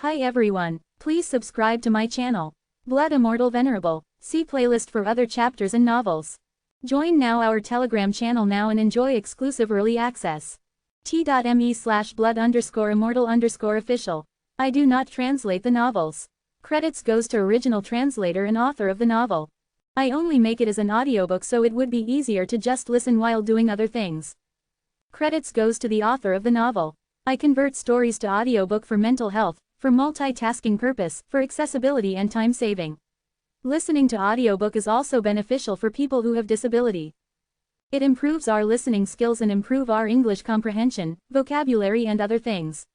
Hi everyone, please subscribe to my channel. Blood Immortal Venerable. See playlist for other chapters and novels. Join now our Telegram channel now and enjoy exclusive early access. t.me/blood_immortal_official. I do not translate the novels. Credits goes to original translator and author of the novel. I only make it as an audiobook so it would be easier to just listen while doing other things. Credits goes to the author of the novel. I convert stories to audiobook for mental health, for multitasking purpose, for accessibility and time saving. Listening to audiobook is also beneficial for people who have disability. It improves our listening skills and improve our English comprehension, vocabulary and other things.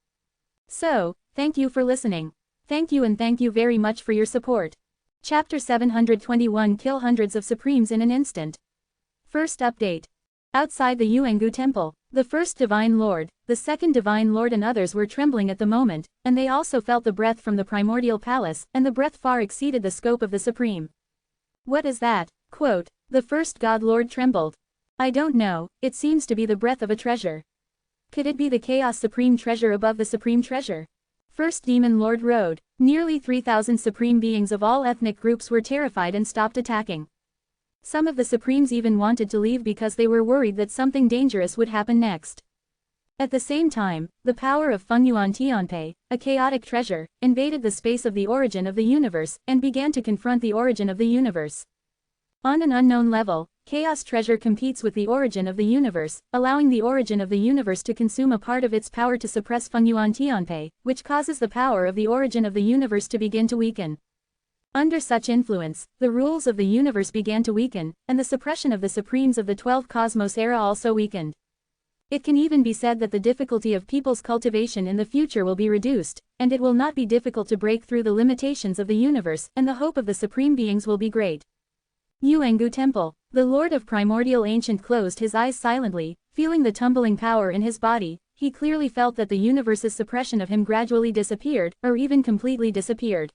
So, thank you for listening. Thank you and thank you very much for your support. Chapter 721 Kill hundreds of Supremes in an instant. First update. Outside the Yuengu temple, the first Divine Lord, the second Divine Lord and others were trembling at the moment, and they also felt the breath from the primordial palace, and the breath far exceeded the scope of the Supreme. What is that? Quote, the first God Lord trembled. I don't know, it seems to be the breath of a treasure. Could it be the Chaos Supreme Treasure above the Supreme Treasure? First Demon Lord rode. Nearly 3,000 Supreme beings of all ethnic groups were terrified and stopped attacking. Some of the Supremes even wanted to leave because they were worried that something dangerous would happen next. At the same time, the power of Fengyuan Tianpei, a chaotic treasure, invaded the space of the origin of the universe, and began to confront the origin of the universe. On an unknown level, Chaos Treasure competes with the origin of the universe, allowing the origin of the universe to consume a part of its power to suppress Fengyuan Tianpei, which causes the power of the origin of the universe to begin to weaken. Under such influence, the rules of the universe began to weaken, and the suppression of the Supremes of the 12th Cosmos era also weakened. It can even be said that the difficulty of people's cultivation in the future will be reduced, and it will not be difficult to break through the limitations of the universe, and the hope of the Supreme Beings will be great. Yuengu Temple. The Lord of Primordial Ancient closed his eyes silently, feeling the tumbling power in his body. He clearly felt that the universe's suppression of him gradually disappeared, or even completely disappeared.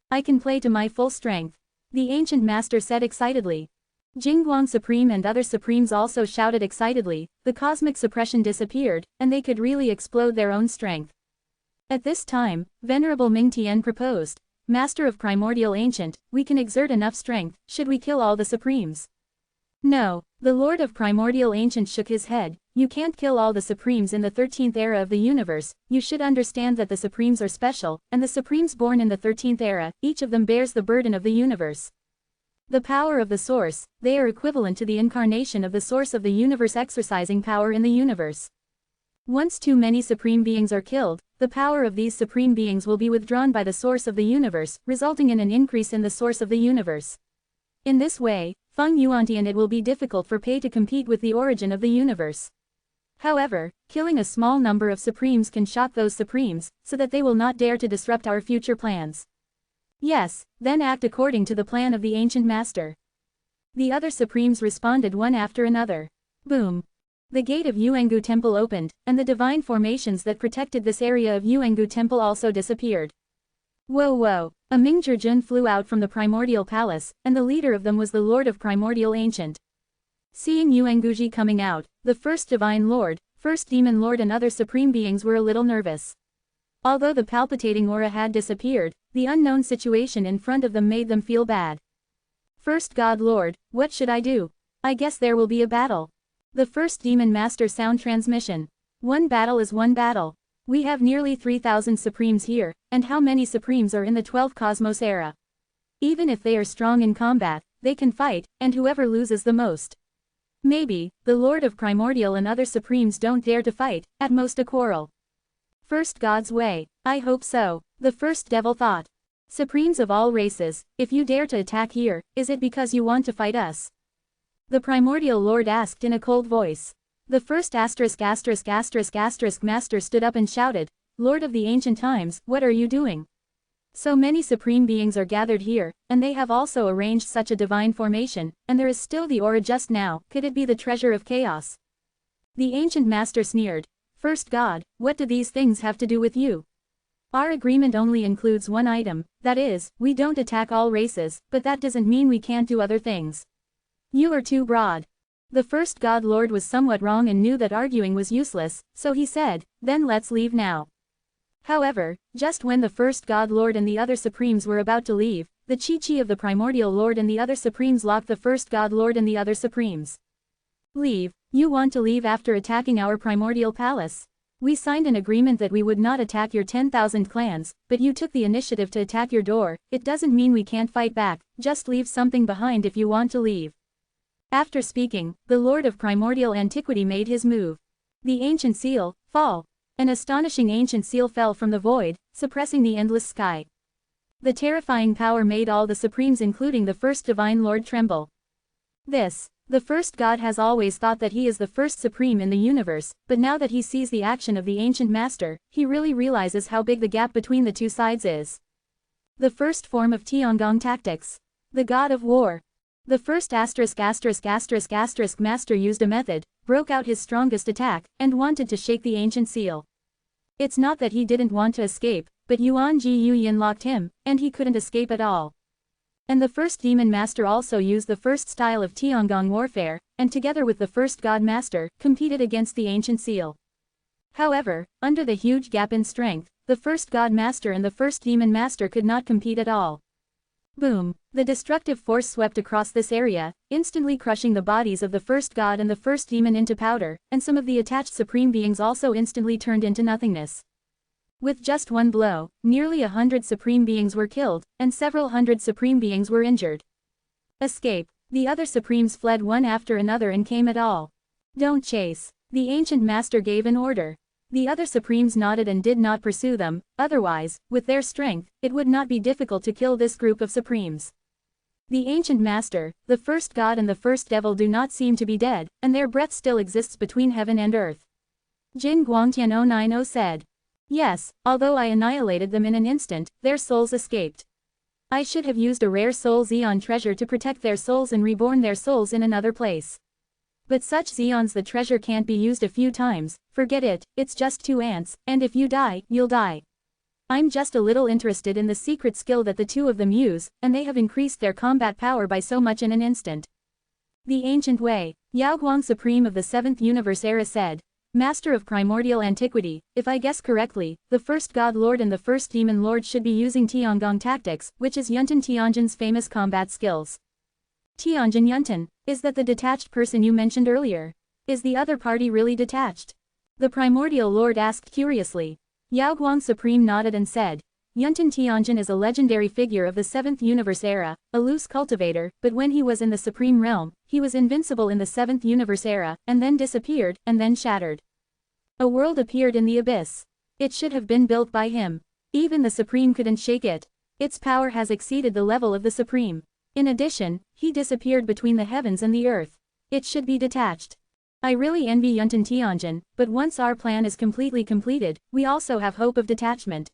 I can play to my full strength. The ancient master said excitedly. Jingguang Supreme and other Supremes also shouted excitedly. The cosmic suppression disappeared, and they could really explode their own strength. At this time, Venerable Mingtian proposed, Master of Primordial Ancient, we can exert enough strength, should we kill all the Supremes? No, the Lord of Primordial Ancient shook his head. You can't kill all the Supremes in the 13th era of the universe. You should understand that the Supremes are special, and the Supremes born in the 13th era, each of them bears the burden of the universe. The power of the Source, they are equivalent to the incarnation of the Source of the universe exercising power in the universe. Once too many Supreme Beings are killed, the power of these Supreme Beings will be withdrawn by the Source of the universe, resulting in an increase in the Source of the universe. In this way, Fengyuan it will be difficult for Pei to compete with the origin of the universe. However, killing a small number of Supremes can shock those Supremes, so that they will not dare to disrupt our future plans. Yes, then act according to the plan of the ancient master. The other Supremes responded one after another. Boom. The gate of Yuengu Temple opened, and the divine formations that protected this area of Yuengu Temple also disappeared. Whoa whoa, a Mingjurjun flew out from the primordial palace, and the leader of them was the Lord of Primordial Ancient. Seeing Yuenguji coming out, the first Divine Lord, first Demon Lord and other Supreme Beings were a little nervous. Although the palpitating aura had disappeared, the unknown situation in front of them made them feel bad. First God Lord, what should I do? I guess there will be a battle. The first Demon Master sound transmission. One battle is one battle. We have nearly 3,000 Supremes here, and how many Supremes are in the 12th Cosmos era? Even if they are strong in combat, they can fight, and whoever loses the most. Maybe, the Lord of Primordial and other Supremes don't dare to fight, at most a quarrel. First God's way, I hope so, the first devil thought. Supremes of all races, if you dare to attack here, is it because you want to fight us? The Primordial Lord asked in a cold voice. The first master stood up and shouted, Lord of the ancient times, what are you doing? So many Supreme Beings are gathered here, and they have also arranged such a divine formation, and there is still the aura just now, could it be the treasure of chaos? The ancient master sneered. First God, what do these things have to do with you? Our agreement only includes one item, that is, we don't attack all races, but that doesn't mean we can't do other things. You are too broad. The first God Lord was somewhat wrong and knew that arguing was useless, so he said, then let's leave now. However, just when the first God Lord and the other Supremes were about to leave, the Chi-Chi of the Primordial Lord and the other Supremes locked the first God Lord and the other Supremes. Leave? You want to leave after attacking our Primordial Palace? We signed an agreement that we would not attack your 10,000 clans, but you took the initiative to attack your door. It doesn't mean we can't fight back, just leave something behind if you want to leave. After speaking, the Lord of Primordial Antiquity made his move. The ancient seal, fall. An astonishing ancient seal fell from the void, suppressing the endless sky. The terrifying power made all the Supremes including the first Divine Lord tremble. The first God has always thought that he is the first Supreme in the universe, but now that he sees the action of the ancient master, he really realizes how big the gap between the two sides is. The first form of Tiangong tactics. The God of War. The first master used a method, broke out his strongest attack, and wanted to shake the ancient seal. It's not that he didn't want to escape, but Yuan Ji Yuyin locked him, and he couldn't escape at all. And the first demon master also used the first style of Tiangong warfare, and together with the first god master, competed against the ancient seal. However, under the huge gap in strength, the first god master and the first demon master could not compete at all. Boom! The destructive force swept across this area, instantly crushing the bodies of the first god and the first demon into powder, and some of the attached supreme beings also instantly turned into nothingness. With just one blow, nearly 100 supreme beings were killed, and several hundred supreme beings were injured. Escape. The other supremes fled one after another and came at all. Don't chase. The ancient master gave an order. The other supremes nodded and did not pursue them, otherwise, with their strength, it would not be difficult to kill this group of supremes. The ancient master, the first god and the first devil do not seem to be dead, and their breath still exists between heaven and earth. Jin Guangtian 090 said. Yes, although I annihilated them in an instant, their souls escaped. I should have used a rare soul Xeon treasure to protect their souls and reborn their souls in another place. But such Xeons the treasure can't be used a few times, forget it, it's just 2 ants, and if you die, you'll die. I'm just a little interested in the secret skill that the two of them use, and they have increased their combat power by so much in an instant. The Ancient Way, Yaoguang Supreme of the 7th Universe Era said. Master of Primordial Antiquity, if I guess correctly, the first God Lord and the first Demon Lord should be using Tiangong tactics, which is Yuntan Tianjin's famous combat skills. Tianjin Yuntan, is that the detached person you mentioned earlier? Is the other party really detached? The Primordial Lord asked curiously. Yaoguang Supreme nodded and said, Yuntan Tianjin is a legendary figure of the 7th Universe Era, a loose cultivator, but when he was in the Supreme Realm, he was invincible in the 7th Universe Era, and then disappeared, and then shattered. A world appeared in the abyss. It should have been built by him. Even the Supreme couldn't shake it. Its power has exceeded the level of the Supreme. In addition, he disappeared between the heavens and the earth. It should be detached. I really envy Yuntan Tianjin, but once our plan is completely completed, we also have hope of detachment.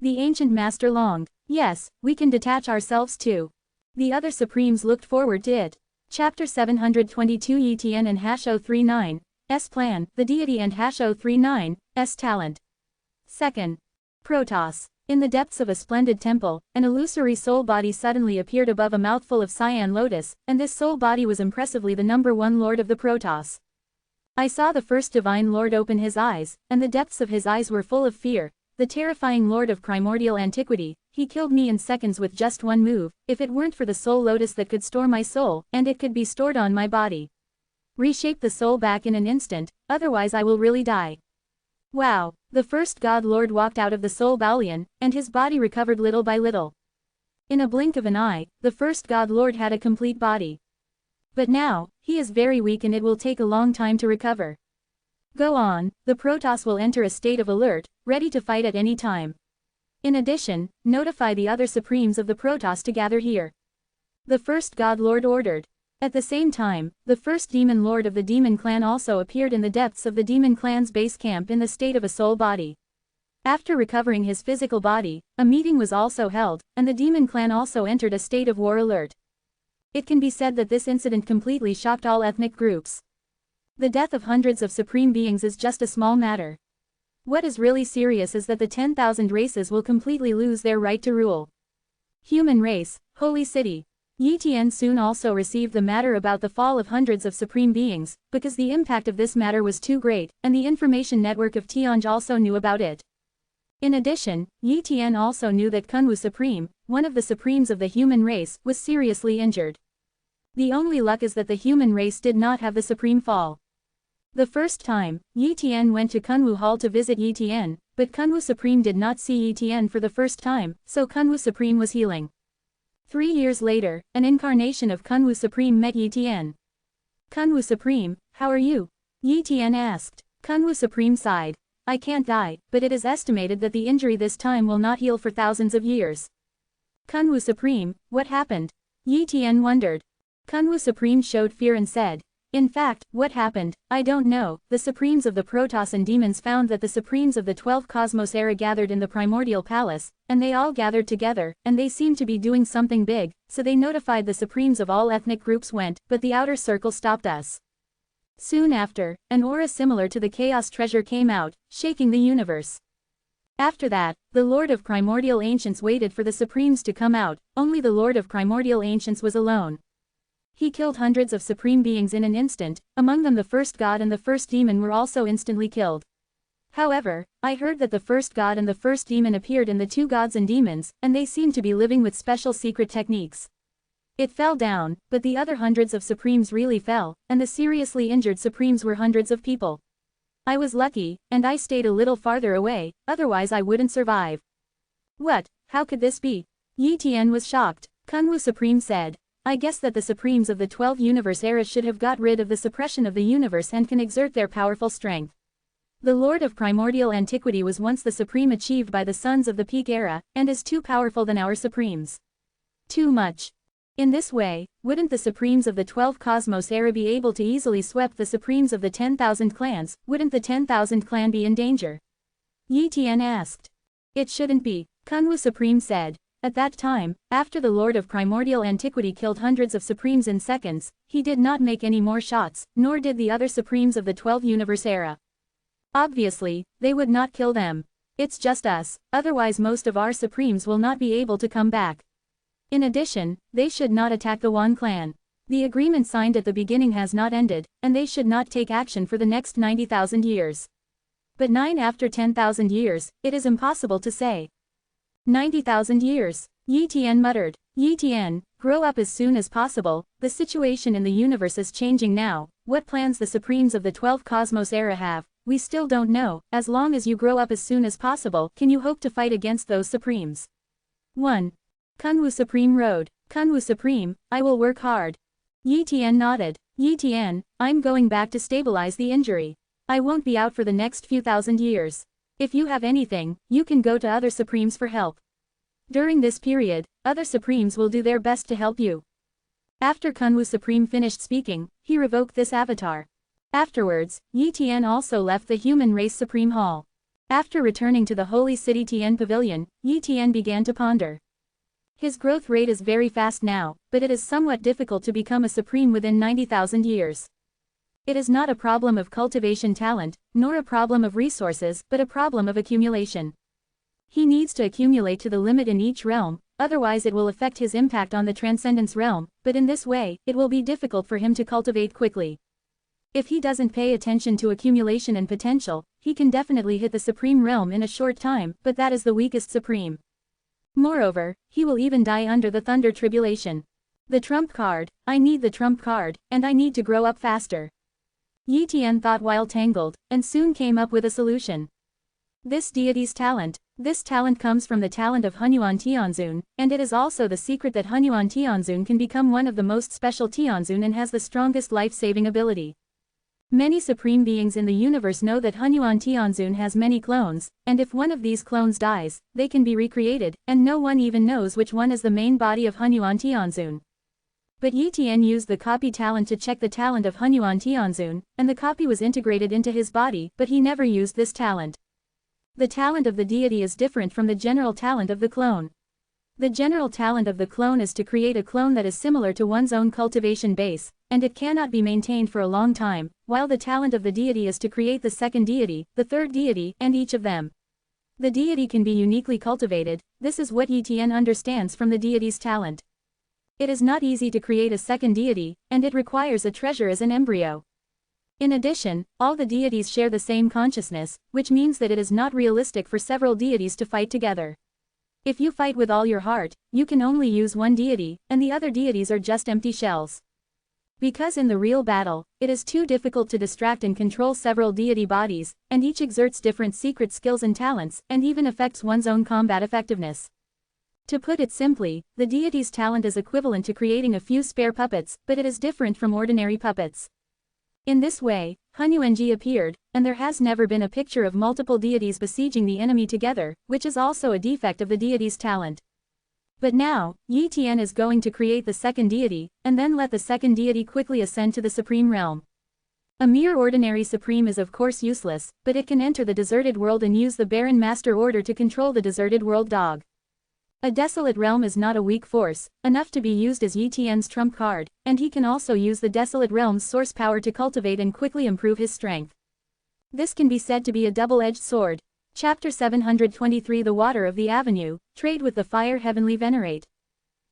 The ancient master longed. Yes, we can detach ourselves too. The other Supremes looked forward to it. Chapter 722 Yitian and #039. S plan, the deity and #039, S talent. Second. Protoss. In the depths of a splendid temple, an illusory soul body suddenly appeared above a mouthful of cyan lotus, and this soul body was impressively the #1 lord of the Protoss. I saw the first divine lord open his eyes, and the depths of his eyes were full of fear. The terrifying lord of primordial antiquity, he killed me in seconds with just one move, if it weren't for the soul lotus that could store my soul, and it could be stored on my body. Reshape the soul back in an instant, otherwise I will really die. Wow, the first god lord walked out of the soul balion, and his body recovered little by little. In a blink of an eye, the first god lord had a complete body. But now, he is very weak and it will take a long time to recover. Go on, the Protoss will enter a state of alert, ready to fight at any time. In addition, notify the other Supremes of the Protoss to gather here. The first god lord ordered. At the same time, the first demon lord of the demon clan also appeared in the depths of the demon clan's base camp in the state of a soul body. After recovering his physical body, a meeting was also held, and the demon clan also entered a state of war alert. It can be said that this incident completely shocked all ethnic groups. The death of hundreds of supreme beings is just a small matter. What is really serious is that the 10,000 races will completely lose their right to rule. Human race, holy city. Yi Tian soon also received the matter about the fall of hundreds of supreme beings, because the impact of this matter was too great, and the information network of Tianj also knew about it. In addition, Yi Tian also knew that Kunwu Supreme, one of the supremes of the human race, was seriously injured. The only luck is that the human race did not have the supreme fall. The first time, Yi Tian went to Kunwu Hall to visit Yi Tian, but Kunwu Supreme did not see Yi Tian for the first time, so Kunwu Supreme was healing. 3 years later, an incarnation of Kunwu Supreme met Yi Tian. "Kunwu Supreme, how are you?" Yi Tian asked. Kunwu Supreme sighed. "I can't die, but it is estimated that the injury this time will not heal for thousands of years." "Kunwu Supreme, what happened?" Yi Tian wondered. Kunwu Supreme showed fear and said, "In fact, what happened, I don't know. The supremes of the Protoss and demons found that the supremes of the 12 Cosmos era gathered in the primordial palace, and they all gathered together, and they seemed to be doing something big, so they notified the supremes of all ethnic groups went, but the outer circle stopped us." Soon after, an aura similar to the Chaos Treasure came out, shaking the universe. After that, the Lord of Primordial Ancients waited for the supremes to come out. Only the Lord of Primordial Ancients was alone. He killed hundreds of supreme beings in an instant, among them the first god and the first demon were also instantly killed. However, I heard that the first god and the first demon appeared in the 2 gods and demons, and they seemed to be living with special secret techniques. It fell down, but the other hundreds of supremes really fell, and the seriously injured supremes were hundreds of people. I was lucky, and I stayed a little farther away, otherwise I wouldn't survive. "What? How could this be?" Yi Tian was shocked. Kunwu Supreme said, "I guess that the supremes of the 12 universe eras should have got rid of the suppression of the universe and can exert their powerful strength. The Lord of Primordial Antiquity was once the supreme achieved by the sons of the Peak era, and is too powerful than our supremes. Too much. In this way, wouldn't the supremes of the 12 Cosmos era be able to easily sweep the supremes of the 10,000 clans? Wouldn't the 10,000 clan be in danger?" Yi Tian asked. "It shouldn't be," Kunwu Supreme said. "At that time, after the Lord of Primordial Antiquity killed hundreds of supremes in seconds, he did not make any more shots, nor did the other supremes of the 12 universe era. Obviously, they would not kill them. It's just us, otherwise most of our supremes will not be able to come back. In addition, they should not attack the Wan clan. The agreement signed at the beginning has not ended, and they should not take action for the next 90,000 years. But 9 after 10,000 years, it is impossible to say." 90,000 years, Yi Tian muttered. "Yi Tian, grow up as soon as possible, the situation in the universe is changing now. What plans the supremes of the 12 Cosmos era have, we still don't know. As long as you grow up as soon as possible, can you hope to fight against those supremes?" 1. Kunwu Supreme Road. "Kunwu Supreme, I will work hard." Yi Tian nodded. "Yi Tian, I'm going back to stabilize the injury. I won't be out for the next few thousand years. If you have anything, you can go to other supremes for help. During this period, other supremes will do their best to help you." After Kunwu Supreme finished speaking, he revoked this avatar. Afterwards, Yi Tian also left the Human Race Supreme Hall. After returning to the Holy City Tian Pavilion, Yi Tian began to ponder. His growth rate is very fast now, but it is somewhat difficult to become a supreme within 90,000 years. It is not a problem of cultivation talent, nor a problem of resources, but a problem of accumulation. He needs to accumulate to the limit in each realm, otherwise it will affect his impact on the Transcendence realm, but in this way, it will be difficult for him to cultivate quickly. If he doesn't pay attention to accumulation and potential, he can definitely hit the Supreme realm in a short time, but that is the weakest Supreme. Moreover, he will even die under the Thunder Tribulation. The trump card, I need the trump card, and I need to grow up faster. Yi Tian thought while tangled, and soon came up with a solution. This deity's talent. This talent comes from the talent of Hunyuan Tianzun, and it is also the secret that Hunyuan Tianzun can become one of the most special Tianzun and has the strongest life-saving ability. Many supreme beings in the universe know that Hunyuan Tianzun has many clones, and if one of these clones dies, they can be recreated, and no one even knows which one is the main body of Hunyuan Tianzun. But Yi Tian used the copy talent to check the talent of Hunyuan Tianzun, and the copy was integrated into his body, but he never used this talent. The talent of the deity is different from the general talent of the clone. The general talent of the clone is to create a clone that is similar to one's own cultivation base, and it cannot be maintained for a long time, while the talent of the deity is to create the second deity, the third deity, and each of them. The deity can be uniquely cultivated. This is what Yi Tian understands from the deity's talent. It is not easy to create a second deity, and it requires a treasure as an embryo. In addition, all the deities share the same consciousness, which means that it is not realistic for several deities to fight together. If you fight with all your heart, you can only use one deity, and the other deities are just empty shells. Because in the real battle, it is too difficult to distract and control several deity bodies, and each exerts different secret skills and talents, and even affects one's own combat effectiveness. To put it simply, the deity's talent is equivalent to creating a few spare puppets, but it is different from ordinary puppets. In this way, Hunyuenji appeared, and there has never been a picture of multiple deities besieging the enemy together, which is also a defect of the deity's talent. But now, Yi Tian is going to create the second deity, and then let the second deity quickly ascend to the supreme realm. A mere ordinary supreme is of course useless, but it can enter the deserted world and use the barren master order to control the deserted world dog. A desolate realm is not a weak force, enough to be used as Yi Tian's trump card, and he can also use the desolate realm's source power to cultivate and quickly improve his strength. This can be said to be a double-edged sword. Chapter 723 The Water of the Avenue, Trade with the Fire Heavenly Venerate.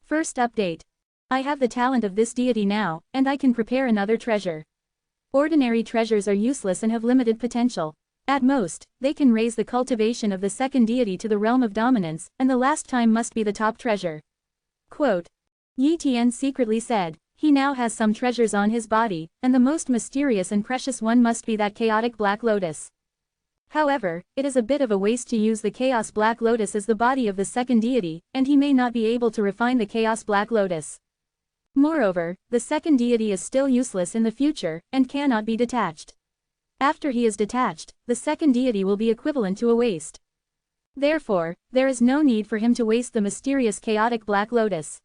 First update. I have the talent of this deity now, and I can prepare another treasure. Ordinary treasures are useless and have limited potential. At most, they can raise the cultivation of the second deity to the realm of dominance, and the last time must be the top treasure. Quote. Yi Tian secretly said, he now has some treasures on his body, and the most mysterious and precious one must be that chaotic black lotus. However, it is a bit of a waste to use the chaos black lotus as the body of the second deity, and he may not be able to refine the chaos black lotus. Moreover, the second deity is still useless in the future, and cannot be detached. After he is detached, the second deity will be equivalent to a waste. Therefore, there is no need for him to waste the mysterious chaotic black lotus.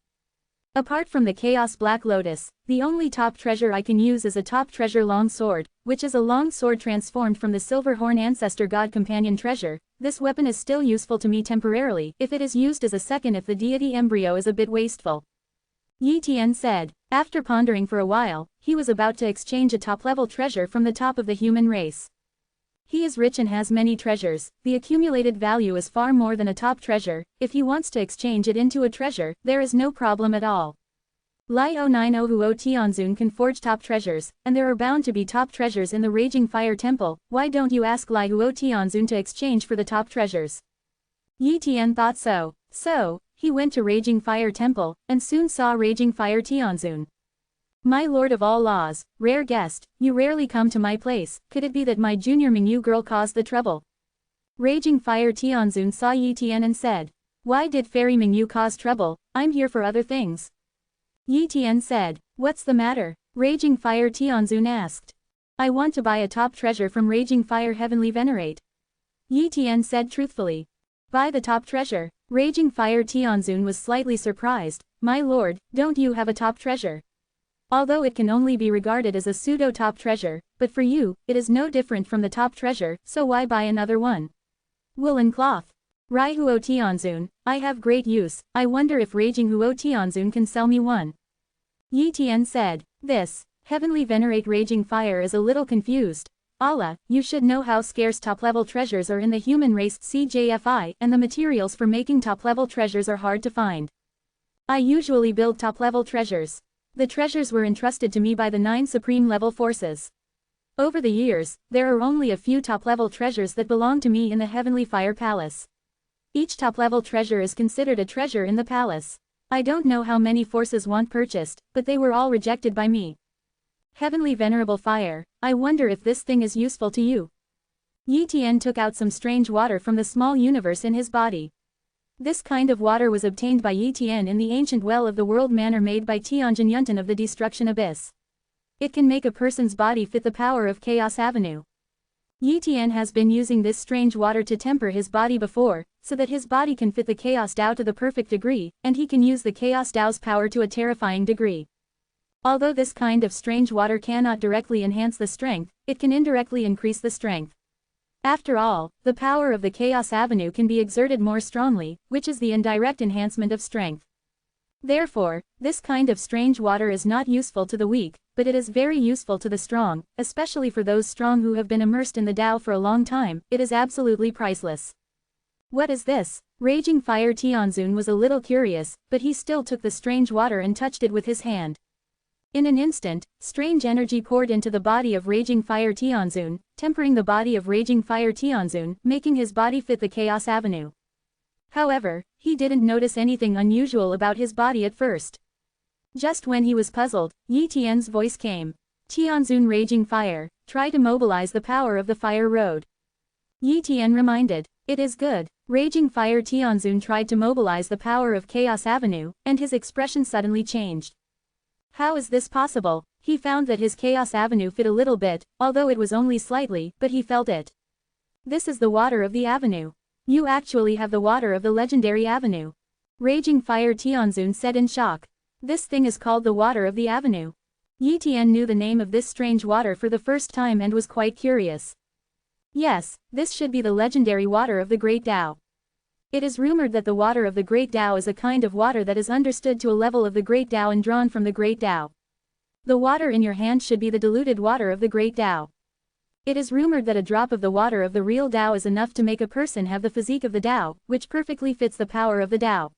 Apart from the chaos black lotus, the only top treasure I can use is a top treasure long sword, which is a long sword transformed from the silver horn ancestor god companion treasure. This weapon is still useful to me temporarily, if it is used as a second if the deity embryo is a bit wasteful. Yi Tian said. After pondering for a while, he was about to exchange a top-level treasure from the top of the human race. He is rich and has many treasures, the accumulated value is far more than a top treasure. If he wants to exchange it into a treasure, there is no problem at all. Lai 090 Huo Tianzun can forge top treasures, and there are bound to be top treasures in the Raging Fire Temple. Why don't you ask Lai Huo Tianzun to exchange for the top treasures? Yi Tian thought so. So, he went to Raging Fire Temple, and soon saw Raging Fire Tianzun. My lord of all laws, rare guest, you rarely come to my place, could it be that my junior Mingyu girl caused the trouble? Raging Fire Tianzun saw Yi Tian and said, why did Fairy Mingyu cause trouble? I'm here for other things. Yi Tian said, what's the matter? Raging Fire Tianzun asked. I want to buy a top treasure from Raging Fire Heavenly Venerate. Yi Tian said truthfully. Buy the top treasure. Raging Fire Tianzun was slightly surprised. My lord, don't you have a top treasure? Although it can only be regarded as a pseudo-top treasure, but for you, it is no different from the top treasure, so why buy another one? Woolen cloth. Rai Huo Tianzun, I have great use, I wonder if Raging Huo Tianzun can sell me one. Yi Tian said. This, Heavenly Venerate Raging Fire is a little confused. Allah, you should know how scarce top-level treasures are in the human race CJFI, and the materials for making top-level treasures are hard to find. I usually build top-level treasures. The treasures were entrusted to me by the 9 supreme level forces. Over the years, there are only a few top-level treasures that belong to me in the Heavenly Fire Palace. Each top-level treasure is considered a treasure in the palace. I don't know how many forces want purchased, but they were all rejected by me. Heavenly Venerable Fire, I wonder if this thing is useful to you. Yi Tian took out some strange water from the small universe in his body. This kind of water was obtained by Yi Tian in the ancient well of the world manor made by Tianjin Yuntan of the Destruction Abyss. It can make a person's body fit the power of Chaos Avenue. Yi Tian has been using this strange water to temper his body before, so that his body can fit the Chaos Dao to the perfect degree, and he can use the Chaos Dao's power to a terrifying degree. Although this kind of strange water cannot directly enhance the strength, it can indirectly increase the strength. After all, the power of the Chaos Avenue can be exerted more strongly, which is the indirect enhancement of strength. Therefore, this kind of strange water is not useful to the weak, but it is very useful to the strong, especially for those strong who have been immersed in the Tao for a long time. It is absolutely priceless. What is this? Raging Fire Tianzun was a little curious, but he still took the strange water and touched it with his hand. In an instant, strange energy poured into the body of Raging Fire Tianzun, tempering the body of Raging Fire Tianzun, making his body fit the Chaos Avenue. However, he didn't notice anything unusual about his body at first. Just when he was puzzled, Yi Tian's voice came. Tianzun Raging Fire, try to mobilize the power of the fire road. Yi Tian reminded. It is good. Raging Fire Tianzun tried to mobilize the power of Chaos Avenue, and his expression suddenly changed. How is this possible? He found that his Chaos Avenue fit a little bit, although it was only slightly, but he felt it. This is the water of the avenue. You actually have the water of the legendary avenue. Raging Fire Tianzun said in shock. This thing is called the water of the avenue. Yi Tian knew the name of this strange water for the first time and was quite curious. Yes, this should be the legendary water of the Great Tao. It is rumored that the water of the Great Tao is a kind of water that is understood to a level of the Great Tao and drawn from the Great Tao. The water in your hand should be the diluted water of the Great Tao. It is rumored that a drop of the water of the real Tao is enough to make a person have the physique of the Tao, which perfectly fits the power of the Tao.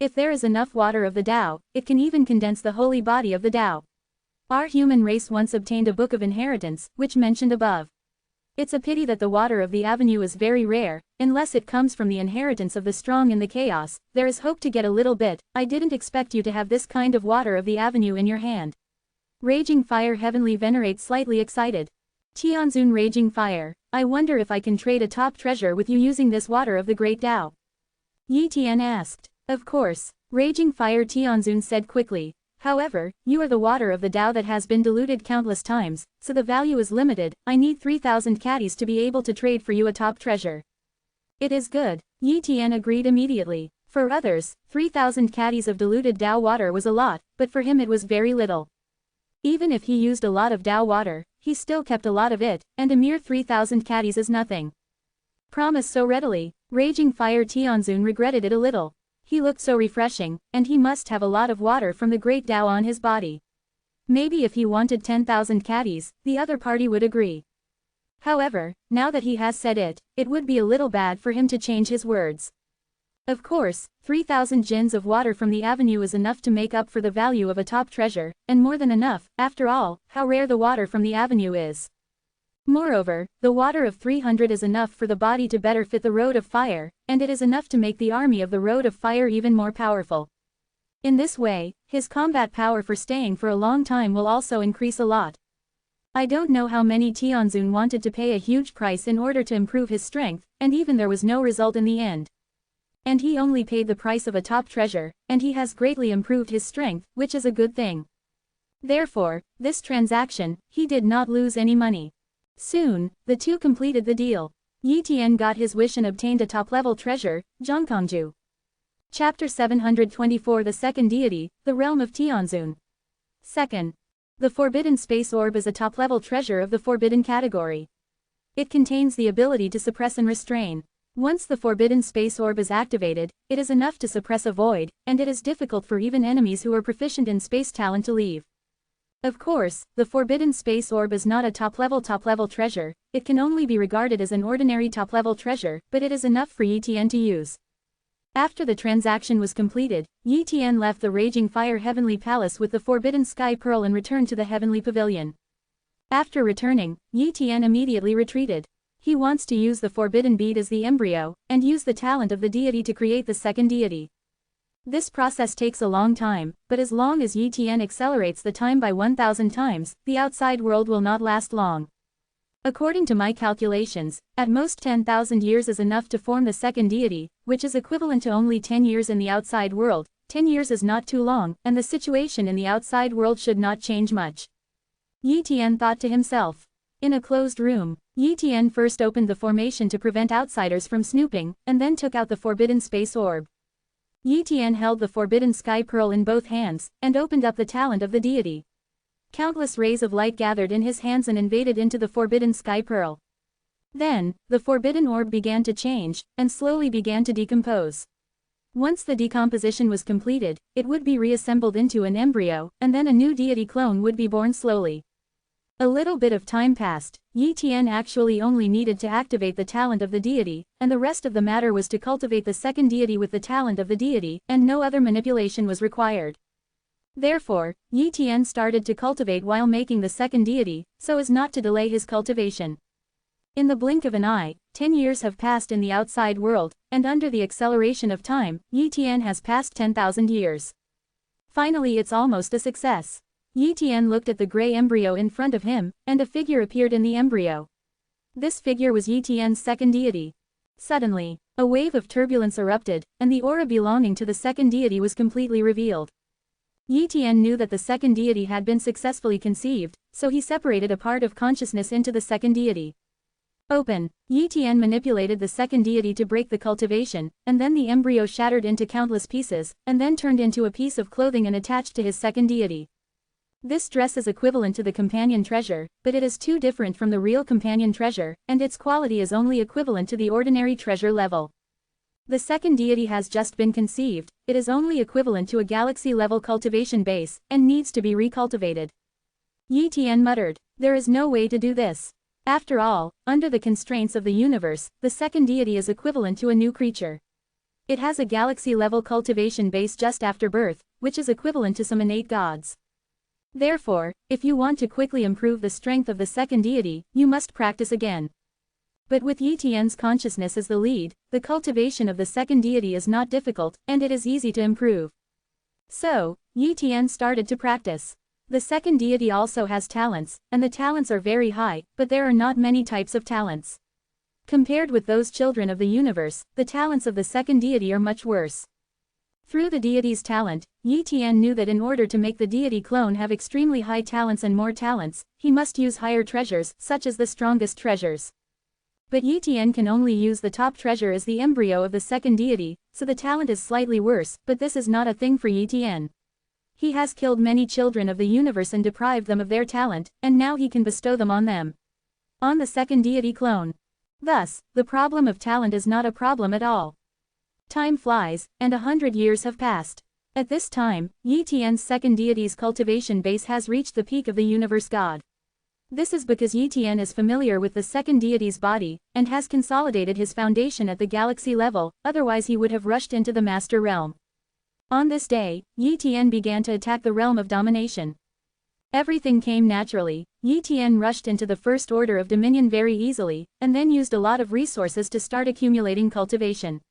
If there is enough water of the Tao, it can even condense the holy body of the Tao. Our human race once obtained a book of inheritance, which mentioned above. It's a pity that the water of the avenue is very rare, unless it comes from the inheritance of the strong in the chaos. There is hope to get a little bit. I didn't expect you to have this kind of water of the avenue in your hand. Raging Fire Heavenly Venerate slightly excited. Tianzun Raging Fire, I wonder if I can trade a top treasure with you using this water of the Great Tao. Yi Tian asked. Of course, Raging Fire Tianzun said quickly. However, you are the water of the Tao that has been diluted countless times, so the value is limited. I need 3,000 caddies to be able to trade for you a top treasure. It is good. Yi Tian agreed immediately. For others, 3,000 caddies of diluted Tao water was a lot, but for him it was very little. Even if he used a lot of Tao water, he still kept a lot of it, and a mere 3,000 caddies is nothing. Promise so readily. Raging Fire Tianzun regretted it a little. He looked so refreshing, and he must have a lot of water from the Great Tao on his body. Maybe if he wanted 10,000 caddies, the other party would agree. However, now that he has said it, it would be a little bad for him to change his words. Of course, 3,000 jins of water from the avenue is enough to make up for the value of a top treasure, and more than enough. After all, how rare the water from the avenue is. Moreover, the water of 300 is enough for the body to better fit the road of fire, and it is enough to make the army of the road of fire even more powerful. In this way, his combat power for staying for a long time will also increase a lot. I don't know how many Tianzun wanted to pay a huge price in order to improve his strength, and even there was no result in the end. And he only paid the price of a top treasure, and he has greatly improved his strength, which is a good thing. Therefore, this transaction, he did not lose any money. Soon, the two completed the deal. Yi Tian got his wish and obtained a top-level treasure, Zhongkongju. Chapter 724 The Second Deity, the Realm of Tianzun. Second. The Forbidden Space Orb is a top-level treasure of the forbidden category. It contains the ability to suppress and restrain. Once the Forbidden Space Orb is activated, it is enough to suppress a void, and it is difficult for even enemies who are proficient in space talent to leave. Of course, the Forbidden Space Orb is not a top-level treasure. It can only be regarded as an ordinary top-level treasure, but it is enough for Yi Tian to use. After the transaction was completed, Yi Tian left the Raging Fire Heavenly Palace with the Forbidden Sky Pearl and returned to the Heavenly Pavilion. After returning, Yi Tian immediately retreated. He wants to use the Forbidden Bead as the embryo, and use the talent of the deity to create the second deity. This process takes a long time, but as long as Yi Tian accelerates the time by 1,000 times, the outside world will not last long. According to my calculations, at most 10,000 years is enough to form the second deity, which is equivalent to only 10 years in the outside world. 10 years is not too long, and the situation in the outside world should not change much. Yi Tian thought to himself. In a closed room, Yi Tian first opened the formation to prevent outsiders from snooping, and then took out the Forbidden Space Orb. Yi Tian held the Forbidden Sky Pearl in both hands, and opened up the talent of the deity. Countless rays of light gathered in his hands and invaded into the Forbidden Sky Pearl. Then, the Forbidden Orb began to change, and slowly began to decompose. Once the decomposition was completed, it would be reassembled into an embryo, and then a new deity clone would be born slowly. A little bit of time passed. Yi Tian actually only needed to activate the talent of the deity, and the rest of the matter was to cultivate the second deity with the talent of the deity, and no other manipulation was required. Therefore, Yi Tian started to cultivate while making the second deity, so as not to delay his cultivation. In the blink of an eye, 10 years have passed in the outside world, and under the acceleration of time, Yi Tian has passed 10,000 years. Finally, it's almost a success. Yi Tian looked at the gray embryo in front of him, and a figure appeared in the embryo. This figure was Yi Tian's second deity. Suddenly, a wave of turbulence erupted, and the aura belonging to the second deity was completely revealed. Yi Tian knew that the second deity had been successfully conceived, so he separated a part of consciousness into the second deity. Open. Yi Tian manipulated the second deity to break the cultivation, and then the embryo shattered into countless pieces, and then turned into a piece of clothing and attached to his second deity. This dress is equivalent to the companion treasure, but it is too different from the real companion treasure, and its quality is only equivalent to the ordinary treasure level. The second deity has just been conceived, it is only equivalent to a galaxy-level cultivation base, and needs to be recultivated. Yi Tian muttered, there is no way to do this. After all, under the constraints of the universe, the second deity is equivalent to a new creature. It has a galaxy-level cultivation base just after birth, which is equivalent to some innate gods. Therefore, if you want to quickly improve the strength of the second deity, you must practice again. But with Yi Tian's consciousness as the lead, the cultivation of the second deity is not difficult, and it is easy to improve. So, Yi Tian started to practice. The second deity also has talents, and the talents are very high, but there are not many types of talents. Compared with those children of the universe, the talents of the second deity are much worse. Through the deity's talent, Yi Tian knew that in order to make the deity clone have extremely high talents and more talents, he must use higher treasures, such as the strongest treasures. But Yi Tian can only use the top treasure as the embryo of the second deity, so the talent is slightly worse, but this is not a thing for Yi Tian. He has killed many children of the universe and deprived them of their talent, and now he can bestow them on them. On the second deity clone. Thus, the problem of talent is not a problem at all. Time flies, and 100 years have passed. At this time, Yi Tian's second deity's cultivation base has reached the peak of the universe god. This is because Yi Tian is familiar with the second deity's body, and has consolidated his foundation at the galaxy level, otherwise he would have rushed into the master realm. On this day, Yi Tian began to attack the realm of domination. Everything came naturally. Yi Tian rushed into the first order of dominion very easily, and then used a lot of resources to start accumulating cultivation.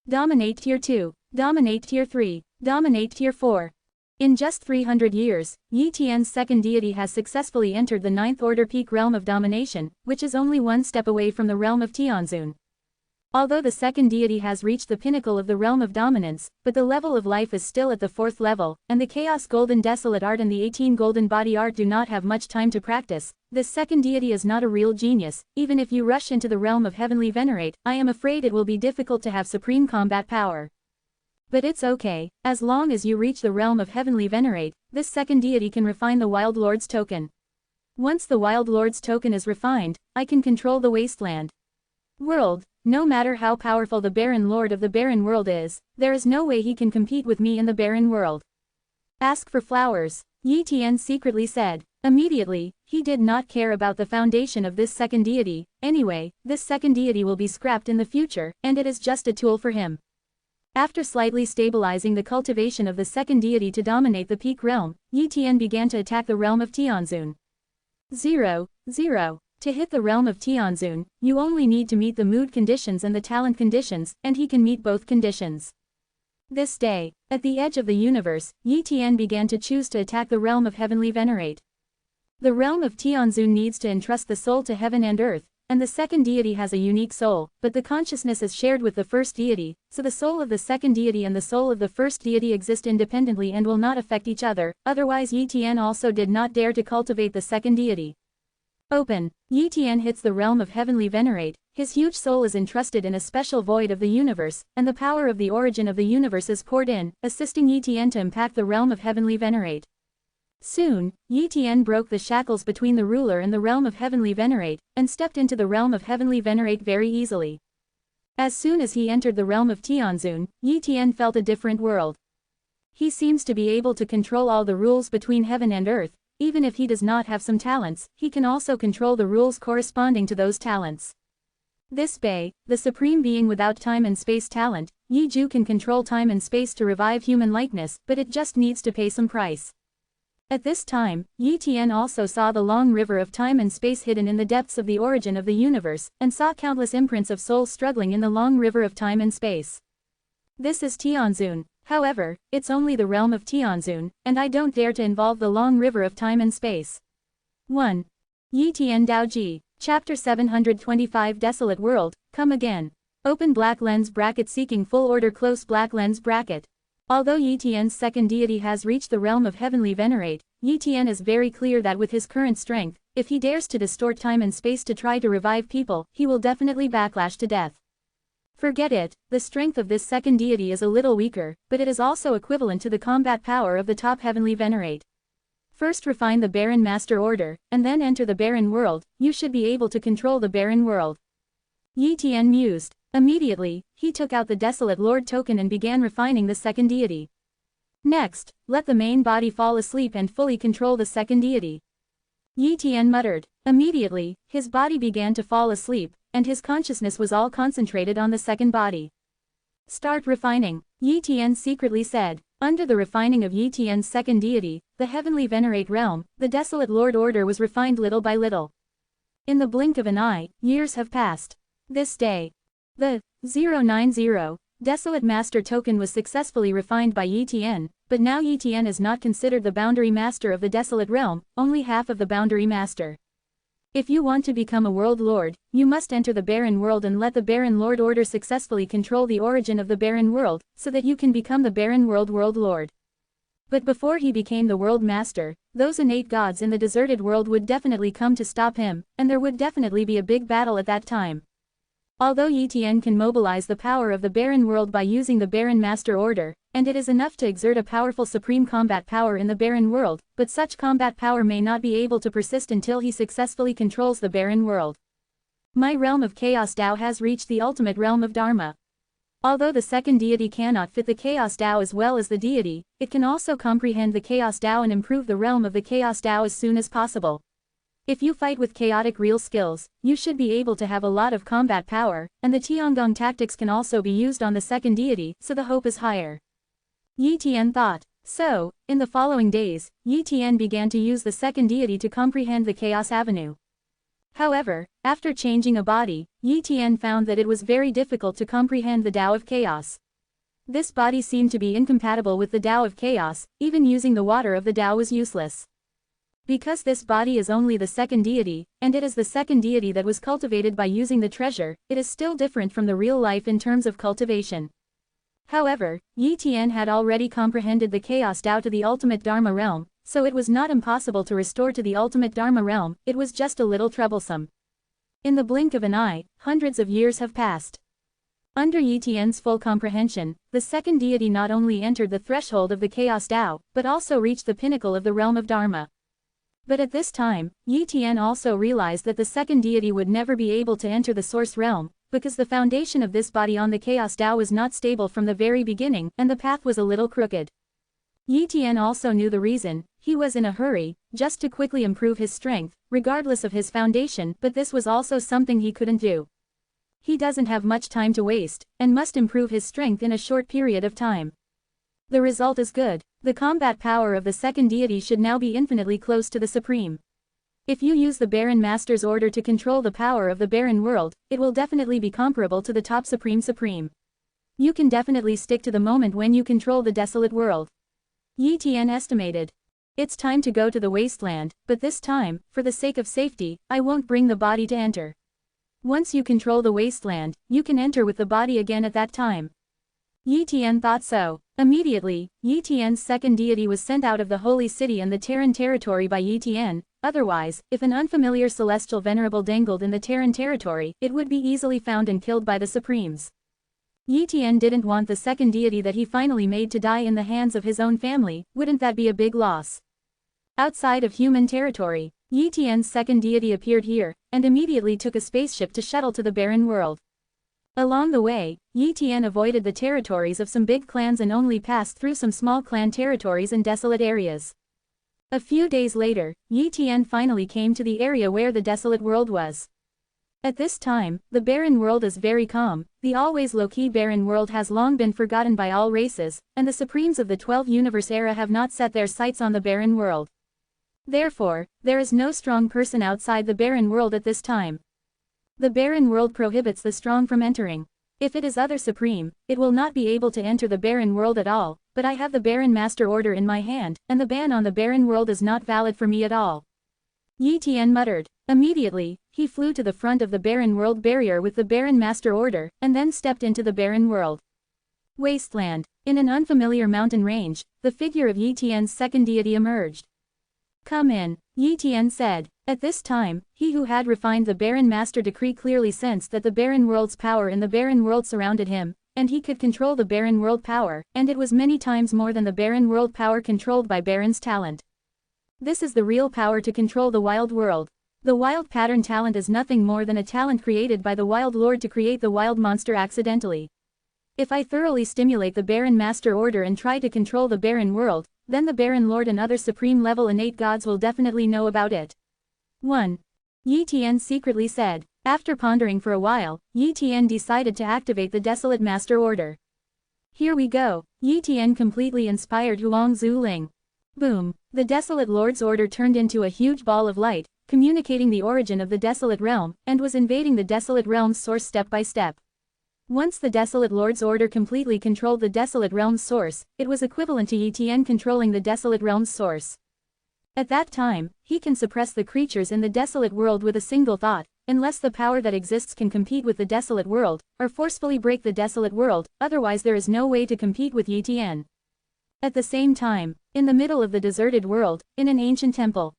Dominate Tier 2, Dominate Tier 3, Dominate Tier 4. In just 300 years, Yi Tian's second deity has successfully entered the 9th order peak realm of domination, which is only one step away from the realm of Tianzun. Although the second deity has reached the pinnacle of the realm of dominance, but the level of life is still at the 4th level, and the Chaos Golden Desolate Art and the 18 Golden Body Art do not have much time to practice. This second deity is not a real genius. Even if you rush into the realm of Heavenly Venerate, I am afraid it will be difficult to have supreme combat power. But it's okay, as long as you reach the realm of Heavenly Venerate, this second deity can refine the Wild Lord's token. Once the Wild Lord's token is refined, I can control the wasteland world. No matter how powerful the Barren Lord of the Barren World is, there is no way he can compete with me in the Barren World. Ask for flowers, Yi Tian secretly said. Immediately, he did not care about the foundation of this second deity. Anyway, this second deity will be scrapped in the future, and it is just a tool for him. After slightly stabilizing the cultivation of the second deity to dominate the peak realm, Yi Tian began to attack the realm of Tianzun. 0, 0. To hit the realm of Tianzun, you only need to meet the mood conditions and the talent conditions, and he can meet both conditions. This day, at the edge of the universe, Yi Tian began to choose to attack the realm of Heavenly Venerate. The realm of Tianzun needs to entrust the soul to heaven and earth, and the second deity has a unique soul, but the consciousness is shared with the first deity, so the soul of the second deity and the soul of the first deity exist independently and will not affect each other, otherwise Yi Tian also did not dare to cultivate the second deity. Open. Yi Tian hits the realm of Heavenly Venerate, his huge soul is entrusted in a special void of the universe, and the power of the origin of the universe is poured in, assisting Yi Tian to impact the realm of Heavenly Venerate. Soon, Yi Tian broke the shackles between the ruler and the realm of Heavenly Venerate, and stepped into the realm of Heavenly Venerate very easily. As soon as he entered the realm of Tianzun, Yi Tian felt a different world. He seems to be able to control all the rules between heaven and earth. Even if he does not have some talents, he can also control the rules corresponding to those talents. This Bei, the supreme being without time and space talent, Yi Ju can control time and space to revive human likeness, but it just needs to pay some price. At this time, Yi Tian also saw the long river of time and space hidden in the depths of the origin of the universe, and saw countless imprints of souls struggling in the long river of time and space. This is Tianzun. However, it's only the realm of Tianzun, and I don't dare to involve the long river of time and space. 1. Yi Tian Dao Ji, Chapter 725 Desolate World, Come Again. Open black lens bracket seeking full order close black lens bracket. Although Yi Tian's second deity has reached the realm of heavenly venerate, Yi Tian is very clear that with his current strength, if he dares to distort time and space to try to revive people, he will definitely backlash to death. Forget it, the strength of this second deity is a little weaker, but it is also equivalent to the combat power of the top heavenly venerate. First refine the barren master order, and then enter the barren world, you should be able to control the barren world. Yi Tian mused. Immediately, he took out the Desolate Lord token and began refining the second deity. Next, let the main body fall asleep and fully control the second deity. Yi Tian muttered. Immediately, his body began to fall asleep, and his consciousness was all concentrated on the second body. Start refining, Yi Tian secretly said. Under the refining of Yi Tian's second deity, the heavenly venerate realm, the Desolate Lord order was refined little by little. In the blink of an eye, years have passed. This day, the 090 Desolate Master token was successfully refined by Yi Tian, but now Yi Tian is not considered the boundary master of the Desolate Realm, only half of the boundary master. If you want to become a world lord, you must enter the barren world and let the barren lord order successfully control the origin of the barren world, so that you can become the barren world lord. But before he became the world master, those innate gods in the deserted world would definitely come to stop him, and there would definitely be a big battle at that time. Although Yi Tian can mobilize the power of the barren world by using the barren master order, and it is enough to exert a powerful supreme combat power in the barren world, but such combat power may not be able to persist until he successfully controls the barren world. My realm of Chaos Dao has reached the ultimate realm of Dharma. Although the second deity cannot fit the Chaos Dao as well as the deity, it can also comprehend the Chaos Dao and improve the realm of the Chaos Dao as soon as possible. If you fight with chaotic real skills, you should be able to have a lot of combat power, and the Tiangong tactics can also be used on the second deity, so the hope is higher. Yi Tian thought. So, in the following days, Yi Tian began to use the second deity to comprehend the Chaos Avenue. However, after changing a body, Yi Tian found that it was very difficult to comprehend the Tao of Chaos. This body seemed to be incompatible with the Tao of Chaos, even using the water of the Tao was useless. Because this body is only the second deity, and it is the second deity that was cultivated by using the treasure, it is still different from the real life in terms of cultivation. However, Yi Tian had already comprehended the Chaos Dao to the ultimate Dharma realm, so it was not impossible to restore to the ultimate Dharma realm, it was just a little troublesome. In the blink of an eye, hundreds of years have passed. Under Yi Tian's full comprehension, the second deity not only entered the threshold of the Chaos Dao, but also reached the pinnacle of the realm of Dharma. But at this time, Yi Tian also realized that the second deity would never be able to enter the source realm, because the foundation of this body on the Chaos Dao was not stable from the very beginning, and the path was a little crooked. Yi Tian also knew the reason. He was in a hurry, just to quickly improve his strength, regardless of his foundation, but this was also something he couldn't do. He doesn't have much time to waste, and must improve his strength in a short period of time. The result is good. The combat power of the second deity should now be infinitely close to the supreme. If you use the Barren Master's order to control the power of the barren world, it will definitely be comparable to the top supreme. You can definitely stick to the moment when you control the desolate world. Yi Tian estimated. It's time to go to the wasteland, but this time, for the sake of safety, I won't bring the body to enter. Once you control the wasteland, you can enter with the body again at that time. Yi Tian thought so. Immediately, Yi Tian's second deity was sent out of the holy city and the Terran territory by Yi Tian. Otherwise, if an unfamiliar celestial venerable dangled in the Terran territory, it would be easily found and killed by the Supremes. Yi Tian didn't want the second deity that he finally made to die in the hands of his own family. Wouldn't that be a big loss? Outside of human territory, Yi Tian's second deity appeared here, and immediately took a spaceship to shuttle to the barren world. Along the way, Yi Tian avoided the territories of some big clans and only passed through some small clan territories and desolate areas. A few days later, Yi Tian finally came to the area where the desolate world was. At this time, the barren world is very calm. The always low-key barren world has long been forgotten by all races, and the supremes of the 12 universe era have not set their sights on the barren world. Therefore, there is no strong person outside the barren world at this time. The barren world prohibits the strong from entering. If it is other supreme, it will not be able to enter the barren world at all, but I have the barren master order in my hand, and the ban on the barren world is not valid for me at all. Yi Tian muttered. Immediately, he flew to the front of the barren world barrier with the barren master order, and then stepped into the barren world. Wasteland. In an unfamiliar mountain range, the figure of Yi Tian's second deity emerged. Come in, Yi Tian said. At this time, he who had refined the barren master decree clearly sensed that the barren world's power in the barren world surrounded him, and he could control the barren world power, and it was many times more than the barren world power controlled by Baron's talent. This is the real power to control the wild world. The wild pattern talent is nothing more than a talent created by the wild lord to create the wild monster accidentally. If I thoroughly stimulate the barren master order and try to control the barren world, then the barren lord and other supreme level innate gods will definitely know about it. 1. Yi Tian secretly said. After pondering for a while, Yi Tian decided to activate the desolate master order. Here we go. Yi Tian completely inspired Huang Zuling. Boom. The desolate lord's order turned into a huge ball of light, communicating the origin of the desolate realm, and was invading the desolate realm's source step by step. Once the desolate lord's order completely controlled the desolate realm's source, it was equivalent to Yi Tian controlling the desolate realm's source. At that time, he can suppress the creatures in the desolate world with a single thought, unless the power that exists can compete with the desolate world, or forcefully break the desolate world, otherwise there is no way to compete with Yi Tian. At the same time, in the middle of the deserted world, in an ancient temple,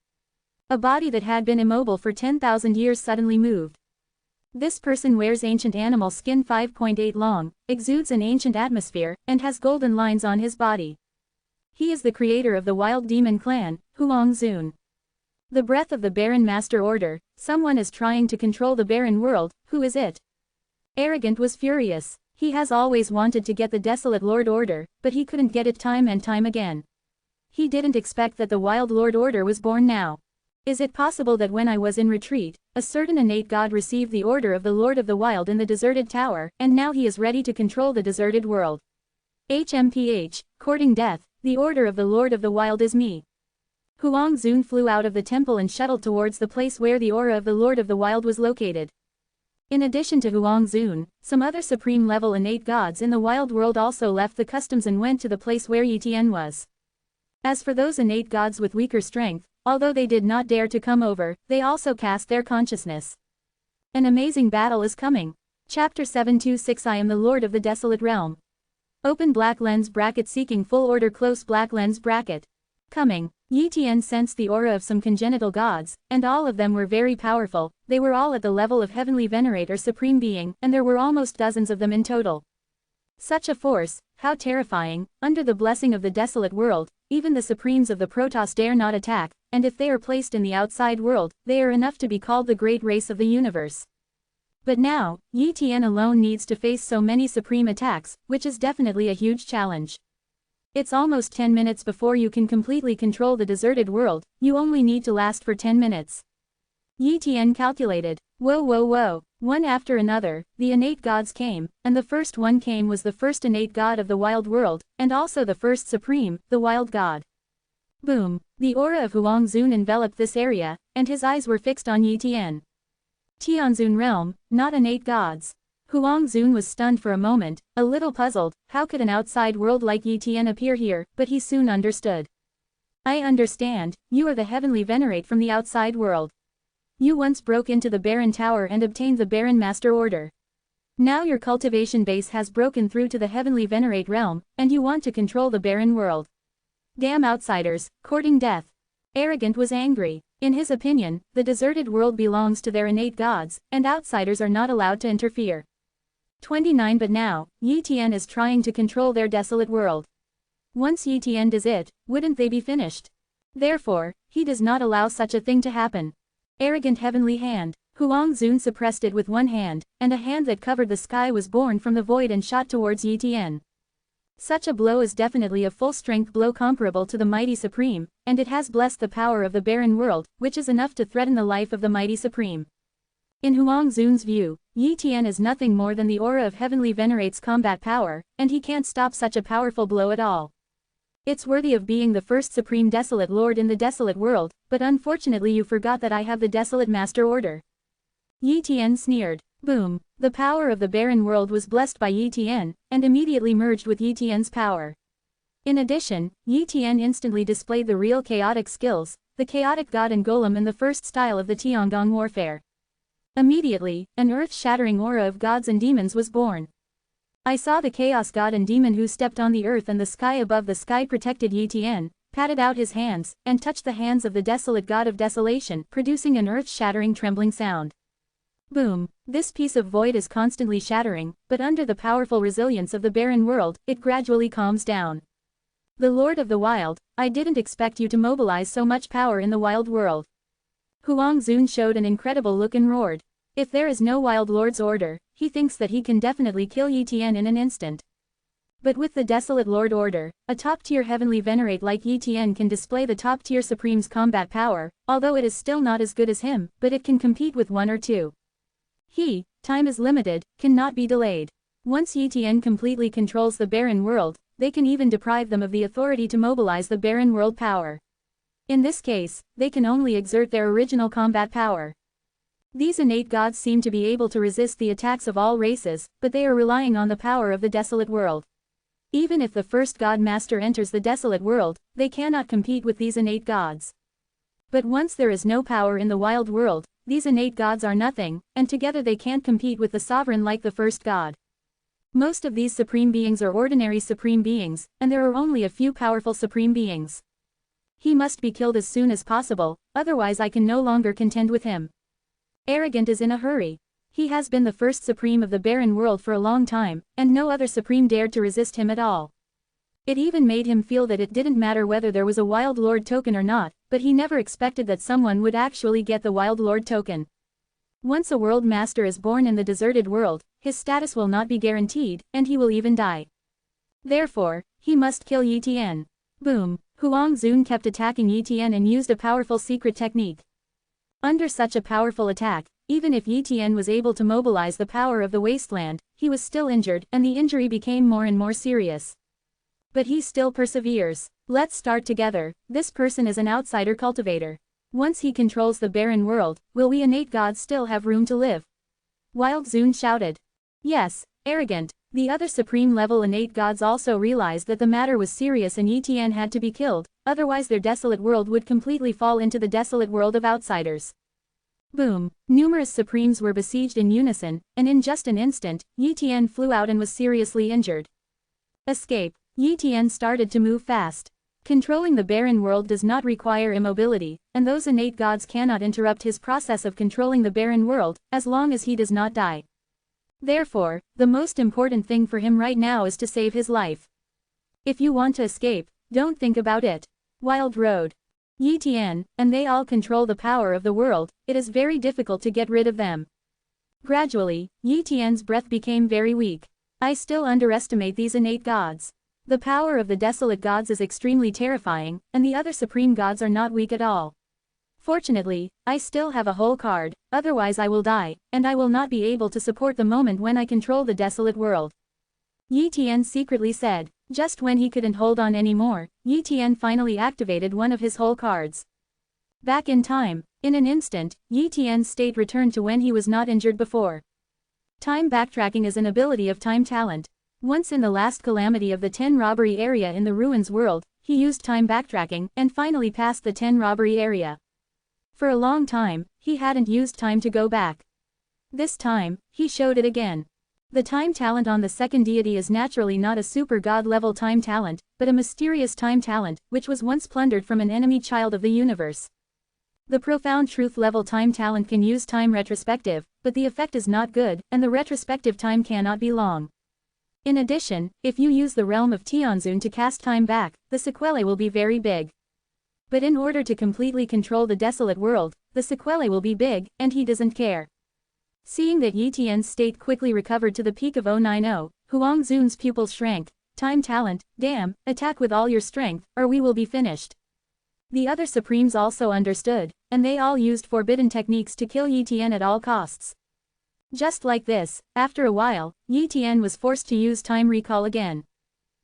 a body that had been immobile for 10,000 years suddenly moved. This person wears ancient animal skin 5.8 long, exudes an ancient atmosphere, and has golden lines on his body. He is the creator of the wild demon clan, Huang Zun. The breath of the barren master order, someone is trying to control the barren world, who is it? Arrogant was furious. He has always wanted to get the desolate lord order, but he couldn't get it time and time again. He didn't expect that the wild lord order was born now. Is it possible that when I was in retreat, a certain innate god received the order of the Lord of the Wild in the deserted tower, and now he is ready to control the deserted world? HMPH, courting death, the order of the Lord of the Wild is me. Huang Zun flew out of the temple and shuttled towards the place where the aura of the Lord of the Wild was located. In addition to Huang Zun, some other supreme-level innate gods in the wild world also left the customs and went to the place where Yi Tian was. As for those innate gods with weaker strength, although they did not dare to come over, they also cast their consciousness. An amazing battle is coming. Chapter 726 I am the Lord of the Desolate Realm. Open black lens bracket seeking full order close black lens bracket. Coming. Yi Tian sensed the aura of some congenital gods, and all of them were very powerful. They were all at the level of heavenly venerate or supreme being, and there were almost dozens of them in total. Such a force, how terrifying! Under the blessing of the desolate world, even the supremes of the Protoss dare not attack, and if they are placed in the outside world, they are enough to be called the great race of the universe. But now, Yi Tian alone needs to face so many supreme attacks, which is definitely a huge challenge. It's almost 10 minutes before you can completely control the deserted world, you only need to last for 10 minutes. Yi Tian calculated. Whoa whoa whoa. One after another, the innate gods came, and the first one came was the first innate god of the wild world, and also the first supreme, the wild god. Boom. The aura of Huang Zun enveloped this area, and his eyes were fixed on Yi Tian. Tianzun realm, not innate gods. Huang Zun was stunned for a moment, a little puzzled. How could an outside world like Yi Tian appear here, but he soon understood. I understand, you are the heavenly venerate from the outside world. You once broke into the barren tower and obtained the barren master order. Now your cultivation base has broken through to the heavenly venerate realm, and you want to control the barren world. Damn outsiders, courting death. Arrogant was angry. In his opinion, the deserted world belongs to their innate gods, and outsiders are not allowed to interfere. 29 But now, Yi Tian is trying to control their desolate world. Once Yi Tian does it, wouldn't they be finished? Therefore, he does not allow such a thing to happen. Arrogant heavenly hand. Huang Zun suppressed it with one hand, and a hand that covered the sky was born from the void and shot towards Yi Tian. Such a blow is definitely a full-strength blow comparable to the mighty supreme, and it has blessed the power of the barren world, which is enough to threaten the life of the mighty supreme. In Huang Zun's view, Yi Tian is nothing more than the aura of Heavenly Venerate's combat power, and he can't stop such a powerful blow at all. It's worthy of being the first supreme desolate lord in the desolate world, but unfortunately you forgot that I have the desolate master order. Yi Tian sneered. Boom. The power of the barren world was blessed by Yi Tian, and immediately merged with Yi Tian's power. In addition, Yi Tian instantly displayed the real chaotic skills, the chaotic god and golem in the first style of the Tiangong warfare. Immediately, an earth-shattering aura of gods and demons was born. I saw the chaos god and demon who stepped on the earth and the sky above the sky protected Yi Tian, patted out his hands, and touched the hands of the desolate god of desolation, producing an earth-shattering trembling sound. Boom. This piece of void is constantly shattering, but under the powerful resilience of the barren world, it gradually calms down. The Lord of the Wild, I didn't expect you to mobilize so much power in the wild world. Huang Zun showed an incredible look and roared. If there is no Wild Lord's order, he thinks that he can definitely kill Yi Tian in an instant. But with the Desolate Lord order, a top-tier heavenly venerate like Yi Tian can display the top-tier Supreme's combat power, although it is still not as good as him, but it can compete with one or two. Time is limited, cannot be delayed. Once Yi Tian completely controls the barren world, they can even deprive them of the authority to mobilize the barren world power. In this case, they can only exert their original combat power. These innate gods seem to be able to resist the attacks of all races, but they are relying on the power of the desolate world. Even if the first god master enters the desolate world, they cannot compete with these innate gods. But once there is no power in the wild world, these innate gods are nothing, and together they can't compete with the sovereign like the first god. Most of these supreme beings are ordinary supreme beings, and there are only a few powerful supreme beings. He must be killed as soon as possible, otherwise I can no longer contend with him. Arrogant is in a hurry. He has been the first supreme of the barren world for a long time, and no other supreme dared to resist him at all. It even made him feel that it didn't matter whether there was a Wild Lord token or not, but he never expected that someone would actually get the Wild Lord token. Once a world master is born in the deserted world, his status will not be guaranteed, and he will even die. Therefore, he must kill Yi Tian. Boom. Huang Zun kept attacking Yi Tian and used a powerful secret technique. Under such a powerful attack, even if Yi Tian was able to mobilize the power of the wasteland, he was still injured, and the injury became more and more serious. But he still perseveres. Let's start together. This person is an outsider cultivator. Once he controls the barren world, will we innate gods still have room to live? Wild Zun shouted. Yes, arrogant. The other supreme level innate gods also realized that the matter was serious and Yi Tian had to be killed, otherwise their desolate world would completely fall into the desolate world of outsiders. Boom. Numerous supremes were besieged in unison, and in just an instant, Yi Tian flew out and was seriously injured. Escape. Yi Tian started to move fast. Controlling the barren world does not require immobility, and those innate gods cannot interrupt his process of controlling the barren world, as long as he does not die. Therefore, the most important thing for him right now is to save his life. If you want to escape, don't think about it. Wild Road. Yi Tian, and they all control the power of the world, it is very difficult to get rid of them. Gradually, Yi Tian's breath became very weak. I still underestimate these innate gods. The power of the desolate gods is extremely terrifying, and the other supreme gods are not weak at all. Fortunately, I still have a whole card, otherwise I will die, and I will not be able to support the moment when I control the desolate world. Yi Tian secretly said. Just when he couldn't hold on anymore, Yi Tian finally activated one of his whole cards. Back in time, in an instant, Yi Tian's state returned to when he was not injured before. Time backtracking is an ability of time talent. Once in the last calamity of the 10 robbery area in the ruins world, he used time backtracking and finally passed the 10 robbery area. For a long time, he hadn't used time to go back. This time, he showed it again. The time talent on the second deity is naturally not a super god level time talent, but a mysterious time talent, which was once plundered from an enemy child of the universe. The profound truth level time talent can use time retrospective, but the effect is not good, and the retrospective time cannot be long. In addition, if you use the realm of Tianzun to cast time back, the sequelae will be very big. But in order to completely control the desolate world, the sequelae will be big, and he doesn't care. Seeing that Yi Tian's state quickly recovered to the peak of 090, Huang Zun's pupils shrank. Time talent, damn, attack with all your strength, or we will be finished. The other Supremes also understood, and they all used forbidden techniques to kill Yi Tian at all costs. Just like this, after a while, Yi Tian was forced to use time recall again.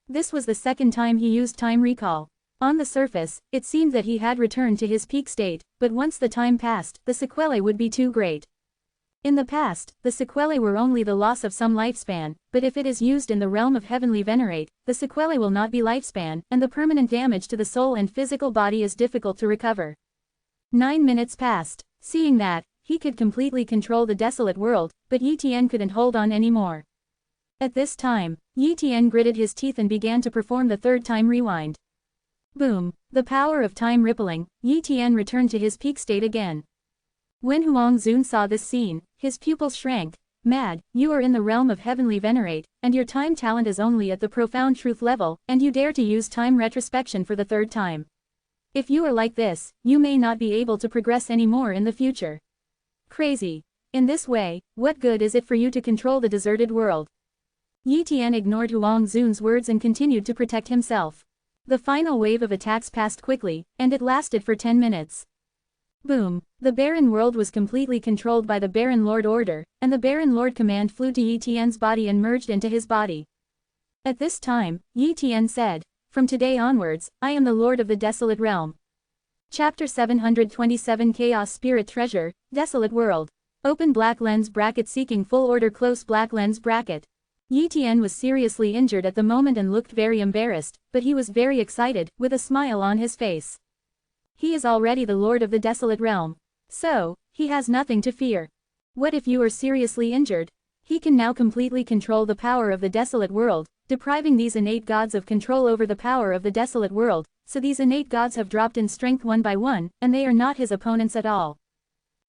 This was the second time he used time recall. On the surface, it seemed that he had returned to his peak state, but once the time passed, the sequelae would be too great. In the past, the sequelae were only the loss of some lifespan, but if it is used in the realm of heavenly venerate, the sequelae will not be lifespan, and the permanent damage to the soul and physical body is difficult to recover. 9 minutes passed. Seeing that, he could completely control the desolate world, but Yi Tian couldn't hold on anymore. At this time, Yi Tian gritted his teeth and began to perform the third time rewind. Boom! The power of time rippling, Yi Tian returned to his peak state again. When Huang Zun saw this scene, his pupils shrank. Mad, you are in the realm of heavenly venerate, and your time talent is only at the profound truth level, and you dare to use time retrospection for the third time. If you are like this, you may not be able to progress anymore in the future. Crazy. In this way, what good is it for you to control the deserted world? Yi Tian ignored Huang Zun's words and continued to protect himself. The final wave of attacks passed quickly, and it lasted for 10 minutes. Boom! The Barren World was completely controlled by the Barren Lord order, and the Barren Lord command flew to Yi Tian's body and merged into his body. At this time, Yi Tian said, "From today onwards, I am the Lord of the Desolate Realm." Chapter 727 Chaos Spirit Treasure, Desolate World. Open black lens bracket seeking full order close black lens bracket. Yi Tian was seriously injured at the moment and looked very embarrassed, but he was very excited, with a smile on his face. He is already the Lord of the Desolate Realm. So, he has nothing to fear. What if you are seriously injured? He can now completely control the power of the desolate world, depriving these innate gods of control over the power of the desolate world, so these innate gods have dropped in strength one by one, and they are not his opponents at all.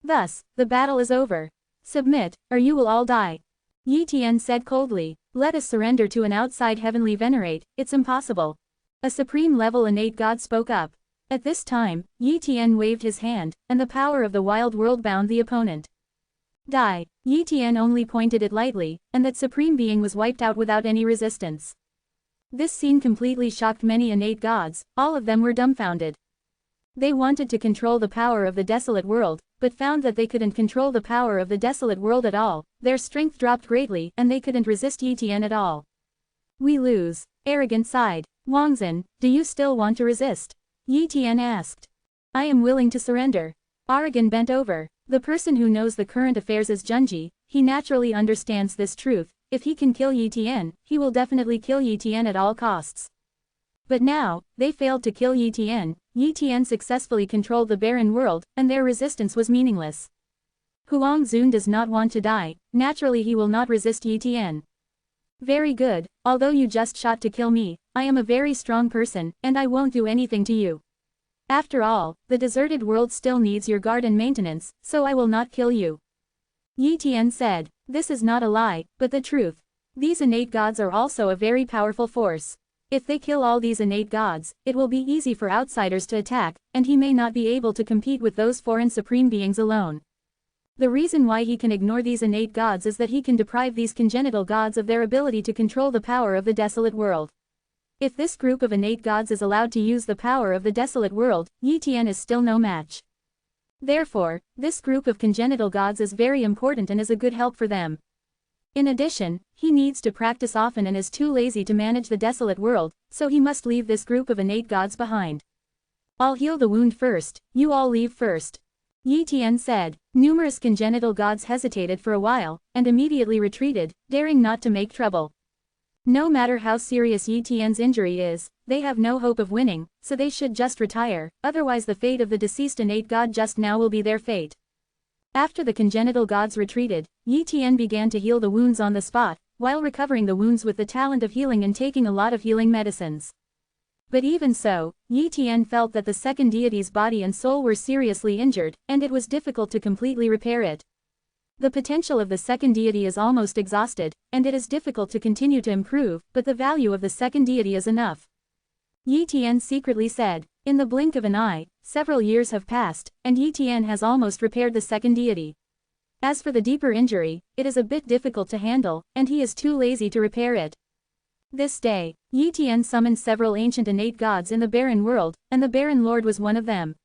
Thus, the battle is over. Submit, or you will all die. Yi Tian said coldly, "Let us surrender to an outside heavenly venerate, it's impossible." A supreme-level innate god spoke up. At this time, Yi Tian waved his hand, and the power of the wild world bound the opponent. Die. Yi Tian only pointed it lightly, and that supreme being was wiped out without any resistance. This scene completely shocked many innate gods, all of them were dumbfounded. They wanted to control the power of the desolate world, but found that they couldn't control the power of the desolate world at all, their strength dropped greatly and they couldn't resist Yi Tian at all. We lose. Arrogant sighed. Wangzhen, do you still want to resist? Yi Tian asked. I am willing to surrender. Aragon bent over. The person who knows the current affairs is Junji, he naturally understands this truth, if he can kill Yi Tian, he will definitely kill Yi Tian at all costs. But now, they failed to kill Yi Tian successfully controlled the barren world, and their resistance was meaningless. Huang Zun does not want to die, naturally he will not resist Yi Tian. Very good, although you just shot to kill me, I am a very strong person, and I won't do anything to you. After all, the deserted world still needs your guard and maintenance, so I will not kill you. Yi Tian said, this is not a lie, but the truth. These innate gods are also a very powerful force. If they kill all these innate gods, it will be easy for outsiders to attack, and he may not be able to compete with those foreign supreme beings alone. The reason why he can ignore these innate gods is that he can deprive these congenital gods of their ability to control the power of the desolate world. If this group of innate gods is allowed to use the power of the desolate world, Yi Tian is still no match. Therefore, this group of congenital gods is very important and is a good help for them. In addition, he needs to practice often and is too lazy to manage the desolate world, so he must leave this group of innate gods behind. I'll heal the wound first, you all leave first. Yi Tian said. Numerous congenital gods hesitated for a while, and immediately retreated, daring not to make trouble. No matter how serious Yi Tian's injury is, they have no hope of winning, so they should just retire, otherwise the fate of the deceased innate god just now will be their fate. After the congenital gods retreated, Yi Tian began to heal the wounds on the spot, while recovering the wounds with the talent of healing and taking a lot of healing medicines. But even so, Yi Tian felt that the second deity's body and soul were seriously injured, and it was difficult to completely repair it. The potential of the second deity is almost exhausted, and it is difficult to continue to improve, but the value of the second deity is enough. Yi Tian secretly said. In the blink of an eye, several years have passed, and Yi Tian has almost repaired the second deity. As for the deeper injury, it is a bit difficult to handle, and he is too lazy to repair it. This day, Yi Tian summoned several ancient innate gods in the barren world, and the barren lord was one of them.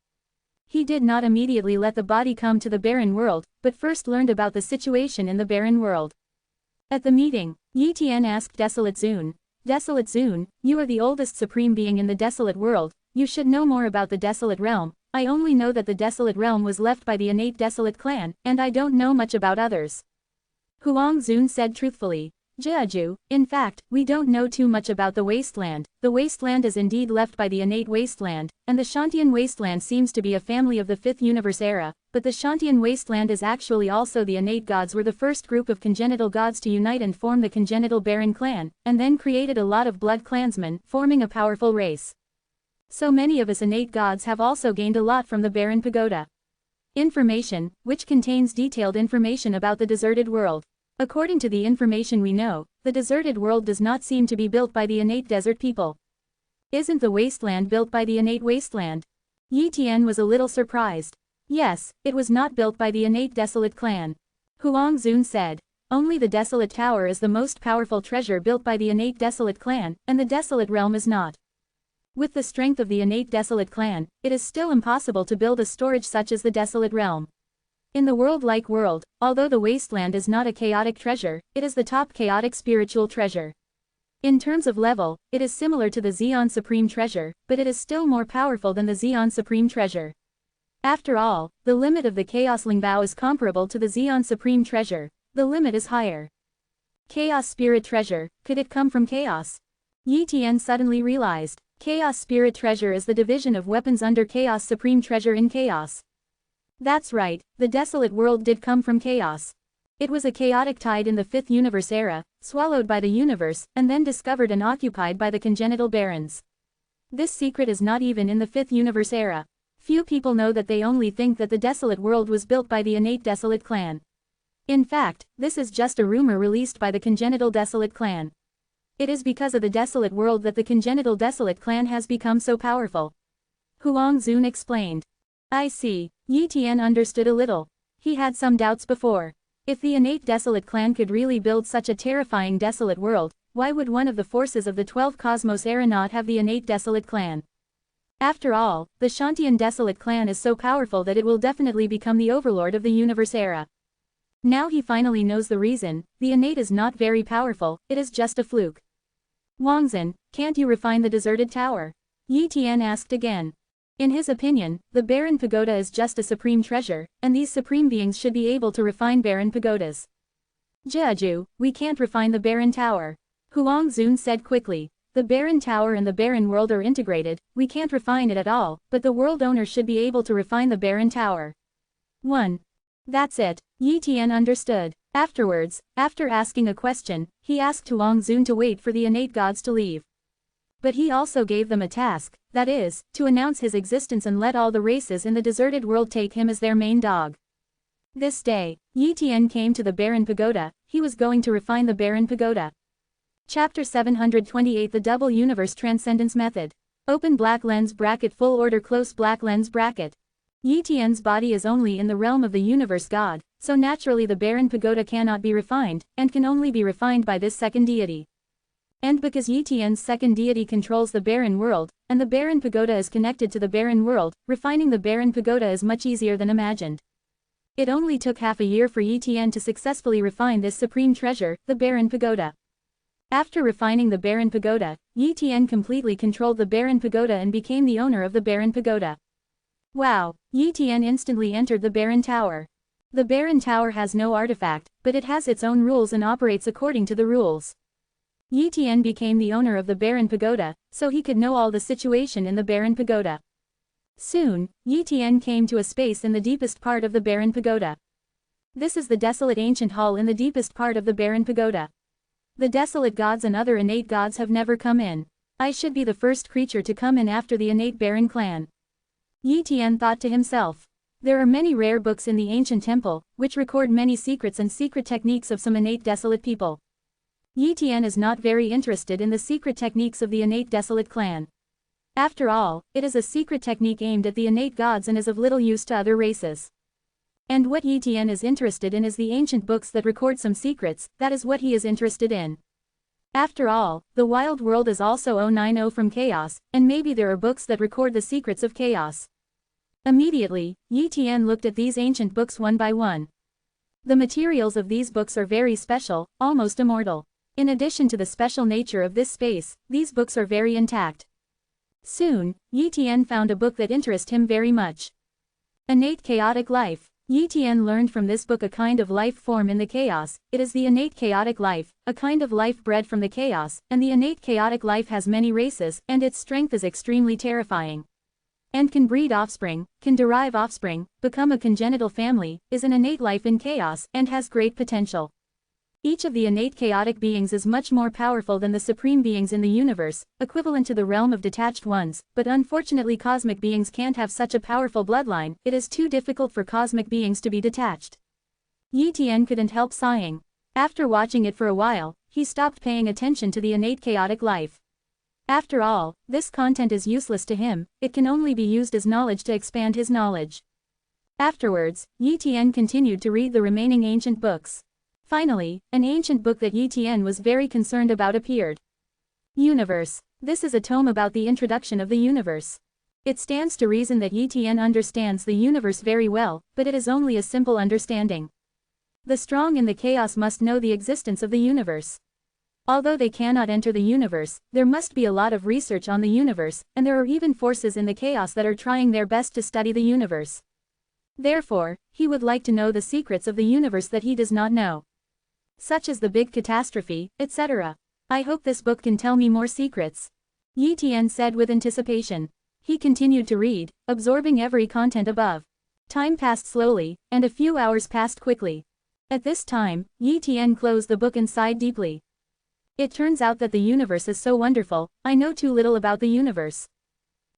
He did not immediately let the body come to the barren world, but first learned about the situation in the barren world. At the meeting, Yi Tian asked Desolate Zun, "Desolate Zun, you are the oldest supreme being in the desolate world, you should know more about the desolate realm. I only know that the desolate realm was left by the innate desolate clan, and I don't know much about others." Huang Zun said truthfully, "Jeju, in fact, we don't know too much about the wasteland. The wasteland is indeed left by the innate wasteland, and the Shantian wasteland seems to be a family of the 5th universe era, but the Shantian wasteland is actually also the innate gods were the first group of congenital gods to unite and form the congenital barren clan, and then created a lot of blood clansmen, forming a powerful race. So many of us innate gods have also gained a lot from the barren pagoda. Information, which contains detailed information about the deserted world. According to the information we know, the deserted world does not seem to be built by the innate desert people. Isn't the wasteland built by the innate wasteland?" Yi Tian was a little surprised. "Yes, it was not built by the innate desolate clan." Huang Zun said, "Only the desolate tower is the most powerful treasure built by the innate desolate clan, and the desolate realm is not. With the strength of the innate desolate clan, it is still impossible to build a storage such as the desolate realm. In the world-like world, although the wasteland is not a chaotic treasure, it is the top chaotic spiritual treasure. In terms of level, it is similar to the Xeon Supreme Treasure, but it is still more powerful than the Xeon Supreme Treasure. After all, the limit of the Chaos Lingbao is comparable to the Xeon Supreme Treasure. The limit is higher. Chaos Spirit Treasure, could it come from chaos?" Yi Tian suddenly realized, Chaos Spirit Treasure is the division of weapons under Chaos Supreme Treasure in Chaos. That's right, the desolate world did come from chaos. It was a chaotic tide in the 5th universe era, swallowed by the universe, and then discovered and occupied by the congenital barons. This secret is not even in the 5th universe era. Few people know that. They only think that the desolate world was built by the innate desolate clan. In fact, this is just a rumor released by the congenital desolate clan. It is because of the desolate world that the congenital desolate clan has become so powerful. Huang Zun explained. "I see." Yi Tian understood a little. He had some doubts before. If the innate desolate clan could really build such a terrifying desolate world, why would one of the forces of the 12 cosmos era not have the innate desolate clan? After all, the Shantian desolate clan is so powerful that it will definitely become the overlord of the universe era. Now he finally knows the reason. The innate is not very powerful, it is just a fluke. "Wangzhen, can't you refine the deserted tower?" Yi Tian asked again. In his opinion, the barren pagoda is just a supreme treasure, and these supreme beings should be able to refine barren pagodas. "Jeju, we can't refine the barren tower." Huang Zun said quickly. "The barren tower and the barren world are integrated, we can't refine it at all, but the world owner should be able to refine the barren tower." 1. That's it. Yi Tian understood. Afterwards, after asking a question, he asked Huang Zun to wait for the innate gods to leave. But he also gave them a task, that is, to announce his existence and let all the races in the deserted world take him as their main dog. This day, Yi Tian came to the barren pagoda. He was going to refine the barren pagoda. Chapter 728 The Double Universe Transcendence Method. Open black lens bracket full order close black lens bracket. Yi Tian's body is only in the realm of the universe god, so naturally the barren pagoda cannot be refined, and can only be refined by this second deity. And because Yi Tian's second deity controls the barren world, and the barren pagoda is connected to the barren world, refining the barren pagoda is much easier than imagined. It only took half a year for Yi Tian to successfully refine this supreme treasure, the barren pagoda. After refining the barren pagoda, Yi Tian completely controlled the barren pagoda and became the owner of the barren pagoda. Wow! Yi Tian instantly entered the barren tower. The barren tower has no artifact, but it has its own rules and operates according to the rules. Yi Tian became the owner of the barren pagoda, so he could know all the situation in the barren pagoda. Soon, Yi Tian came to a space in the deepest part of the barren pagoda. This is the desolate ancient hall in the deepest part of the barren pagoda. The desolate gods and other innate gods have never come in. I should be the first creature to come in after the innate barren clan. Yi Tian thought to himself. There are many rare books in the ancient temple, which record many secrets and secret techniques of some innate desolate people. Yi Tian is not very interested in the secret techniques of the innate desolate clan. After all, it is a secret technique aimed at the innate gods and is of little use to other races. And what Yi Tian is interested in is the ancient books that record some secrets, that is what he is interested in. After all, the wild world is also 090 from chaos, and maybe there are books that record the secrets of chaos. Immediately, Yi Tian looked at these ancient books one by one. The materials of these books are very special, almost immortal. In addition to the special nature of this space, these books are very intact. Soon, Yi Tian found a book that interested him very much. Innate Chaotic Life. Yi Tian learned from this book a kind of life form in the chaos. It is the innate chaotic life, a kind of life bred from the chaos, and the innate chaotic life has many races, and its strength is extremely terrifying. And can breed offspring, can derive offspring, become a congenital family, is an innate life in chaos, and has great potential. Each of the innate chaotic beings is much more powerful than the supreme beings in the universe, equivalent to the realm of detached ones, but unfortunately cosmic beings can't have such a powerful bloodline. It is too difficult for cosmic beings to be detached. Yi Tian couldn't help sighing. After watching it for a while, he stopped paying attention to the innate chaotic life. After all, this content is useless to him, it can only be used as knowledge to expand his knowledge. Afterwards, Yi Tian continued to read the remaining ancient books. Finally, an ancient book that Yi Tian was very concerned about appeared. Universe. This is a tome about the introduction of the universe. It stands to reason that Yi Tian understands the universe very well, but it is only a simple understanding. The strong in the chaos must know the existence of the universe. Although they cannot enter the universe, there must be a lot of research on the universe, and there are even forces in the chaos that are trying their best to study the universe. Therefore, he would like to know the secrets of the universe that he does not know, such as the big catastrophe, etc. I hope this book can tell me more secrets. Yi Tian said with anticipation. He continued to read, absorbing every content above. Time passed slowly, and a few hours passed quickly. At this time, Yi Tian closed the book and sighed deeply. It turns out that the universe is so wonderful, I know too little about the universe.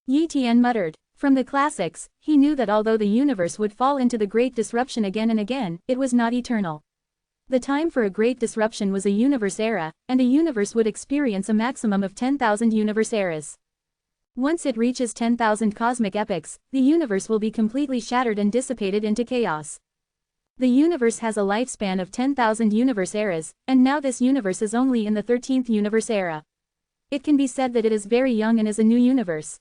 Yi Tian muttered. From the classics, he knew that although the universe would fall into the Great Disruption again and again, it was not eternal. The time for a great disruption was a universe era, and a universe would experience a maximum of 10,000 universe eras. Once it reaches 10,000 cosmic epochs, the universe will be completely shattered and dissipated into chaos. The universe has a lifespan of 10,000 universe eras, and now this universe is only in the 13th universe era. It can be said that it is very young and is a new universe.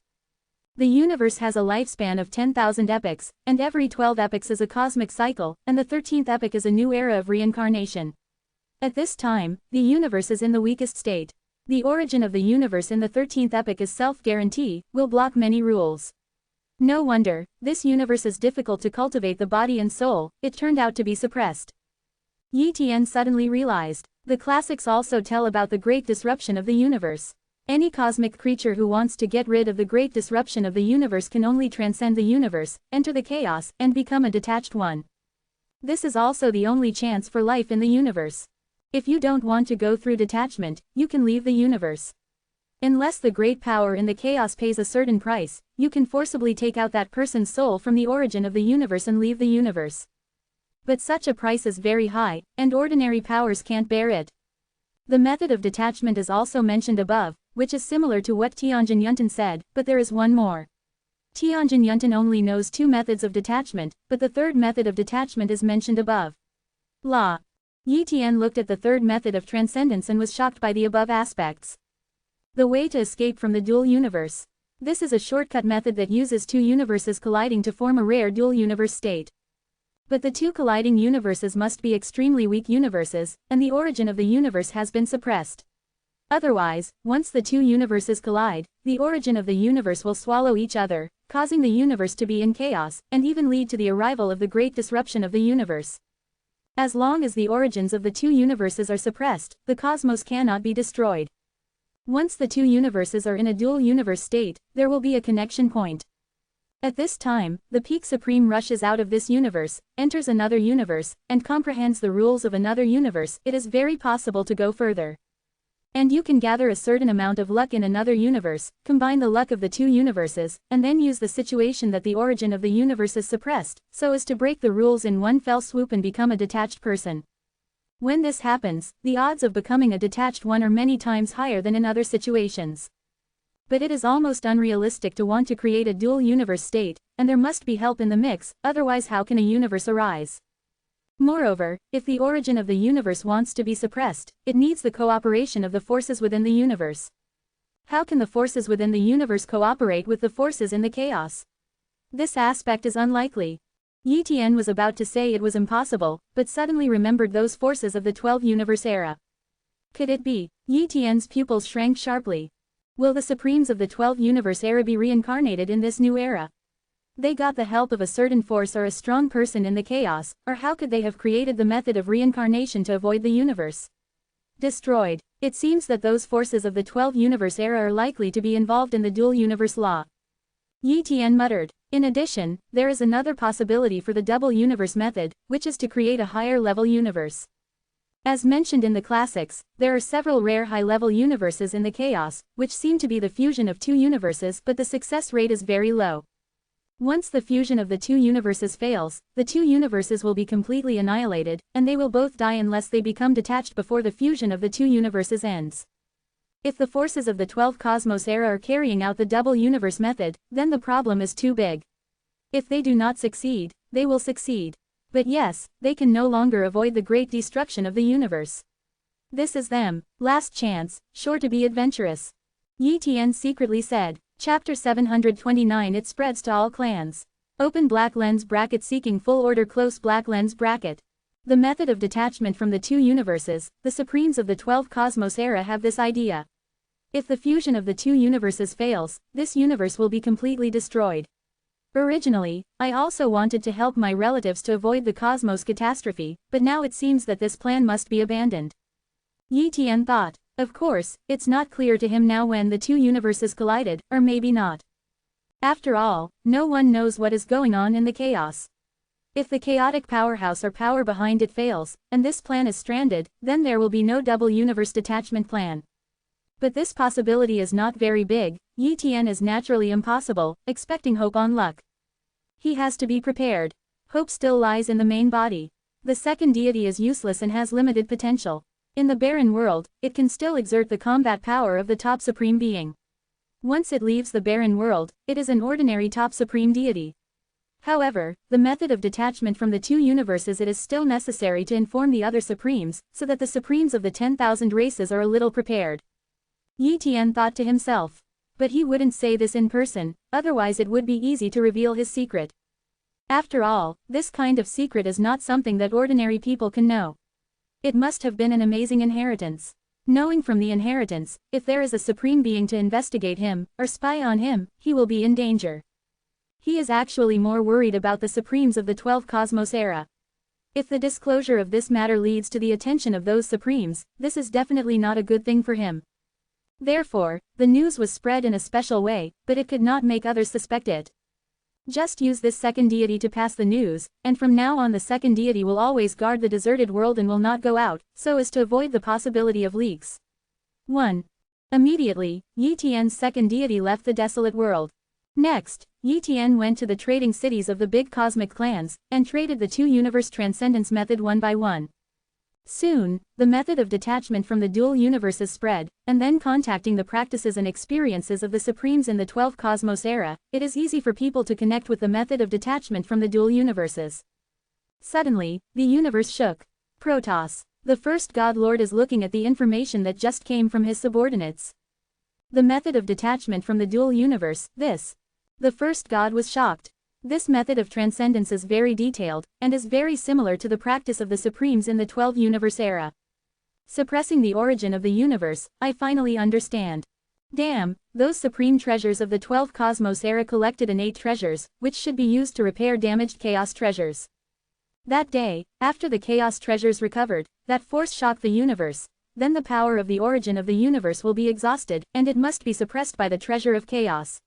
The universe has a lifespan of 10,000 epochs, and every 12 epochs is a cosmic cycle, and the 13th epoch is a new era of reincarnation. At this time, the universe is in the weakest state. The origin of the universe in the 13th epoch is self-guarantee, will block many rules. No wonder, this universe is difficult to cultivate the body and soul, it turned out to be suppressed. Yi Tian suddenly realized, the classics also tell about the great disruption of the universe. Any cosmic creature who wants to get rid of the great disruption of the universe can only transcend the universe, enter the chaos, and become a detached one. This is also the only chance for life in the universe. If you don't want to go through detachment, you can leave the universe. Unless the great power in the chaos pays a certain price, you can forcibly take out that person's soul from the origin of the universe and leave the universe. But such a price is very high, and ordinary powers can't bear it. The method of detachment is also mentioned above, which is similar to what Tianjin Yuntan said, but there is one more. Tianjin Yuntan only knows two methods of detachment, but the third method of detachment is mentioned above. La. Yi Tian looked at the third method of transcendence and was shocked by the above aspects. The way to escape from the dual universe. This is a shortcut method that uses two universes colliding to form a rare dual universe state. But the two colliding universes must be extremely weak universes, and the origin of the universe has been suppressed. Otherwise, once the two universes collide, the origin of the universe will swallow each other, causing the universe to be in chaos, and even lead to the arrival of the great disruption of the universe. As long as the origins of the two universes are suppressed, the cosmos cannot be destroyed. Once the two universes are in a dual universe state, there will be a connection point. At this time, the peak supreme rushes out of this universe, enters another universe, and comprehends the rules of another universe. It is very possible to go further. And you can gather a certain amount of luck in another universe, combine the luck of the two universes, and then use the situation that the origin of the universe is suppressed, so as to break the rules in one fell swoop and become a detached person. When this happens, the odds of becoming a detached one are many times higher than in other situations. But it is almost unrealistic to want to create a dual universe state, and there must be help in the mix, otherwise how can a universe arise? Moreover, if the origin of the universe wants to be suppressed, it needs the cooperation of the forces within the universe. How can the forces within the universe cooperate with the forces in the chaos? This aspect is unlikely. Yi Tian was about to say it was impossible, but suddenly remembered those forces of the 12 universe era. Could it be? Yi Tian's pupils shrank sharply. Will the supremes of the 12 universe era be reincarnated in this new era? They got the help of a certain force or a strong person in the chaos, or how could they have created the method of reincarnation to avoid the universe destroyed? It seems that those forces of the 12 universe era are likely to be involved in the dual universe law. Yi Tian muttered. In addition, there is another possibility for the double universe method, which is to create a higher level universe. As mentioned in the classics, there are several rare high-level universes in the chaos, which seem to be the fusion of two universes, but the success rate is very low. Once the fusion of the two universes fails, the two universes will be completely annihilated, and they will both die unless they become detached before the fusion of the two universes ends. If the forces of the 12 cosmos era are carrying out the double universe method, then the problem is too big. If they do not succeed, they will succeed. But yes, they can no longer avoid the great destruction of the universe. This is them, last chance, sure to be adventurous. Yi Tian secretly said. Chapter 729. It spreads to all clans. Open black lens bracket seeking full order close black lens bracket. The method of detachment from the two universes, the supremes of the 12 cosmos era have this idea. If the fusion of the two universes fails, this universe will be completely destroyed. Originally, I also wanted to help my relatives to avoid the cosmos catastrophe, but now it seems that this plan must be abandoned. Yi Tian thought. Of course, it's not clear to him now when the two universes collided, or maybe not. After all, no one knows what is going on in the chaos. If the chaotic powerhouse or power behind it fails, and this plan is stranded, then there will be no double universe detachment plan. But this possibility is not very big. Yi Tian is naturally impossible, expecting hope on luck. He has to be prepared. Hope still lies in the main body. The second deity is useless and has limited potential. In the barren world, it can still exert the combat power of the top supreme being. Once it leaves the barren world, it is an ordinary top supreme deity. However, the method of detachment from the two universes, it is still necessary to inform the other supremes, so that the supremes of the 10,000 races are a little prepared. Yi Tian thought to himself. But he wouldn't say this in person, otherwise it would be easy to reveal his secret. After all, this kind of secret is not something that ordinary people can know. It must have been an amazing inheritance. Knowing from the inheritance, if there is a supreme being to investigate him, or spy on him, he will be in danger. He is actually more worried about the supremes of the 12 cosmos era. If the disclosure of this matter leads to the attention of those supremes, this is definitely not a good thing for him. Therefore, the news was spread in a special way, but it could not make others suspect it. Just use this second deity to pass the news, and from now on the second deity will always guard the deserted world and will not go out, so as to avoid the possibility of leaks. 1. Immediately, Yi Tian's second deity left the desolate world. Next, Yi Tian went to the trading cities of the big cosmic clans, and traded the two universe transcendence method one by one. Soon, the method of detachment from the dual universes spread, and then contacting the practices and experiences of the supremes in the 12 cosmos era, it is easy for people to connect with the method of detachment from the dual universes. Suddenly, the universe shook. Protoss, the first God Lord, is looking at the information that just came from his subordinates. The method of detachment from the dual universe, this. The first God was shocked. This method of transcendence is very detailed, and is very similar to the practice of the supremes in the 12 universe era. Suppressing the origin of the universe, I finally understand. Damn, those supreme treasures of the 12 cosmos era collected innate treasures, which should be used to repair damaged chaos treasures. That day, after the chaos treasures recovered, that force shocked the universe, then the power of the origin of the universe will be exhausted, and it must be suppressed by the treasure of chaos.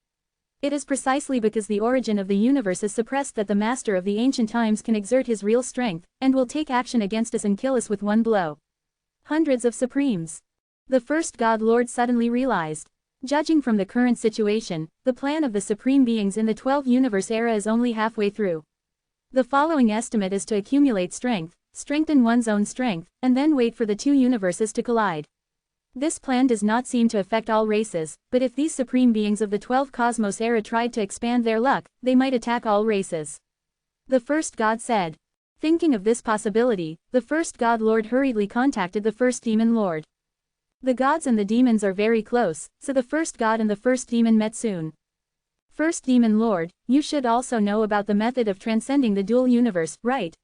It is precisely because the origin of the universe is suppressed that the master of the ancient times can exert his real strength, and will take action against us and kill us with one blow. Hundreds of supremes. The first God Lord suddenly realized. Judging from the current situation, the plan of the supreme beings in the 12 universe era is only halfway through. The following estimate is to accumulate strength, strengthen one's own strength, and then wait for the two universes to collide. This plan does not seem to affect all races, but if these supreme beings of the 12 cosmos era tried to expand their luck, they might attack all races. The first God said. Thinking of this possibility, the first god lord hurriedly contacted the first demon lord. The gods and the demons are very close, so the first god and the first demon met soon. First demon lord, you should also know about the method of transcending the dual universe, right?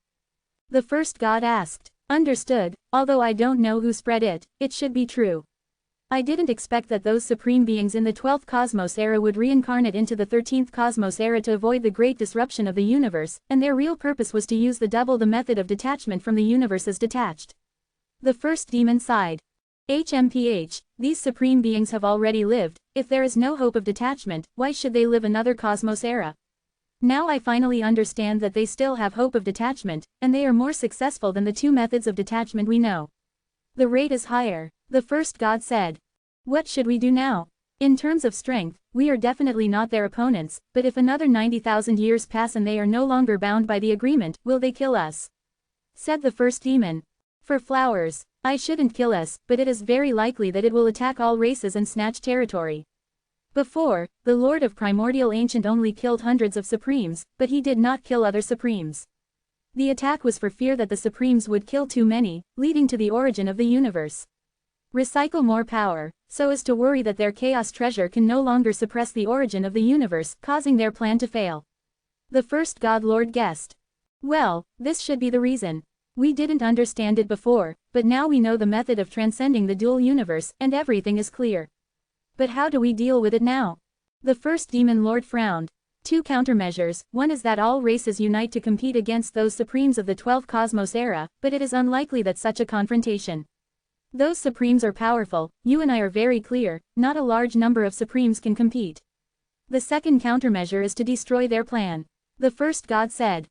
The first god asked. Understood, although I don't know who spread it, it should be true. I didn't expect that those supreme beings in the 12th cosmos era would reincarnate into the 13th cosmos era to avoid the great disruption of the universe, and their real purpose was to use the method of detachment from the universe as detached. The first demon sighed. HMPH, these supreme beings have already lived. If there is no hope of detachment, why should they live another cosmos era? Now I finally understand that they still have hope of detachment, and they are more successful than the two methods of detachment we know. The rate is higher, the first god said. What should we do now? In terms of strength, we are definitely not their opponents, but if another 90,000 years pass and they are no longer bound by the agreement, will they kill us? Said the first demon. For flowers, I shouldn't kill us, but it is very likely that it will attack all races and snatch territory. Before, the Lord of Primordial Ancient only killed hundreds of Supremes, but he did not kill other Supremes. The attack was for fear that the Supremes would kill too many, leading to the origin of the universe. Recycle more power, so as to worry that their chaos treasure can no longer suppress the origin of the universe, causing their plan to fail. The first god lord guessed. Well, this should be the reason. We didn't understand it before, but now we know the method of transcending the dual universe, and everything is clear. But how do we deal with it now? The first demon lord frowned. Two countermeasures, one is that all races unite to compete against those supremes of the 12th cosmos era, but it is unlikely that such a confrontation. Those supremes are powerful, you and I are very clear, not a large number of supremes can compete. The second countermeasure is to destroy their plan. The first god said.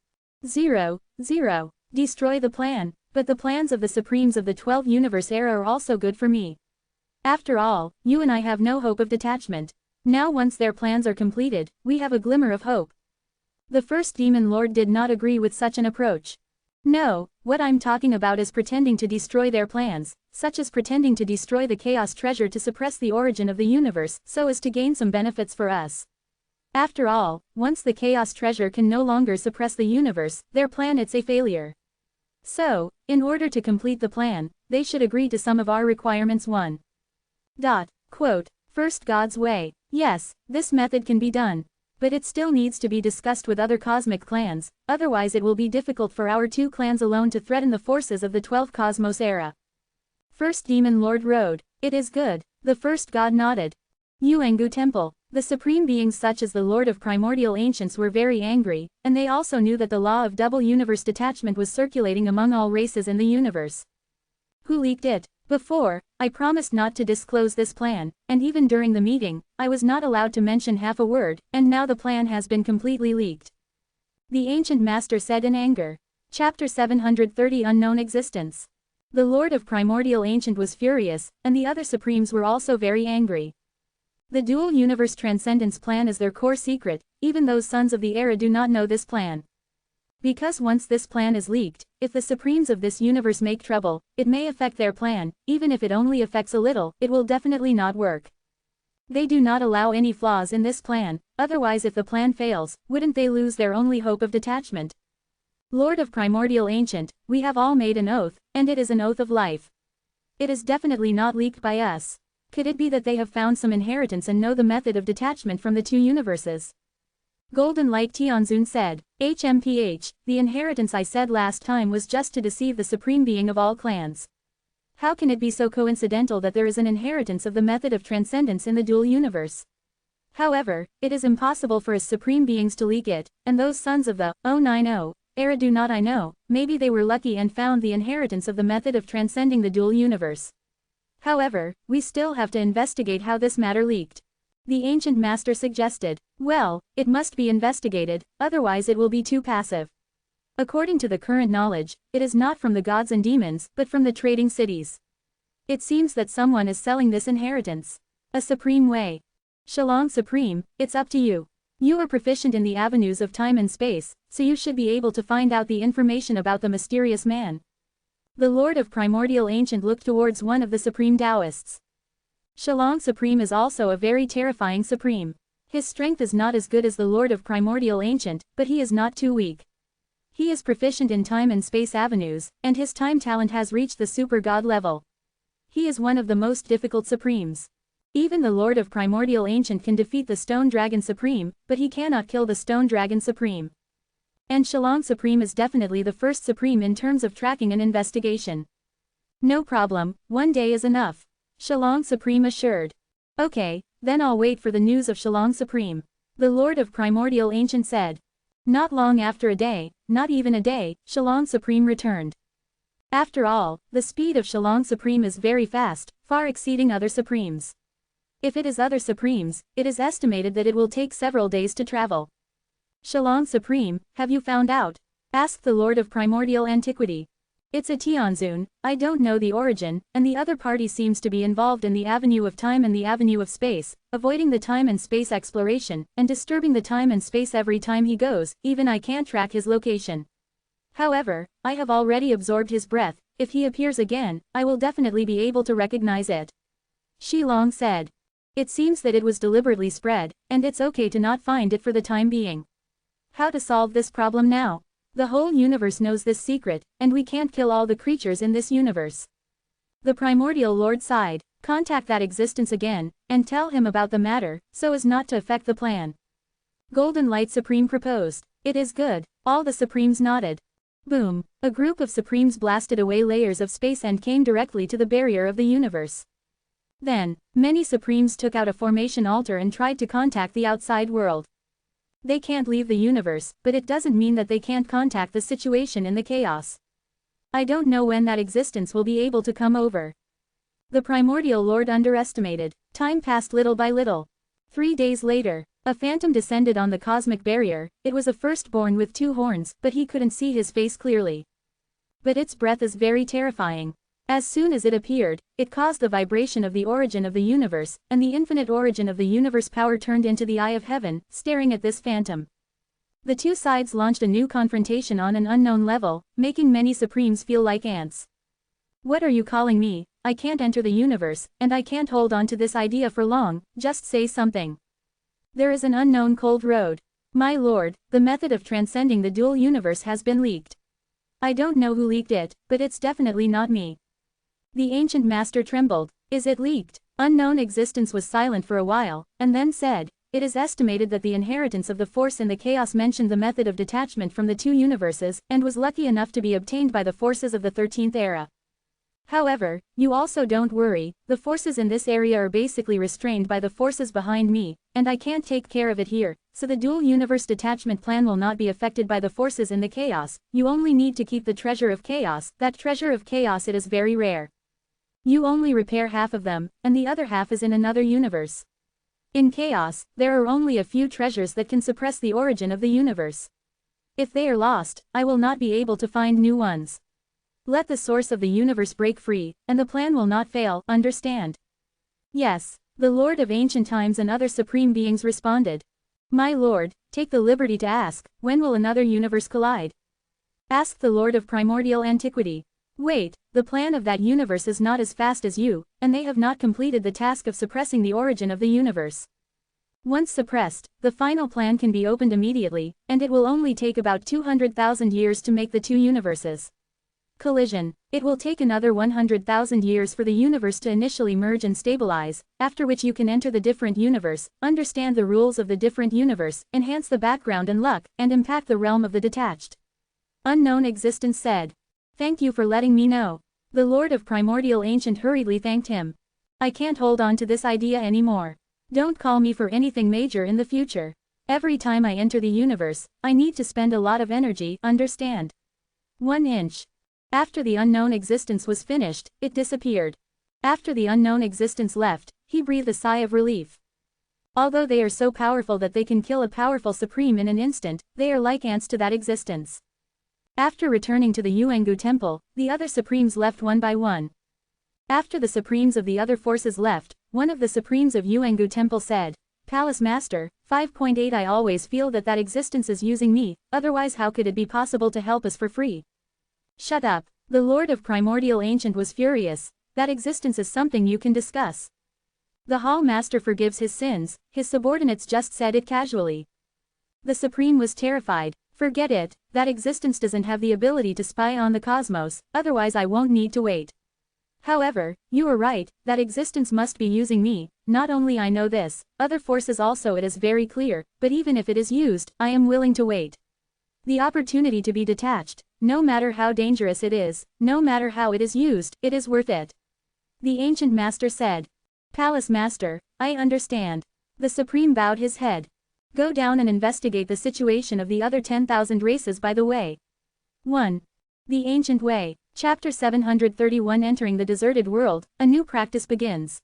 0, 0. Destroy the plan, but the plans of the supremes of the 12th universe era are also good for me. After all, you and I have no hope of detachment. Now once their plans are completed, we have a glimmer of hope. The first demon lord did not agree with such an approach. No, what I'm talking about is pretending to destroy their plans, such as pretending to destroy the chaos treasure to suppress the origin of the universe, so as to gain some benefits for us. After all, once the chaos treasure can no longer suppress the universe, their plan is a failure. So, in order to complete the plan, they should agree to some of our requirements. 1. Quote, first God's way. Yes, this method can be done. But it still needs to be discussed with other cosmic clans, otherwise it will be difficult for our two clans alone to threaten the forces of the 12th cosmos era. First demon lord rode. It is good. The first god nodded. Yuengu Temple. The supreme beings such as the Lord of Primordial Ancients were very angry, and they also knew that the law of double universe detachment was circulating among all races in the universe. Who leaked it? Before, I promised not to disclose this plan, and even during the meeting, I was not allowed to mention half a word, and now the plan has been completely leaked. The ancient master said in anger. Chapter 730 Unknown Existence. The Lord of Primordial Ancient was furious, and the other supremes were also very angry. The dual universe transcendence plan is their core secret, even those sons of the era do not know this plan. Because once this plan is leaked, if the supremes of this universe make trouble, it may affect their plan, even if it only affects a little, it will definitely not work. They do not allow any flaws in this plan, otherwise if the plan fails, wouldn't they lose their only hope of detachment? Lord of Primordial Ancient, we have all made an oath, and it is an oath of life. It is definitely not leaked by us. Could it be that they have found some inheritance and know the method of detachment from the two universes? Golden Light Tianzun said. HMPH, the inheritance I said last time was just to deceive the supreme being of all clans. How can it be so coincidental that there is an inheritance of the method of transcendence in the dual universe? However, it is impossible for us supreme beings to leak it, and those sons of the 090 era do not I know, maybe they were lucky and found the inheritance of the method of transcending the dual universe. However, we still have to investigate how this matter leaked. The ancient master suggested. Well, it must be investigated, otherwise it will be too passive. According to the current knowledge, it is not from the gods and demons, but from the trading cities. It seems that someone is selling this inheritance. A supreme way. Shalong Supreme, it's up to you. You are proficient in the avenues of time and space, so you should be able to find out the information about the mysterious man. The Lord of Primordial Ancient looked towards one of the supreme Taoists. Shalong Supreme is also a very terrifying supreme. His strength is not as good as the Lord of Primordial Ancient, but he is not too weak. He is proficient in time and space avenues, and his time talent has reached the super god level. He is one of the most difficult supremes. Even the Lord of Primordial Ancient can defeat the Stone Dragon Supreme, but he cannot kill the Stone Dragon Supreme. And Shalong Supreme is definitely the first Supreme in terms of tracking an investigation. No problem, one day is enough. Shalong Supreme assured. Okay, then I'll wait for the news of Shalong Supreme. The Lord of Primordial Ancient said. Not long after a day, not even a day, Shalong Supreme returned. After all, the speed of Shalong Supreme is very fast, far exceeding other Supremes. If it is other Supremes, it is estimated that it will take several days to travel. Shalong Supreme, have you found out? Asked the Lord of Primordial Antiquity. It's a Tianzun, I don't know the origin, and the other party seems to be involved in the avenue of time and the avenue of space, avoiding the time and space exploration, and disturbing the time and space every time he goes, even I can't track his location. However, I have already absorbed his breath, if he appears again, I will definitely be able to recognize it. Shilong said. It seems that it was deliberately spread, and it's okay to not find it for the time being. How to solve this problem now? The whole universe knows this secret, and we can't kill all the creatures in this universe. The Primordial Lord sighed. Contact that existence again, and tell him about the matter, so as not to affect the plan. Golden Light Supreme proposed. It is good. All the Supremes nodded. Boom. A group of Supremes blasted away layers of space and came directly to the barrier of the universe. Then, many Supremes took out a formation altar and tried to contact the outside world. They can't leave the universe, but it doesn't mean that they can't contact the situation in the chaos. I don't know when that existence will be able to come over. The Primordial Lord underestimated. Time passed little by little. 3 days later, a phantom descended on the cosmic barrier. It was a firstborn with 2 horns, but he couldn't see his face clearly. But its breath is very terrifying. As soon as it appeared, it caused the vibration of the origin of the universe, and the infinite origin of the universe power turned into the eye of heaven, staring at this phantom. The two sides launched a new confrontation on an unknown level, making many Supremes feel like ants. What are you calling me? I can't enter the universe, and I can't hold on to this idea for long, just say something. There is an unknown cold road. My lord, the method of transcending the dual universe has been leaked. I don't know who leaked it, but it's definitely not me. The ancient master trembled. Is it leaked? Unknown existence was silent for a while, and then said, it is estimated that the inheritance of the force in the chaos mentioned the method of detachment from the 2 universes, and was lucky enough to be obtained by the forces of the 13th era. However, you also don't worry, the forces in this area are basically restrained by the forces behind me, and I can't take care of it here, so the dual universe detachment plan will not be affected by the forces in the chaos. You only need to keep the treasure of chaos. That treasure of chaos, it is very rare. You only repair half of them, and the other half is in another universe. In chaos, there are only a few treasures that can suppress the origin of the universe. If they are lost, I will not be able to find new ones. Let the source of the universe break free, and the plan will not fail, understand? Yes, the Lord of Ancient Times and other Supreme Beings responded. My lord, take the liberty to ask, when will another universe collide? Asked the Lord of Primordial Antiquity. Wait, the plan of that universe is not as fast as you, and they have not completed the task of suppressing the origin of the universe. Once suppressed, the final plan can be opened immediately, and it will only take about 200,000 years to make the 2 universes. Collision. It will take another 100,000 years for the universe to initially merge and stabilize, after which you can enter the different universe, understand the rules of the different universe, enhance the background and luck, and impact the realm of the detached. Unknown existence said. Thank you for letting me know. The Lord of Primordial Ancient hurriedly thanked him. I can't hold on to this idea anymore. Don't call me for anything major in the future. Every time I enter the universe, I need to spend a lot of energy, understand? 1 inch. After the unknown existence was finished, it disappeared. After the unknown existence left, he breathed a sigh of relief. Although they are so powerful that they can kill a powerful Supreme in an instant, they are like ants to that existence. After returning to the Yuangu Temple, the other Supremes left one by one. After the Supremes of the other forces left, one of the Supremes of Yuangu Temple said, Palace Master, 5.8 I always feel that existence is using me, otherwise how could it be possible to help us for free? Shut up. The Lord of Primordial Ancient was furious. That existence is something you can discuss. The Hall Master forgives his sins, his subordinates just said it casually. The Supreme was terrified. Forget it, that existence doesn't have the ability to spy on the cosmos, otherwise I won't need to wait. However, you are right, that existence must be using me. Not only I know this, other forces also, it is very clear, but even if it is used, I am willing to wait. The opportunity to be detached, no matter how dangerous it is, no matter how it is used, it is worth it. The ancient master said. Palace master, I understand. The supreme bowed his head. Go down and investigate the situation of the other 10,000 races by the way. 1. The Ancient Way. Chapter 731. Entering the deserted world, a new practice begins.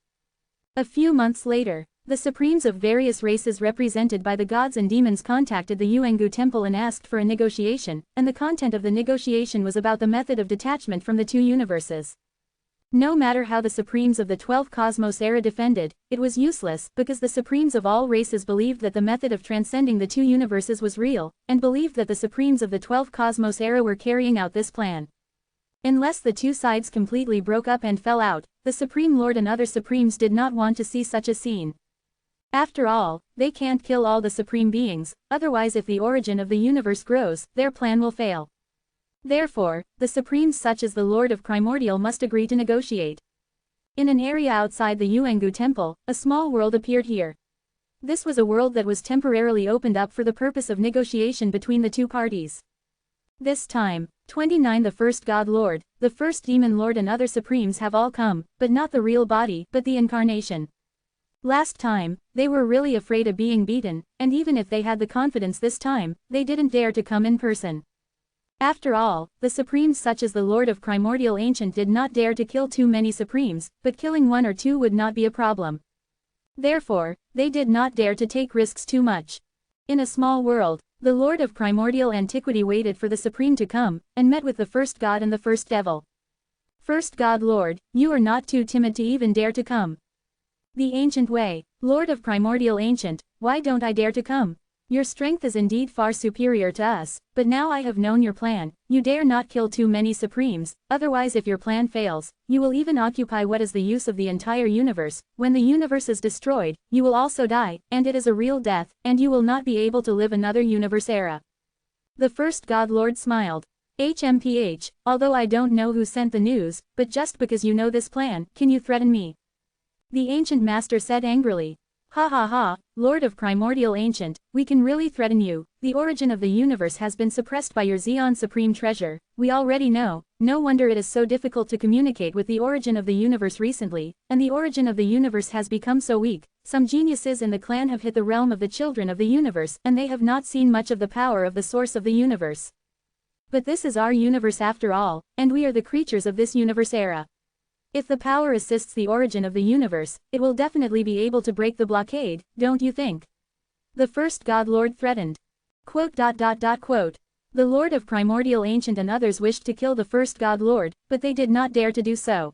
A few months later, the supremes of various races represented by the gods and demons contacted the Yuengu temple and asked for a negotiation, and the content of the negotiation was about the method of detachment from the two universes. No matter how the supremes of the 12th Cosmos era defended, it was useless, because the supremes of all races believed that the method of transcending the two universes was real, and believed that the supremes of the 12th Cosmos era were carrying out this plan. Unless the two sides completely broke up and fell out, the Supreme Lord and other Supremes did not want to see such a scene. After all, they can't kill all the Supreme Beings, otherwise if the origin of the universe grows, their plan will fail. Therefore, the Supremes such as the Lord of Primordial must agree to negotiate. In an area outside the Yuengu temple, a small world appeared here. This was a world that was temporarily opened up for the purpose of negotiation between the two parties. This time, 29 the first God Lord, the first Demon Lord and other Supremes have all come, but not the real body, but the incarnation. Last time, they were really afraid of being beaten, and even if they had the confidence this time, they didn't dare to come in person. After all, the Supremes such as the Lord of Primordial Ancient did not dare to kill too many Supremes, but killing one or two would not be a problem. Therefore, they did not dare to take risks too much. In a small world, the Lord of Primordial Antiquity waited for the Supreme to come, and met with the first God and the first devil. First God Lord, you are not too timid to even dare to come. The Ancient Way, Lord of Primordial Ancient, why don't I dare to come? Your strength is indeed far superior to us, but now I have known your plan, you dare not kill too many Supremes, otherwise if your plan fails, you will even occupy what is the use of the entire universe. When the universe is destroyed, you will also die, and it is a real death, and you will not be able to live another universe era. The first God Lord smiled. HMPH, although I don't know who sent the news, but just because you know this plan, can you threaten me? The Ancient Master said angrily. Ha ha ha, Lord of Primordial Ancient, we can really threaten you. The origin of the universe has been suppressed by your Xeon Supreme Treasure, we already know, no wonder it is so difficult to communicate with the origin of the universe recently, and the origin of the universe has become so weak. Some geniuses in the clan have hit the realm of the children of the universe, and they have not seen much of the power of the source of the universe. But this is our universe after all, and we are the creatures of this universe era. If the power assists the origin of the universe, it will definitely be able to break the blockade, don't you think? The first God Lord threatened. Quote. The Lord of Primordial Ancient and others wished to kill the first God Lord, but they did not dare to do so.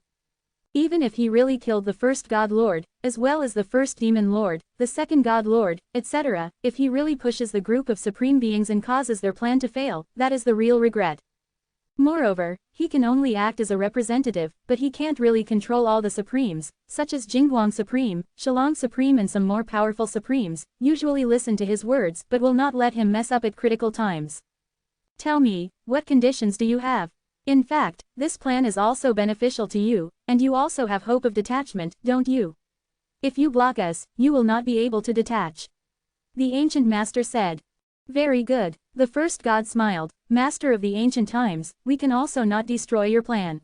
Even if he really killed the first God Lord, as well as the first Demon Lord, the second God Lord, etc., if he really pushes the group of Supreme Beings and causes their plan to fail, that is the real regret. Moreover, he can only act as a representative, but he can't really control all the Supremes, such as Jingguang Supreme, Shillong Supreme and some more powerful Supremes, usually listen to his words but will not let him mess up at critical times. Tell me, what conditions do you have? In fact, this plan is also beneficial to you, and you also have hope of detachment, don't you? If you block us, you will not be able to detach. The Ancient Master said. Very good, the first God smiled, Master of the ancient times, we can also not destroy your plan.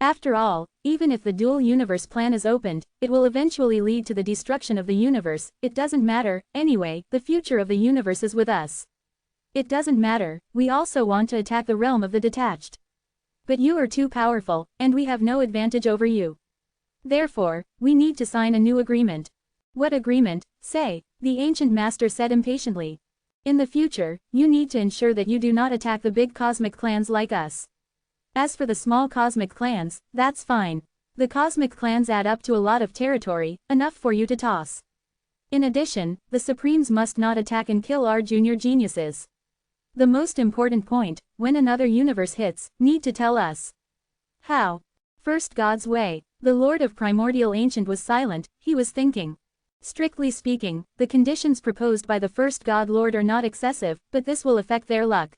After all, even if the dual universe plan is opened, it will eventually lead to the destruction of the universe, it doesn't matter, anyway, the future of the universe is with us. It doesn't matter, we also want to attack the realm of the detached. But you are too powerful, and we have no advantage over you. Therefore, we need to sign a new agreement. What agreement, say? The Ancient Master said impatiently. In the future, you need to ensure that you do not attack the big cosmic clans like us. As for the small cosmic clans, that's fine. The cosmic clans add up to a lot of territory, enough for you to toss. In addition, the Supremes must not attack and kill our junior geniuses. The most important point, when another universe hits, need to tell us. How? First God's way. The Lord of Primordial Ancient was silent, he was thinking. Strictly speaking, the conditions proposed by the first God Lord are not excessive, but this will affect their luck.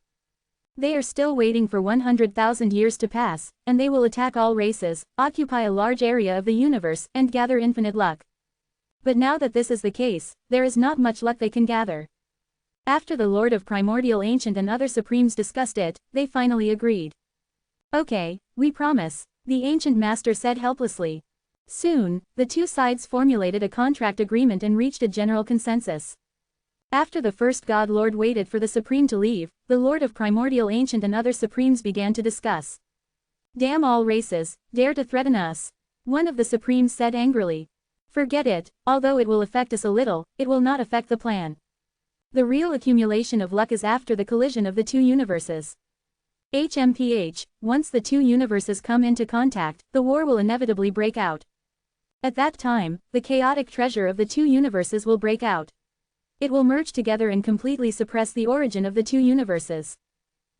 They are still waiting for 100,000 years to pass, and they will attack all races, occupy a large area of the universe, and gather infinite luck. But now that this is the case, there is not much luck they can gather. After the Lord of Primordial Ancient and other Supremes discussed it, they finally agreed. Okay, we promise, the Ancient Master said helplessly. Soon, the two sides formulated a contract agreement and reached a general consensus. After the first God Lord waited for the Supreme to leave, the Lord of Primordial Ancient and other Supremes began to discuss. Damn all races, dare to threaten us. One of the Supremes said angrily. Forget it, although it will affect us a little, it will not affect the plan. The real accumulation of luck is after the collision of the two universes. HMPH, once the two universes come into contact, the war will inevitably break out. At that time, the chaotic treasure of the two universes will break out. It will merge together and completely suppress the origin of the two universes.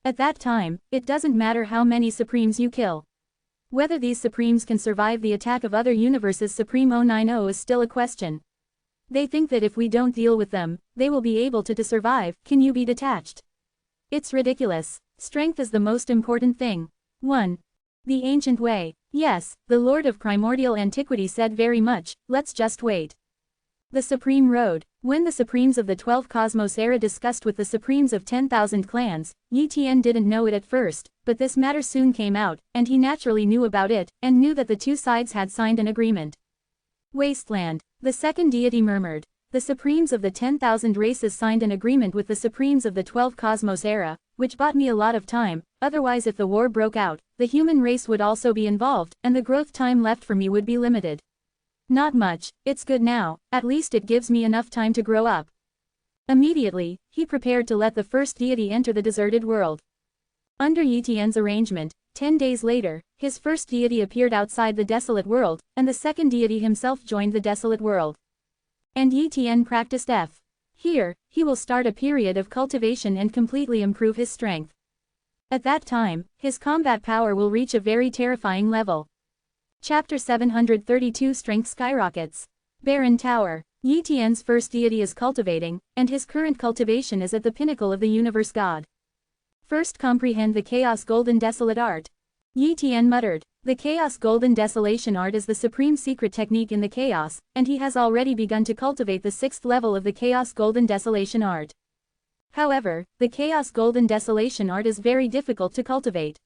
At that time, it doesn't matter how many Supremes you kill. Whether these Supremes can survive the attack of other universes Supreme 090 is still a question. They think that if we don't deal with them, they will be able to survive. Can you be detached? It's ridiculous. Strength is the most important thing. 1. The ancient way. Yes, the Lord of Primordial Antiquity said very much, let's just wait. The Supreme Road. When the Supremes of the 12 Cosmos era discussed with the Supremes of 10,000 clans, Yi Tian didn't know it at first, but this matter soon came out, and he naturally knew about it, and knew that the two sides had signed an agreement. Wasteland. The second deity murmured. The Supremes of the 10,000 races signed an agreement with the Supremes of the 12 Cosmos era, which bought me a lot of time, otherwise if the war broke out, the human race would also be involved, and the growth time left for me would be limited. Not much, it's good now, at least it gives me enough time to grow up. Immediately, he prepared to let the first deity enter the deserted world. Under Yi Tian's arrangement, 10 days later, his first deity appeared outside the desolate world, and the second deity himself joined the desolate world. And Yi Tian practiced F. Here, he will start a period of cultivation and completely improve his strength. At that time, his combat power will reach a very terrifying level. Chapter 732 Strength Skyrockets. Barren Tower. Yi Tian's first deity is cultivating, and his current cultivation is at the pinnacle of the universe god. First comprehend the Chaos Golden Desolate Art. Yi Tian muttered. The Chaos Golden Desolation Art is the supreme secret technique in the Chaos, and he has already begun to cultivate the 6th level of the Chaos Golden Desolation Art. However, the Chaos Golden Desolation Art is very difficult to cultivate.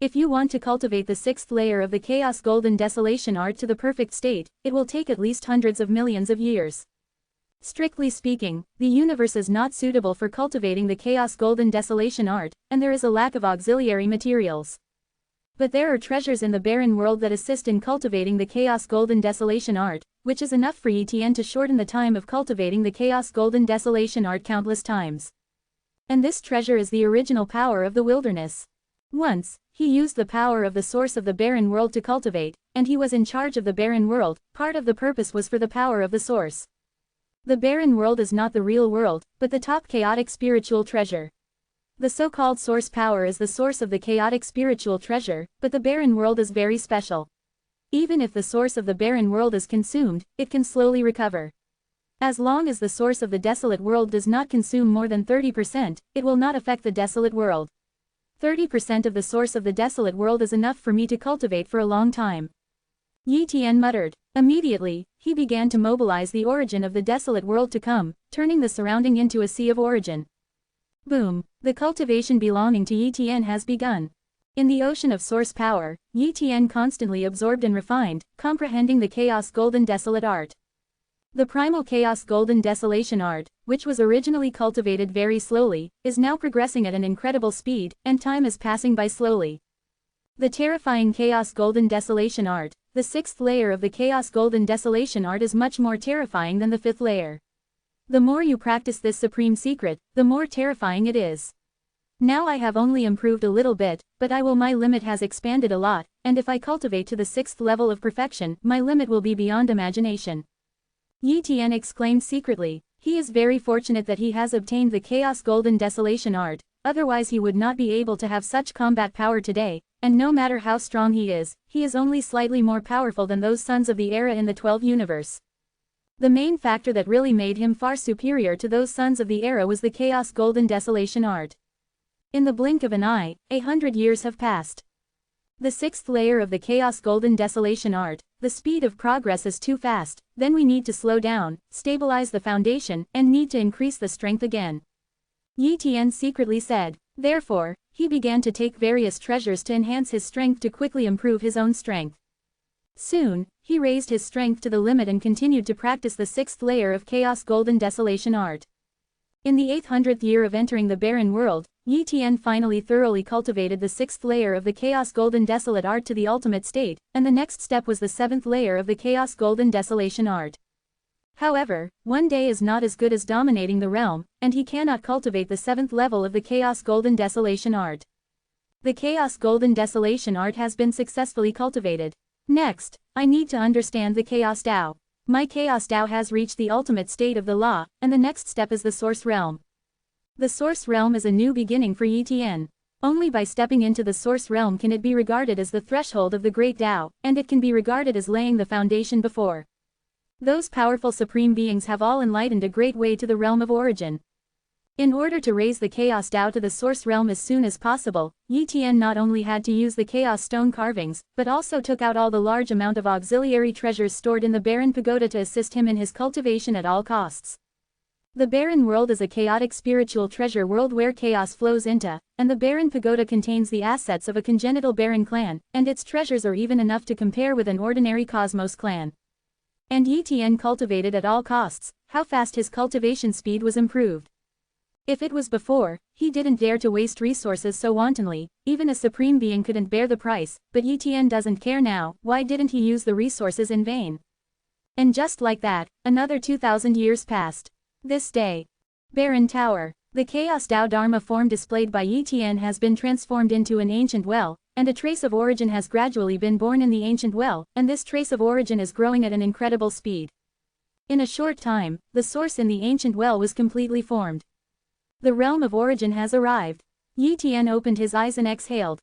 If you want to cultivate the 6th layer of the Chaos Golden Desolation Art to the perfect state, it will take at least hundreds of millions of years. Strictly speaking, the universe is not suitable for cultivating the Chaos Golden Desolation Art, and there is a lack of auxiliary materials. But there are treasures in the barren world that assist in cultivating the Chaos Golden Desolation Art, which is enough for Yi Tian to shorten the time of cultivating the Chaos Golden Desolation Art countless times. And this treasure is the original power of the wilderness. Once, he used the power of the source of the barren world to cultivate, and he was in charge of the barren world. Part of the purpose was for the power of the source. The barren world is not the real world, but the top chaotic spiritual treasure. The so-called source power is the source of the chaotic spiritual treasure, but the barren world is very special. Even if the source of the barren world is consumed, it can slowly recover. As long as the source of the desolate world does not consume more than 30%, it will not affect the desolate world. 30% of the source of the desolate world is enough for me to cultivate for a long time. Yi Tian muttered. Immediately, he began to mobilize the origin of the desolate world to come, turning the surrounding into a sea of origin. Boom! The cultivation belonging to Yi Tian has begun. In the ocean of source power, Yi Tian constantly absorbed and refined, comprehending the Chaos Golden Desolate Art. The primal Chaos Golden Desolation Art, which was originally cultivated very slowly, is now progressing at an incredible speed, and time is passing by slowly. The terrifying Chaos Golden Desolation Art, the 6th layer of the Chaos Golden Desolation Art is much more terrifying than the 5th layer. The more you practice this supreme secret, the more terrifying it is. Now I have only improved a little bit, but my limit has expanded a lot, and if I cultivate to the 6th level of perfection, my limit will be beyond imagination. Yi Tian exclaimed secretly. He is very fortunate that he has obtained the Chaos Golden Desolation Art, otherwise he would not be able to have such combat power today, and no matter how strong he is only slightly more powerful than those sons of the era in the 12 universe. The main factor that really made him far superior to those sons of the era was the Chaos Golden Desolation art. In the blink of an eye, 100 years have passed. The sixth layer of the Chaos Golden Desolation art, the speed of progress is too fast, then we need to slow down, stabilize the foundation, and need to increase the strength again. Yi Tian secretly said. Therefore, he began to take various treasures to enhance his strength to quickly improve his own strength. Soon, he raised his strength to the limit and continued to practice the sixth layer of Chaos Golden Desolation art. In the 800th year of entering the barren world, Yi Tian finally thoroughly cultivated the sixth layer of the Chaos Golden Desolate art to the ultimate state, and the next step was the seventh layer of the Chaos Golden Desolation art. However, one day is not as good as dominating the realm, and he cannot cultivate the seventh level of the Chaos Golden Desolation art. The Chaos Golden Desolation art has been successfully cultivated. Next, I need to understand the Chaos Dao. My Chaos Dao has reached the ultimate state of the law, and the next step is the Source Realm. The Source Realm is a new beginning for Yi Tian. Only by stepping into the Source Realm can it be regarded as the threshold of the Great Dao, and it can be regarded as laying the foundation before. Those powerful supreme beings have all enlightened a great way to the realm of origin. In order to raise the Chaos Dao to the Source Realm as soon as possible, Yi Tian not only had to use the Chaos Stone carvings, but also took out all the large amount of auxiliary treasures stored in the Barren Pagoda to assist him in his cultivation at all costs. The Barren World is a chaotic spiritual treasure world where chaos flows into, and the Barren Pagoda contains the assets of a congenital Barren clan, and its treasures are even enough to compare with an ordinary Cosmos clan. And Yi Tian cultivated at all costs. How fast his cultivation speed was improved. If it was before, he didn't dare to waste resources so wantonly, even a supreme being couldn't bear the price, but Yi Tian doesn't care now. Why didn't he use the resources in vain? And just like that, another 2000 years passed. This day. Barren Tower. The Chaos Dao Dharma form displayed by Yi Tian has been transformed into an ancient well, and a trace of origin has gradually been born in the ancient well, and this trace of origin is growing at an incredible speed. In a short time, the source in the ancient well was completely formed. The realm of origin has arrived. Yi Tian opened his eyes and exhaled.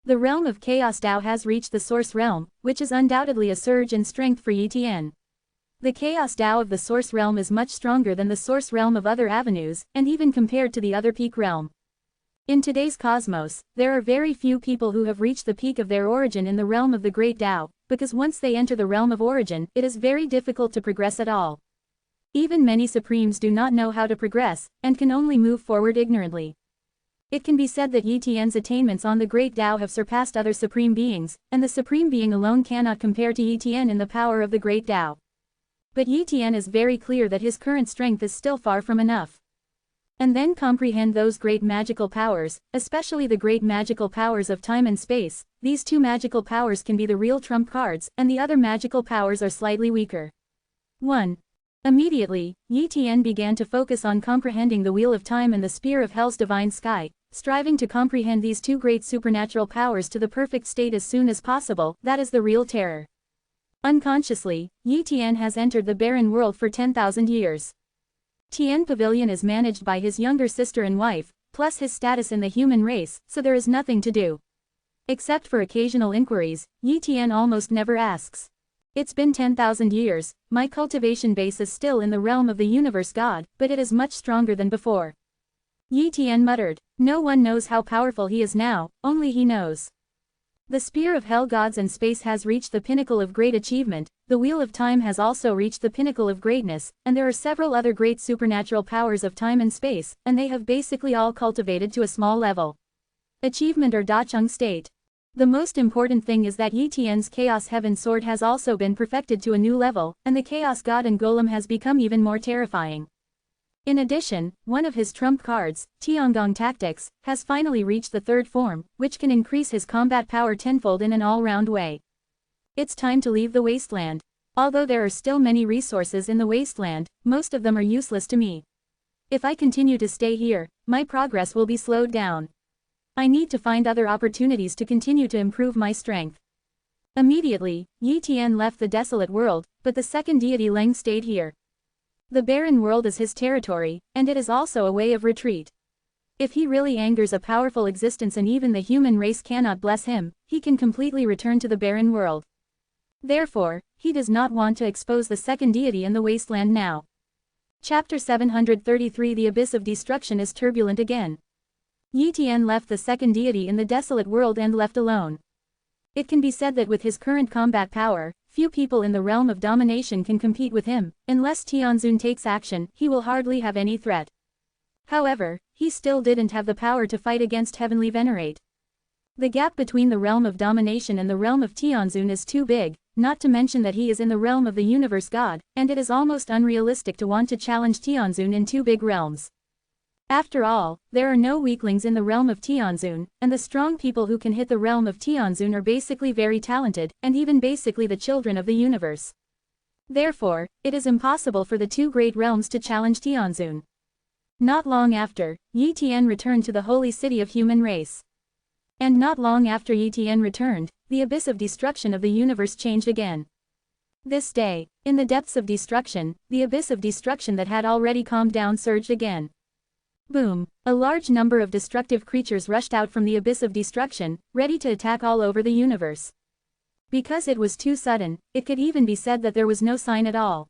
The realm of Chaos Dao has reached the Source Realm, which is undoubtedly a surge in strength for Yi Tian. The Chaos Dao of the Source Realm is much stronger than the Source Realm of other avenues, and even compared to the other peak realm. In today's cosmos, there are very few people who have reached the peak of their origin in the realm of the Great Dao, because once they enter the realm of origin, it is very difficult to progress at all. Even many supremes do not know how to progress, and can only move forward ignorantly. It can be said that Yi Tian's attainments on the Great Dao have surpassed other supreme beings, and the supreme being alone cannot compare to Yi Tian in the power of the Great Dao. But Yi Tian is very clear that his current strength is still far from enough. And then comprehend those great magical powers, especially the great magical powers of time and space. These two magical powers can be the real trump cards, and the other magical powers are slightly weaker. 1. Immediately, Yi Tian began to focus on comprehending the Wheel of Time and the Spear of Hell's divine sky, striving to comprehend these two great supernatural powers to the perfect state as soon as possible. That is the real terror. Unconsciously, Yi Tian has entered the barren world for 10,000 years. Tian Pavilion is managed by his younger sister and wife, plus his status in the human race, so there is nothing to do. Except for occasional inquiries, Yi Tian almost never asks. It's been 10,000 years, my cultivation base is still in the realm of the universe god, but it is much stronger than before. Yi Tian muttered. No one knows how powerful he is now, only he knows. The Spear of Hell Gods and Space has reached the pinnacle of great achievement, the Wheel of Time has also reached the pinnacle of greatness, and there are several other great supernatural powers of time and space, and they have basically all cultivated to a small level. Achievement or Dacheng state. The most important thing is that Yi Tian's Chaos Heaven Sword has also been perfected to a new level, and the Chaos God and Golem has become even more terrifying. In addition, one of his trump cards, Tiangong Tactics, has finally reached the third form, which can increase his combat power tenfold in an all-round way. It's time to leave the wasteland. Although there are still many resources in the wasteland, most of them are useless to me. If I continue to stay here, my progress will be slowed down. I need to find other opportunities to continue to improve my strength. Immediately, Yi Tian left the desolate world, but the second deity Leng stayed here. The barren world is his territory, and it is also a way of retreat. If he really angers a powerful existence and even the human race cannot bless him, he can completely return to the barren world. Therefore, he does not want to expose the second deity in the wasteland now. Chapter 733 The Abyss of Destruction is turbulent again. Yi Tian left the second deity in the desolate world and left alone. It can be said that with his current combat power, few people in the realm of domination can compete with him. Unless Tianzun takes action, he will hardly have any threat. However, he still didn't have the power to fight against Heavenly Venerate. The gap between the realm of domination and the realm of Tianzun is too big, not to mention that he is in the realm of the universe god, and it is almost unrealistic to want to challenge Tianzun in two big realms. After all, there are no weaklings in the realm of Tianzun, and the strong people who can hit the realm of Tianzun are basically very talented, and even basically the children of the universe. Therefore, it is impossible for the two great realms to challenge Tianzun. Not long after, Yi Tian returned to the holy city of human race. And not long after Yi Tian returned, the abyss of destruction of the universe changed again. This day, in the depths of destruction, the abyss of destruction that had already calmed down surged again. Boom! A large number of destructive creatures rushed out from the abyss of destruction, ready to attack all over the universe. Because it was too sudden, it could even be said that there was no sign at all.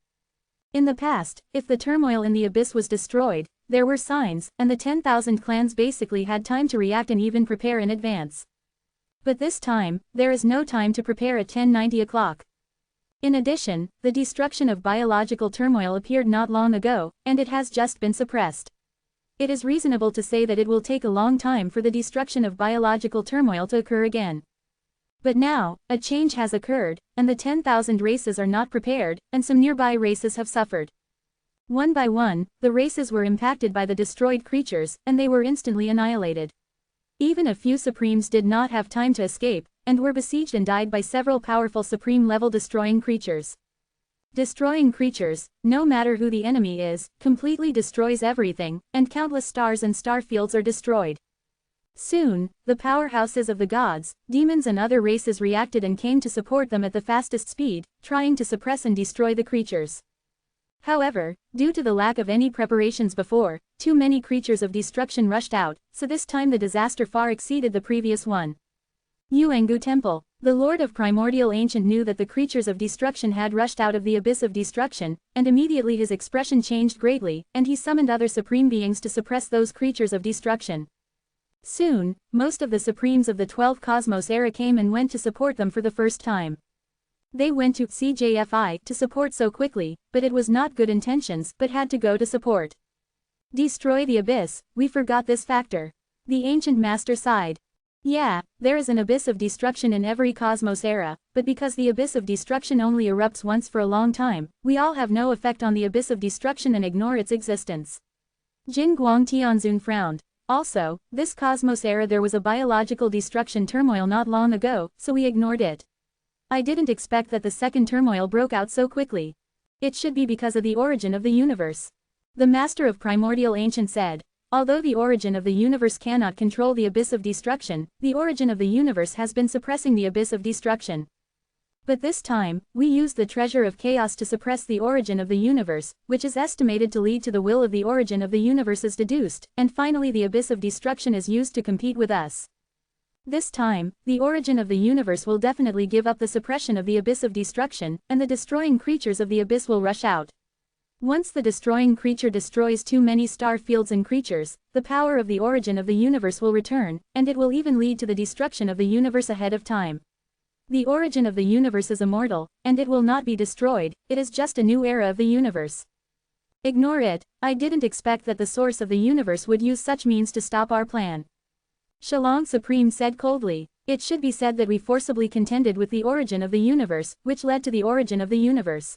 In the past, if the turmoil in the abyss was destroyed, there were signs, and the 10,000 clans basically had time to react and even prepare in advance. But this time, there is no time to prepare at 10:90 o'clock. In addition, the destruction of biological turmoil appeared not long ago, and it has just been suppressed. It is reasonable to say that it will take a long time for the destruction of biological turmoil to occur again. But now, a change has occurred, and the 10,000 races are not prepared, and some nearby races have suffered. One by one, the races were impacted by the destroyed creatures, and they were instantly annihilated. Even a few Supremes did not have time to escape, and were besieged and died by several powerful Supreme-level destroying creatures. Destroying creatures, no matter who the enemy is, completely destroys everything, and countless stars and star fields are destroyed. Soon, the powerhouses of the gods, demons and other races reacted and came to support them at the fastest speed, trying to suppress and destroy the creatures. However, due to the lack of any preparations before, too many creatures of destruction rushed out, so this time the disaster far exceeded the previous one. Yuangu Temple. The Lord of Primordial Ancient knew that the creatures of destruction had rushed out of the abyss of destruction, and immediately his expression changed greatly, and he summoned other supreme beings to suppress those creatures of destruction. Soon, most of the Supremes of the 12 Cosmos era came and went to support them for the first time. They went to CJFI to support so quickly, but it was not good intentions but had to go to support. Destroy the abyss, we forgot this factor. The ancient master sighed. Yeah, there is an abyss of destruction in every Cosmos era, but because the abyss of destruction only erupts once for a long time, we all have no effect on the abyss of destruction and ignore its existence. Jin Guang Tianzun frowned. Also, this Cosmos era there was a biological destruction turmoil not long ago, so we ignored it. I didn't expect that the second turmoil broke out so quickly. It should be because of the origin of the universe. The Master of Primordial Ancient said. Although the origin of the universe cannot control the abyss of destruction, the origin of the universe has been suppressing the abyss of destruction. But this time, we used the treasure of chaos to suppress the origin of the universe, which is estimated to lead to the will of the origin of the universe is deduced, and finally the abyss of destruction is used to compete with us. This time, the origin of the universe will definitely give up the suppression of the abyss of destruction, and the destroying creatures of the abyss will rush out. Once the destroying creature destroys too many star fields and creatures, the power of the origin of the universe will return, and it will even lead to the destruction of the universe ahead of time. The origin of the universe is immortal, and it will not be destroyed, it is just a new era of the universe. Ignore it, I didn't expect that the source of the universe would use such means to stop our plan. Shalong Supreme said coldly. It should be said that we forcibly contended with the origin of the universe, which led to the origin of the universe.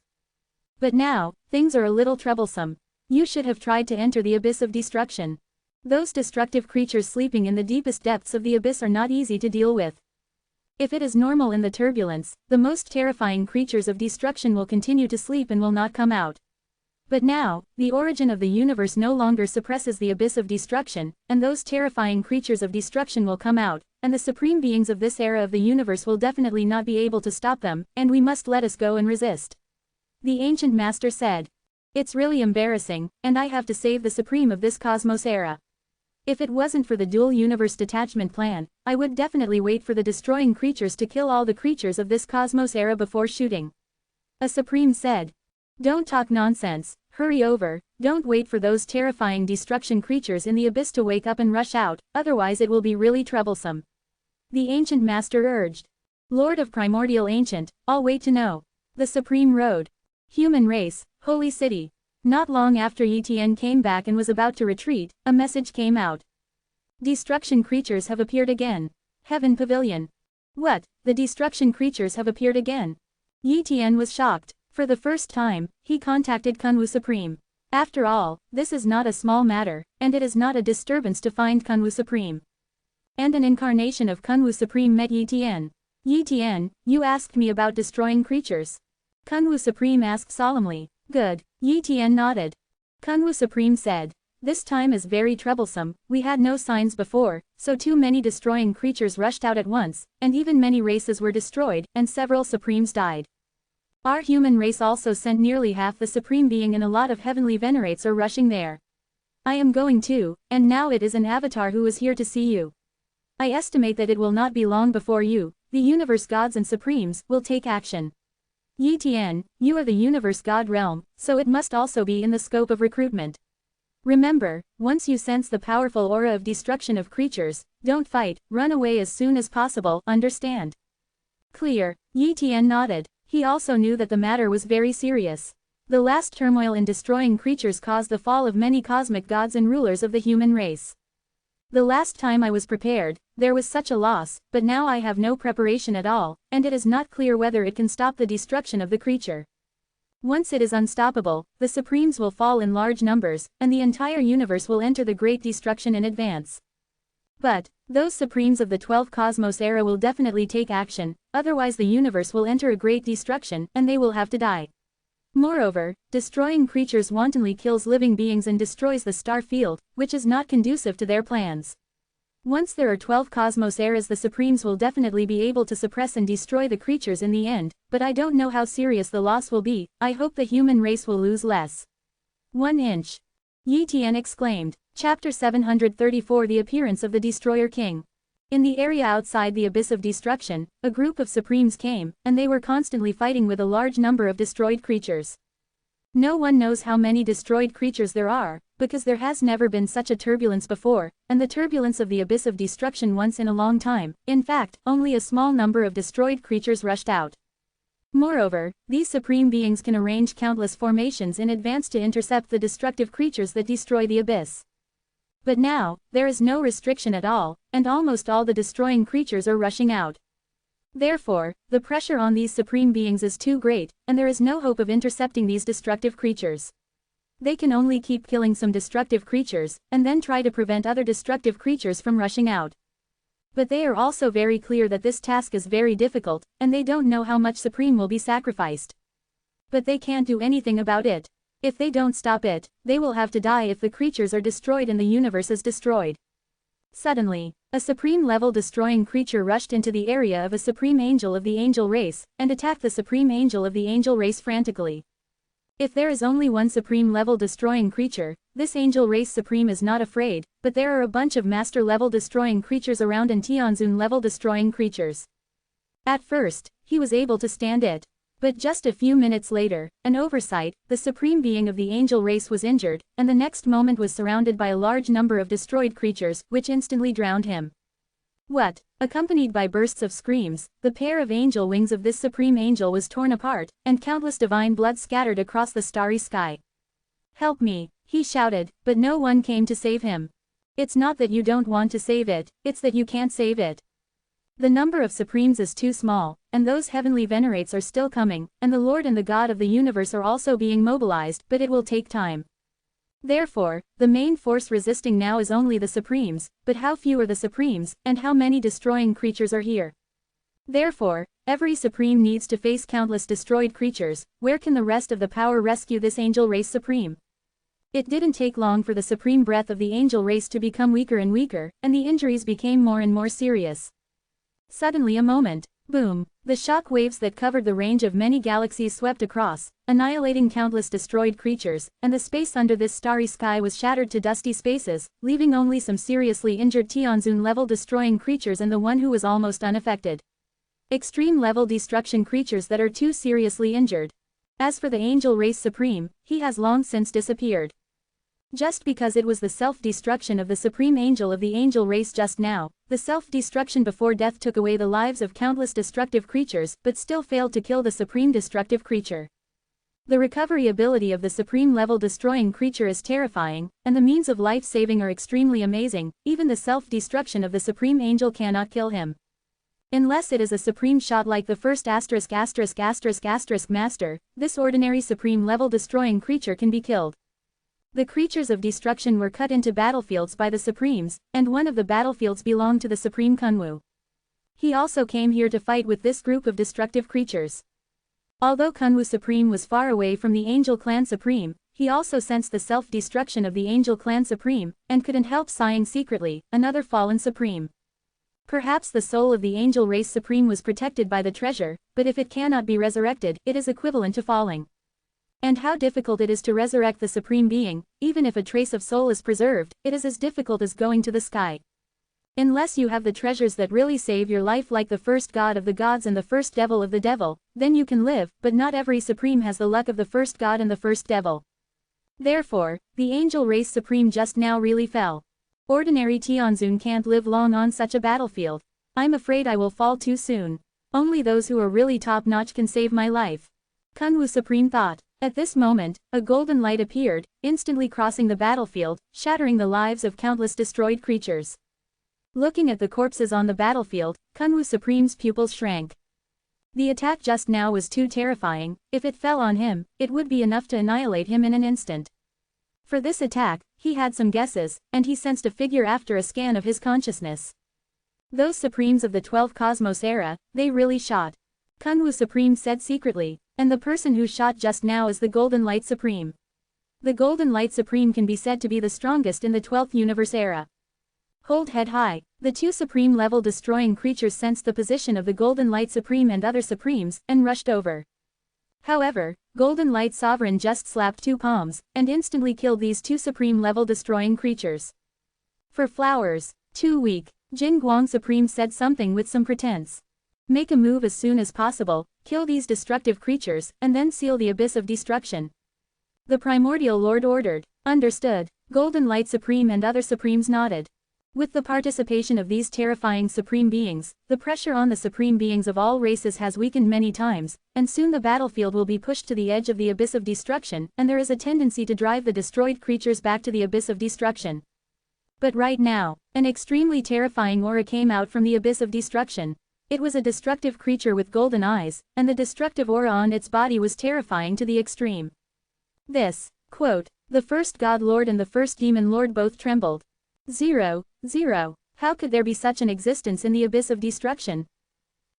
But now, things are a little troublesome. You should have tried to enter the abyss of destruction. Those destructive creatures sleeping in the deepest depths of the abyss are not easy to deal with. If it is normal in the turbulence, the most terrifying creatures of destruction will continue to sleep and will not come out. But now, the origin of the universe no longer suppresses the abyss of destruction, and those terrifying creatures of destruction will come out, and the supreme beings of this era of the universe will definitely not be able to stop them, and we must let us go and resist. The ancient master said. It's really embarrassing, and I have to save the supreme of this cosmos era. If it wasn't for the dual universe detachment plan, I would definitely wait for the destroying creatures to kill all the creatures of this cosmos era before shooting. A Supreme said. Don't talk nonsense, hurry over, don't wait for those terrifying destruction creatures in the abyss to wake up and rush out, otherwise it will be really troublesome. The Ancient Master urged. Lord of Primordial Ancient, I'll wait to know. The Supreme rode. Human race, Holy City. Not long after Etienne came back and was about to retreat, a message came out. Destruction creatures have appeared again. Heaven Pavilion. What, the destruction creatures have appeared again? Etienne was shocked. For the first time, he contacted Kunwu Supreme. After all, this is not a small matter, and it is not a disturbance to find Kunwu Supreme. And an incarnation of Kunwu Supreme met Etienne. Etienne, you asked me about destroying creatures. Kunwu Supreme asked solemnly. Good. Etienne nodded. Kunwu Supreme said. This time is very troublesome, we had no signs before, so too many destroying creatures rushed out at once, and even many races were destroyed, and several Supremes died. Our human race also sent nearly half the Supreme Being, and a lot of heavenly venerates are rushing there. I am going too, and now it is an avatar who is here to see you. I estimate that it will not be long before you, the universe gods and Supremes, will take action. Etienne, you are the universe god realm, so it must also be in the scope of recruitment. Remember, once you sense the powerful aura of destruction of creatures, don't fight, run away as soon as possible, understand? Clear. Etienne nodded. He also knew that the matter was very serious. The last turmoil in destroying creatures caused the fall of many cosmic gods and rulers of the human race. The last time I was prepared, there was such a loss, but now I have no preparation at all, and it is not clear whether it can stop the destruction of the creature. Once it is unstoppable, the Supremes will fall in large numbers, and the entire universe will enter the great destruction in advance. But, those Supremes of the 12th Cosmos era will definitely take action, otherwise the universe will enter a great destruction, and they will have to die. Moreover, destroying creatures wantonly kills living beings and destroys the star field, which is not conducive to their plans. Once there are 12 Cosmos eras, the Supremes will definitely be able to suppress and destroy the creatures in the end, but I don't know how serious the loss will be. I hope the human race will lose less. 1 inch. Etienne exclaimed. Chapter 734 The Appearance of the Destroyer King. In the area outside the Abyss of Destruction, a group of Supremes came, and they were constantly fighting with a large number of destroyed creatures. No one knows how many destroyed creatures there are, because there has never been such a turbulence before, and the turbulence of the Abyss of Destruction once in a long time. In fact, only a small number of destroyed creatures rushed out. Moreover, these Supreme Beings can arrange countless formations in advance to intercept the destructive creatures that destroy the Abyss. But now, there is no restriction at all, and almost all the destroying creatures are rushing out. Therefore, the pressure on these Supreme Beings is too great, and there is no hope of intercepting these destructive creatures. They can only keep killing some destructive creatures, and then try to prevent other destructive creatures from rushing out. But they are also very clear that this task is very difficult, and they don't know how much Supreme will be sacrificed. But they can't do anything about it. If they don't stop it, they will have to die if the creatures are destroyed and the universe is destroyed. Suddenly, a Supreme-level destroying creature rushed into the area of a Supreme Angel of the Angel race, and attacked the Supreme Angel of the Angel race frantically. If there is only one Supreme-level destroying creature, this Angel race Supreme is not afraid, but there are a bunch of Master-level destroying creatures around and Tianzun-level destroying creatures. At first, he was able to stand it. But just a few minutes later, an oversight, the Supreme Being of the Angel race was injured, and the next moment was surrounded by a large number of destroyed creatures, which instantly drowned him. What? Accompanied by bursts of screams, the pair of angel wings of this Supreme Angel was torn apart, and countless divine blood scattered across the starry sky. Help me, he shouted, but no one came to save him. It's not that you don't want to save it, it's that you can't save it. The number of Supremes is too small, and those heavenly venerates are still coming, and the Lord and the God of the universe are also being mobilized, but it will take time. Therefore, the main force resisting now is only the Supremes, but how few are the Supremes, and how many destroying creatures are here? Therefore, every Supreme needs to face countless destroyed creatures. Where can the rest of the power rescue this Angel race Supreme? It didn't take long for the Supreme breath of the Angel race to become weaker and weaker, and the injuries became more and more serious. Suddenly a moment, Boom! The shock waves that covered the range of many galaxies swept across, annihilating countless destroyed creatures, and the space under this starry sky was shattered to dusty spaces, leaving only some seriously injured Tianzun-level destroying creatures and the one who was almost unaffected. Extreme-level destruction creatures that are too seriously injured. As for the Angel Race Supreme, he has long since disappeared. Just because it was the self-destruction of the Supreme Angel of the Angel Race just now, the self-destruction before death took away the lives of countless destructive creatures but still failed to kill the Supreme Destructive Creature. The recovery ability of the Supreme-level destroying creature is terrifying, and the means of life-saving are extremely amazing. Even the self-destruction of the Supreme Angel cannot kill him. Unless it is a supreme shot like the first ***** Master, this ordinary Supreme-level destroying creature can be killed. The creatures of destruction were cut into battlefields by the Supremes, and one of the battlefields belonged to the Supreme Kunwu. He also came here to fight with this group of destructive creatures. Although Kunwu Supreme was far away from the Angel Clan Supreme, he also sensed the self-destruction of the Angel Clan Supreme, and couldn't help sighing secretly, another fallen Supreme. Perhaps the soul of the Angel Race Supreme was protected by the treasure, but if it cannot be resurrected, it is equivalent to falling. And how difficult it is to resurrect the Supreme Being. Even if a trace of soul is preserved, it is as difficult as going to the sky. Unless you have the treasures that really save your life like the first god of the gods and the first devil of the devil, then you can live, but not every Supreme has the luck of the first god and the first devil. Therefore, the Angel Race Supreme just now really fell. Ordinary Tianzun can't live long on such a battlefield. I'm afraid I will fall too soon. Only those who are really top-notch can save my life. Kunwu Supreme thought. At this moment, a golden light appeared, instantly crossing the battlefield, shattering the lives of countless destroyed creatures. Looking at the corpses on the battlefield, Kunwu Supreme's pupils shrank. The attack just now was too terrifying. If it fell on him, it would be enough to annihilate him in an instant. For this attack, he had some guesses, and he sensed a figure after a scan of his consciousness. Those Supremes of the 12 Cosmos era, they really shot. Kunwu Supreme said secretly, and the person who shot just now is the Golden Light Supreme. The Golden Light Supreme can be said to be the strongest in the 12th Universe era. Hold head high. The two Supreme-level destroying creatures sensed the position of the Golden Light Supreme and other Supremes, and rushed over. However, Golden Light Sovereign just slapped two palms, and instantly killed these two Supreme-level destroying creatures. For flowers, too weak, Jin Guang Supreme said something with some pretense. Make a move as soon as possible, kill these destructive creatures, and then seal the abyss of destruction. The Primordial Lord ordered. Understood. Golden Light Supreme and other Supremes nodded. With the participation of these terrifying Supreme Beings, the pressure on the Supreme Beings of all races has weakened many times, and soon the battlefield will be pushed to the edge of the abyss of destruction, and there is a tendency to drive the destroyed creatures back to the abyss of destruction. But right now, an extremely terrifying aura came out from the abyss of destruction. It was a destructive creature with golden eyes, and the destructive aura on its body was terrifying to the extreme. This, quote, the first God Lord and the first Demon Lord both trembled. 0. How could there be such an existence in the abyss of destruction?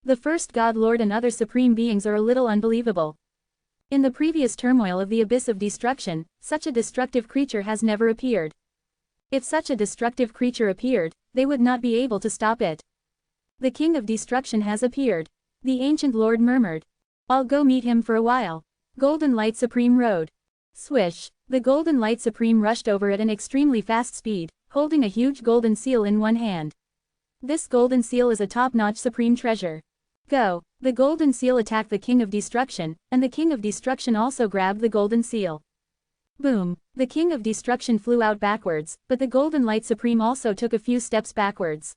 The first God Lord and other supreme beings are a little unbelievable. In the previous turmoil of the abyss of destruction, such a destructive creature has never appeared. If such a destructive creature appeared, they would not be able to stop it. The King of Destruction has appeared. The Ancient Lord murmured. I'll go meet him for a while. Golden Light Supreme rode. Swish. The Golden Light Supreme rushed over at an extremely fast speed, holding a huge golden seal in one hand. This golden seal is a top-notch supreme treasure. Go. The golden seal attacked the King of Destruction, and the King of Destruction also grabbed the golden seal. Boom. The King of Destruction flew out backwards, but the Golden Light Supreme also took a few steps backwards.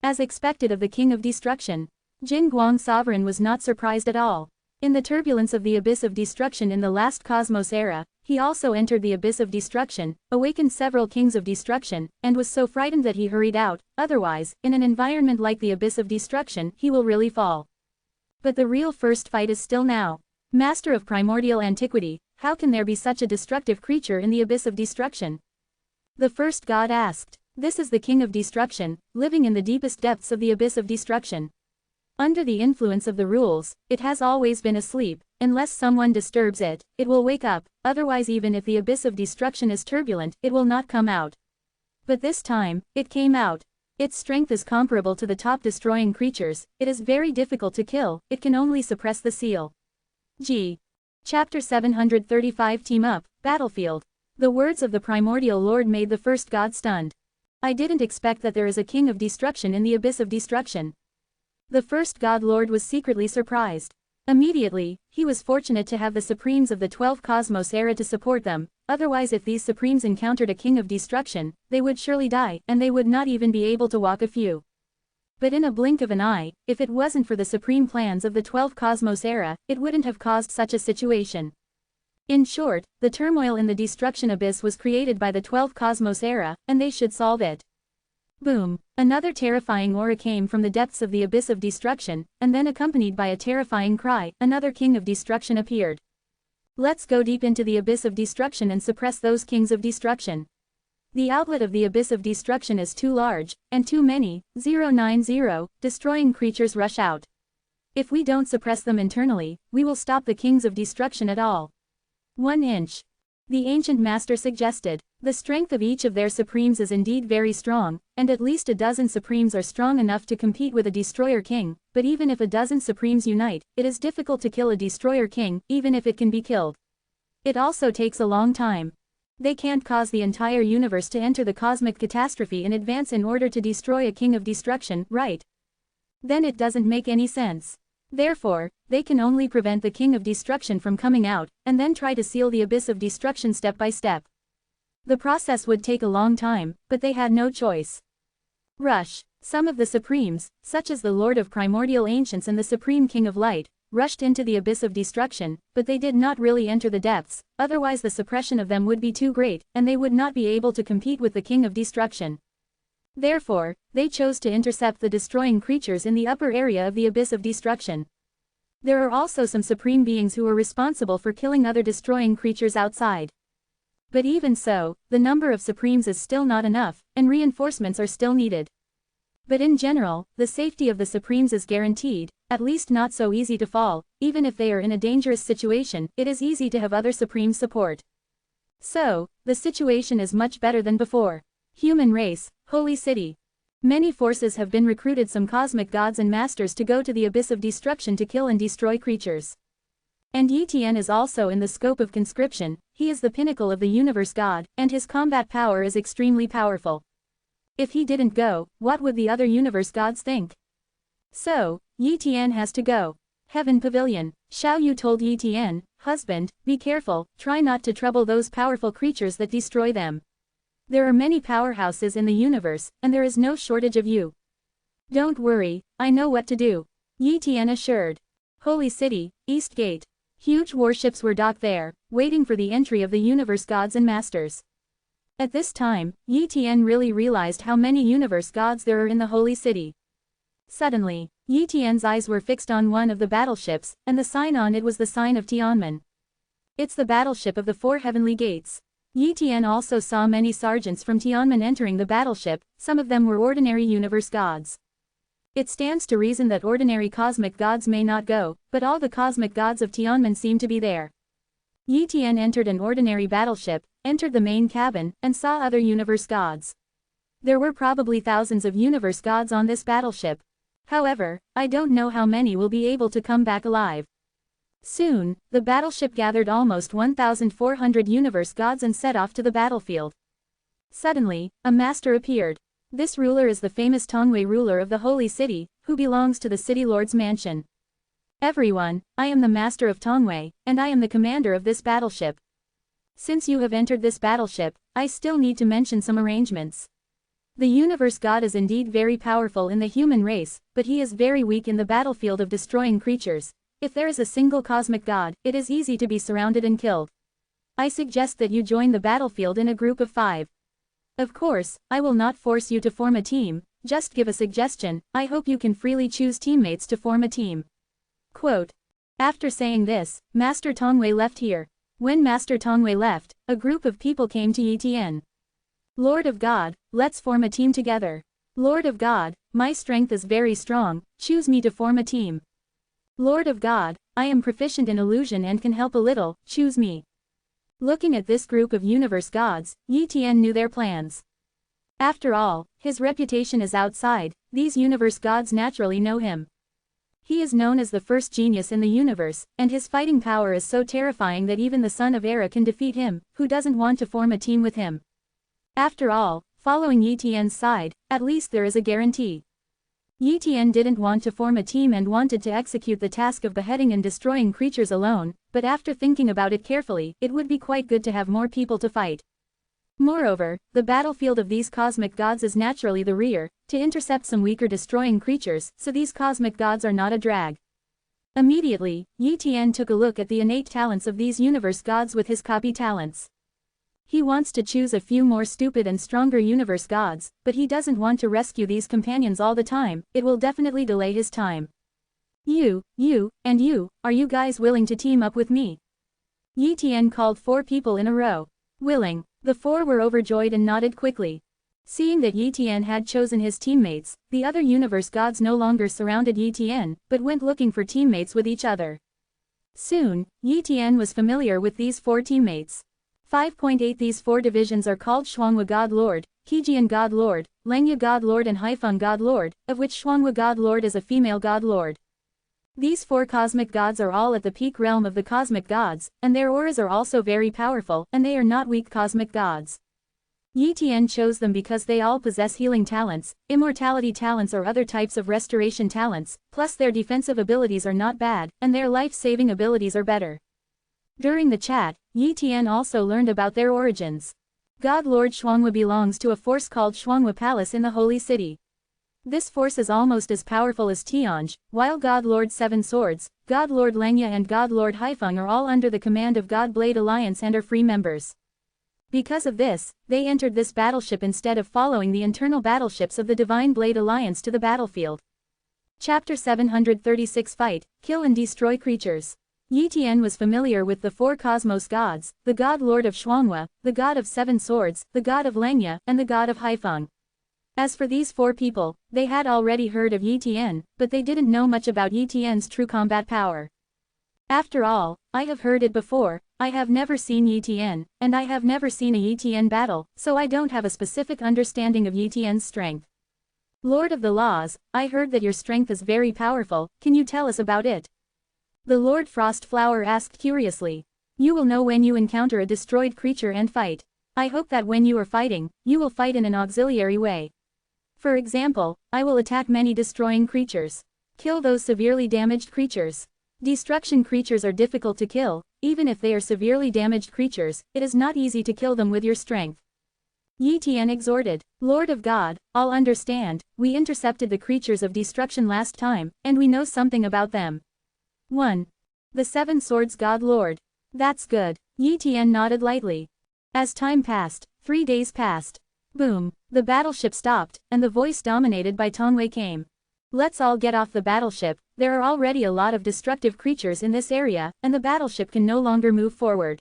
As expected of the King of Destruction, Jin Guang Sovereign was not surprised at all. In the turbulence of the Abyss of Destruction in the last Cosmos era, he also entered the Abyss of Destruction, awakened several Kings of Destruction, and was so frightened that he hurried out. Otherwise, in an environment like the Abyss of Destruction, he will really fall. But the real first fight is still now. Master of Primordial Antiquity, how can there be such a destructive creature in the Abyss of Destruction? The first god asked. This is the King of Destruction, living in the deepest depths of the Abyss of Destruction. Under the influence of the rules, it has always been asleep. Unless someone disturbs it, it will wake up, otherwise even if the Abyss of Destruction is turbulent, it will not come out. But this time, it came out. Its strength is comparable to the top destroying creatures, it is very difficult to kill, it can only suppress the seal. G. Chapter 735 Team Up, Battlefield. The words of the primordial lord made the first god stunned. I didn't expect that there is a king of destruction in the abyss of destruction. The first god lord was secretly surprised. Immediately, he was fortunate to have the supremes of the 12 cosmos era to support them, otherwise if these supremes encountered a king of destruction, they would surely die, and they would not even be able to walk a few. But in a blink of an eye, if it wasn't for the supreme plans of the 12 cosmos era, it wouldn't have caused such a situation. In short, the turmoil in the destruction abyss was created by the 12 cosmos era, and they should solve it. Boom! Another terrifying aura came from the depths of the abyss of destruction, and then accompanied by a terrifying cry, another king of destruction appeared. Let's go deep into the abyss of destruction and suppress those kings of destruction. The outlet of the abyss of destruction is too large, and too many, 090, destroying creatures rush out. If we don't suppress them internally, we will stop the kings of destruction at all. 1 inch. The ancient master suggested. The strength of each of their supremes is indeed very strong, and at least a dozen supremes are strong enough to compete with a destroyer king, but even if a dozen supremes unite, it is difficult to kill a destroyer king, even if it can be killed. It also takes a long time. They can't cause the entire universe to enter the cosmic catastrophe in advance in order to destroy a king of destruction, right? Then it doesn't make any sense. Therefore, they can only prevent the king of destruction from coming out, and then try to seal the abyss of destruction step by step. The process would take a long time, but they had no choice. Rush. Some of the supremes, such as the Lord of Primordial Ancients and the Supreme King of Light, rushed into the abyss of destruction, but they did not really enter the depths, otherwise the suppression of them would be too great, and they would not be able to compete with the king of destruction. Therefore, they chose to intercept the destroying creatures in the upper area of the abyss of destruction. There are also some supreme beings who are responsible for killing other destroying creatures outside. But even so, the number of supremes is still not enough, and reinforcements are still needed. But in general, the safety of the supremes is guaranteed, at least not so easy to fall, even if they are in a dangerous situation, it is easy to have other supreme support. So, the situation is much better than before. Human race, holy city. Many forces have been recruited, some cosmic gods and masters, to go to the abyss of destruction to kill and destroy creatures. And Yi Tian is also in the scope of conscription. He is the pinnacle of the universe god, and his combat power is extremely powerful. If he didn't go, what would the other universe gods think? So, Yi Tian has to go. Heaven Pavilion. Xiao Yu told Yi Tian, husband, be careful, try not to trouble those powerful creatures that destroy them. There are many powerhouses in the universe, and there is no shortage of you. Don't worry, I know what to do. Yi Tian assured. Holy City, East Gate. Huge warships were docked there, waiting for the entry of the universe gods and masters. At this time, Yi Tian really realized how many universe gods there are in the Holy City. Suddenly, Yi Tian's eyes were fixed on one of the battleships, and the sign on it was the sign of Tianmen. It's the battleship of the 4 heavenly gates. Yi Tian also saw many sergeants from Tianmen entering the battleship, some of them were ordinary universe gods. It stands to reason that ordinary cosmic gods may not go, but all the cosmic gods of Tianmen seem to be there. Yi Tian entered an ordinary battleship, entered the main cabin, and saw other universe gods. There were probably thousands of universe gods on this battleship. However, I don't know how many will be able to come back alive. Soon, the battleship gathered almost 1,400 universe gods and set off to the battlefield. Suddenly, a master appeared. This ruler is the famous Tongwei ruler of the Holy City, who belongs to the City Lord's mansion. Everyone, I am the master of Tongwei, and I am the commander of this battleship. Since you have entered this battleship, I still need to mention some arrangements. The universe god is indeed very powerful in the human race, but he is very weak in the battlefield of destroying creatures. If there is a single cosmic god, it is easy to be surrounded and killed. I suggest that you join the battlefield in a group of 5. Of course, I will not force you to form a team, just give a suggestion. I hope you can freely choose teammates to form a team. Quote. After saying this, Master Tongwei left here. When Master Tongwei left, a group of people came to Yi Tian. Lord of God, let's form a team together. Lord of God, my strength is very strong, choose me to form a team. Lord of God, I am proficient in illusion and can help a little, choose me. Looking at this group of universe gods, Yi Tian knew their plans. After all, his reputation is outside, these universe gods naturally know him. He is known as the first genius in the universe, and his fighting power is so terrifying that even the son of Era can defeat him, who doesn't want to form a team with him. After all, following Yi Tian's side, at least there is a guarantee. Yi Tian didn't want to form a team and wanted to execute the task of beheading and destroying creatures alone, but after thinking about it carefully, it would be quite good to have more people to fight. Moreover, the battlefield of these cosmic gods is naturally the rear, to intercept some weaker destroying creatures, so these cosmic gods are not a drag. Immediately, Yi Tian took a look at the innate talents of these universe gods with his copy talents. He wants to choose a few more stupid and stronger universe gods, but he doesn't want to rescue these companions all the time, it will definitely delay his time. You, and you, are you guys willing to team up with me? Yi Tian called 4 people in a row. Willing. The 4 were overjoyed and nodded quickly. Seeing that Yi Tian had chosen his teammates, the other universe gods no longer surrounded Yi Tian, but went looking for teammates with each other. Soon, Yi Tian was familiar with these 4 teammates. 5.8 These 4 divisions are called Shuanghua God Lord, Kejian God Lord, Lengya God Lord and Haifeng God Lord, of which Shuanghua God Lord is a female God Lord. These 4 cosmic gods are all at the peak realm of the cosmic gods, and their auras are also very powerful, and they are not weak cosmic gods. Yi Tian chose them because they all possess healing talents, immortality talents or other types of restoration talents, plus their defensive abilities are not bad, and their life-saving abilities are better. During the chat, Yi Tian also learned about their origins. God Lord Shuanghua belongs to a force called Shuanghua Palace in the Holy City. This force is almost as powerful as Tianj, while God Lord Seven Swords, God Lord Lengya and God Lord Haifeng are all under the command of God Blade Alliance and are free members. Because of this, they entered this battleship instead of following the internal battleships of the Divine Blade Alliance to the battlefield. Chapter 736 Fight, Kill and Destroy Creatures. Yi Tian was familiar with the 4 cosmos gods, the God Lord of Shuanghua, the God of Seven Swords, the God of Lengya, and the God of Haifeng. As for these 4 people, they had already heard of Yi Tian, but they didn't know much about Yi Tian's true combat power. After all, I have heard it before, I have never seen Yi Tian, and I have never seen a Yi Tian battle, so I don't have a specific understanding of Yi Tian's strength. Lord of the Laws, I heard that your strength is very powerful, can you tell us about it? The Lord Frostflower asked curiously. You will know when you encounter a destroyed creature and fight. I hope that when you are fighting, you will fight in an auxiliary way. For example, I will attack many destroying creatures. Kill those severely damaged creatures. Destruction creatures are difficult to kill, even if they are severely damaged creatures, it is not easy to kill them with your strength. Yi Tian exhorted, Lord of God, I'll understand, we intercepted the creatures of destruction last time, and we know something about them. 1. The Seven Swords God Lord. That's good. Yi Tian nodded lightly. As time passed, 3 days passed. Boom, the battleship stopped, and the voice dominated by Tongwei came. Let's all get off the battleship, there are already a lot of destructive creatures in this area, and the battleship can no longer move forward.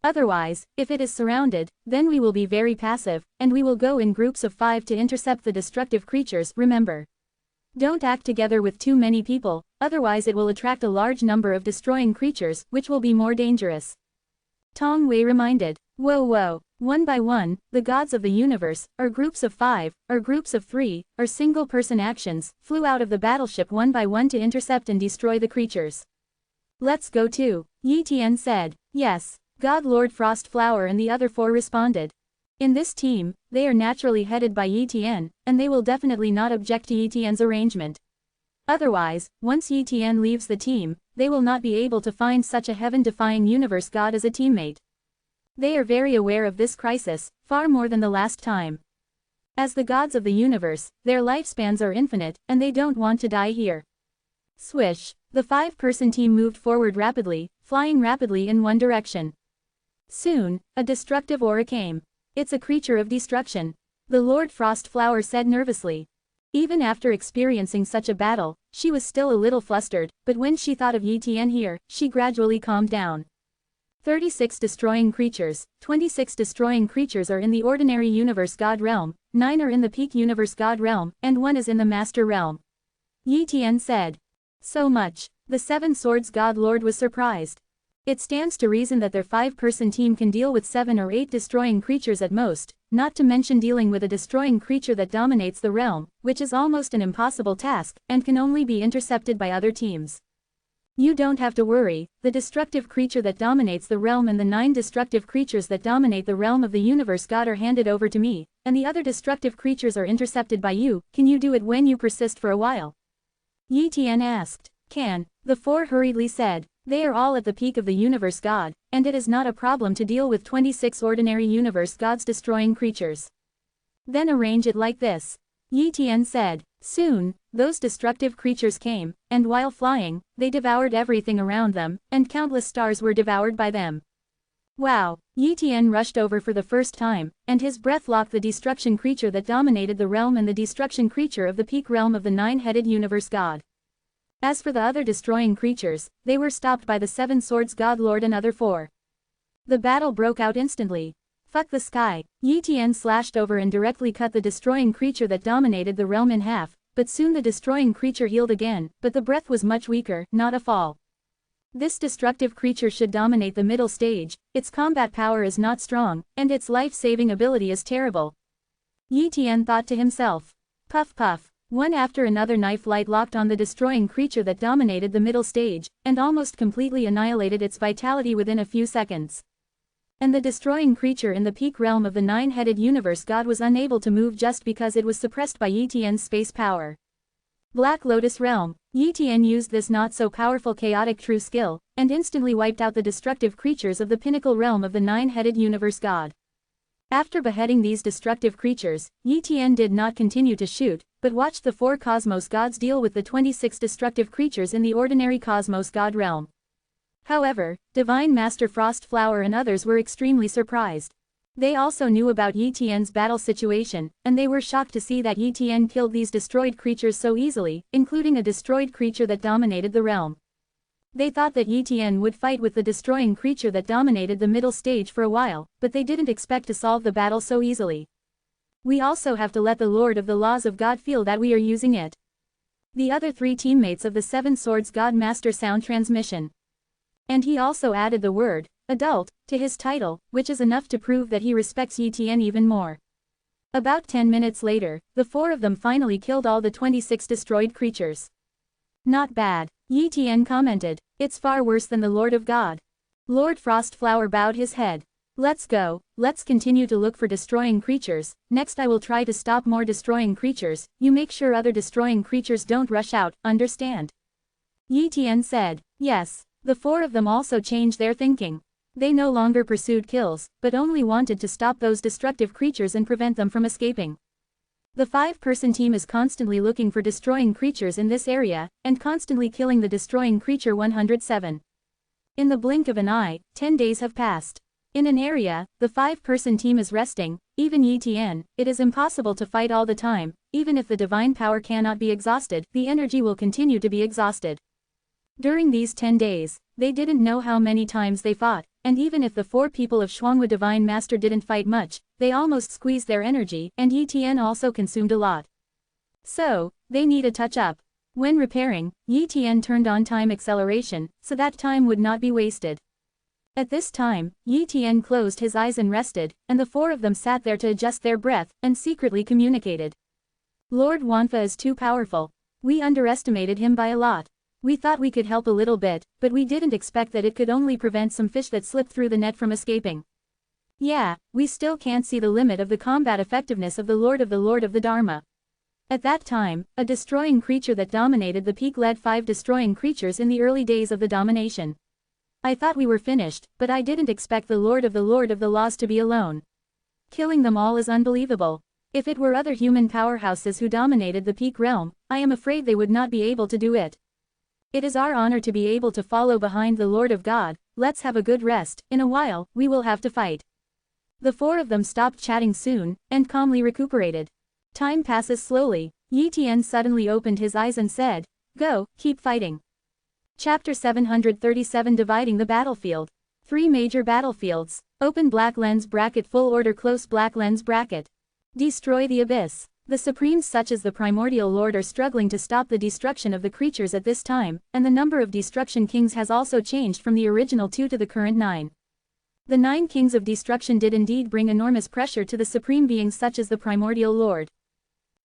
Otherwise, if it is surrounded, then we will be very passive, and we will go in groups of 5 to intercept the destructive creatures, remember. Don't act together with too many people, otherwise it will attract a large number of destroying creatures, which will be more dangerous. Tong Wei reminded. Whoa. One by one, the gods of the universe, or groups of 5, or groups of 3, or single-person actions, flew out of the battleship one by one to intercept and destroy the creatures. Let's go too, Yi Tian said. Yes, God Lord Frostflower and the other 4 responded. In this team, they are naturally headed by Yi Tian, and they will definitely not object to Yi Tian's arrangement. Otherwise, once Yi Tian leaves the team, they will not be able to find such a heaven-defying universe god as a teammate. They are very aware of this crisis, far more than the last time. As the gods of the universe, their lifespans are infinite, and they don't want to die here. Swish, the 5-person team moved forward rapidly, flying rapidly in one direction. Soon, a destructive aura came. It's a creature of destruction. The Lord Frostflower said nervously. Even after experiencing such a battle, she was still a little flustered, but when she thought of Yi Tian here, she gradually calmed down. 36 destroying creatures, 26 destroying creatures are in the ordinary universe god realm, 9 are in the peak universe god realm, and 1 is in the master realm. Yi Tian said. So much. The Seven Swords God Lord was surprised. It stands to reason that their 5-person team can deal with 7 or 8 destroying creatures at most, not to mention dealing with a destroying creature that dominates the realm, which is almost an impossible task, and can only be intercepted by other teams. You don't have to worry, the destructive creature that dominates the realm and the 9 destructive creatures that dominate the realm of the universe god are handed over to me, and the other destructive creatures are intercepted by you. Can you do it when you persist for a while? Yi Tian asked. Can, the 4 hurriedly said. They are all at the peak of the universe god, and it is not a problem to deal with 26 ordinary universe gods destroying creatures. Then arrange it like this. Yi Tian said. Soon, those destructive creatures came, and while flying, they devoured everything around them, and countless stars were devoured by them. Wow! Yi Tian rushed over for the first time, and his breath locked the destruction creature that dominated the realm and the destruction creature of the peak realm of the 9-headed universe god. As for the other destroying creatures, they were stopped by the 7 swords god lord and other 4. The battle broke out instantly. Fuck the sky, Yi Tian slashed over and directly cut the destroying creature that dominated the realm in half, but soon the destroying creature healed again, but the breath was much weaker, not a fall. This destructive creature should dominate the middle stage, its combat power is not strong, and its life-saving ability is terrible. Yi Tian thought to himself. Puff puff. One after another knife light locked on the destroying creature that dominated the middle stage, and almost completely annihilated its vitality within a few seconds. And the destroying creature in the peak realm of the 9-headed universe god was unable to move just because it was suppressed by Yi Tian's space power. Black Lotus Realm. Yi Tian used this not-so-powerful chaotic true skill, and instantly wiped out the destructive creatures of the pinnacle realm of the 9-headed universe god. After beheading these destructive creatures, Yi Tian did not continue to shoot, but watched the 4 cosmos gods deal with the 26 destructive creatures in the ordinary cosmos god realm. However, Divine Master Frostflower and others were extremely surprised. They also knew about Yi Tian's battle situation, and they were shocked to see that Yi Tian killed these destroyed creatures so easily, including a destroyed creature that dominated the realm. They thought that Yi Tian would fight with the destroying creature that dominated the middle stage for a while, but they didn't expect to solve the battle so easily. We also have to let the Lord of the Laws of God feel that we are using it. The other 3 teammates of the 7 Swords God Master sound transmission. And he also added the word, adult, to his title, which is enough to prove that he respects Yi Tian even more. About 10 minutes later, the 4 of them finally killed all the 26 destroyed creatures. Not bad, Yi Tian commented. It's far worse than the Lord of God. Lord Frostflower bowed his head. Let's go, let's continue to look for destroying creatures. Next I will try to stop more destroying creatures. You make sure other destroying creatures don't rush out, understand? Yi Tian said. Yes. The 4 of them also changed their thinking. They no longer pursued kills, but only wanted to stop those destructive creatures and prevent them from escaping. The 5-person team is constantly looking for destroying creatures in this area, and constantly killing the destroying creature 107. In the blink of an eye, 10 days have passed. In an area, the 5-person team is resting, even Yi Tian. It is impossible to fight all the time, even if the divine power cannot be exhausted, the energy will continue to be exhausted. During these 10 days, they didn't know how many times they fought, and even if the 4 people of Shuangwu Divine Master didn't fight much, they almost squeezed their energy, and Yi Tian also consumed a lot. So, they need a touch-up. When repairing, Yi Tian turned on time acceleration, so that time would not be wasted. At this time, Yi Tian closed his eyes and rested, and the 4 of them sat there to adjust their breath, and secretly communicated. Lord Wanfa is too powerful. We underestimated him by a lot. We thought we could help a little bit, but we didn't expect that it could only prevent some fish that slipped through the net from escaping. Yeah, we still can't see the limit of the combat effectiveness of the Lord of the Dharma. At that time, a destroying creature that dominated the peak led 5 destroying creatures in the early days of the domination. I thought we were finished, but I didn't expect the Lord of the Laws to be alone. Killing them all is unbelievable. If it were other human powerhouses who dominated the peak realm, I am afraid they would not be able to do it. It is our honor to be able to follow behind the Lord of God. Let's have a good rest. In a while, we will have to fight. The 4 of them stopped chatting soon, and calmly recuperated. Time passes slowly. Yi Tian suddenly opened his eyes and said, "Go, keep fighting." Chapter 737 Dividing the Battlefield. 3 major battlefields. Open black lens bracket full order close black lens bracket. Destroy the abyss. The Supremes such as the Primordial Lord are struggling to stop the destruction of the creatures at this time, and the number of Destruction Kings has also changed from the original 2 to the current 9. The 9 Kings of Destruction did indeed bring enormous pressure to the Supreme Beings such as the Primordial Lord.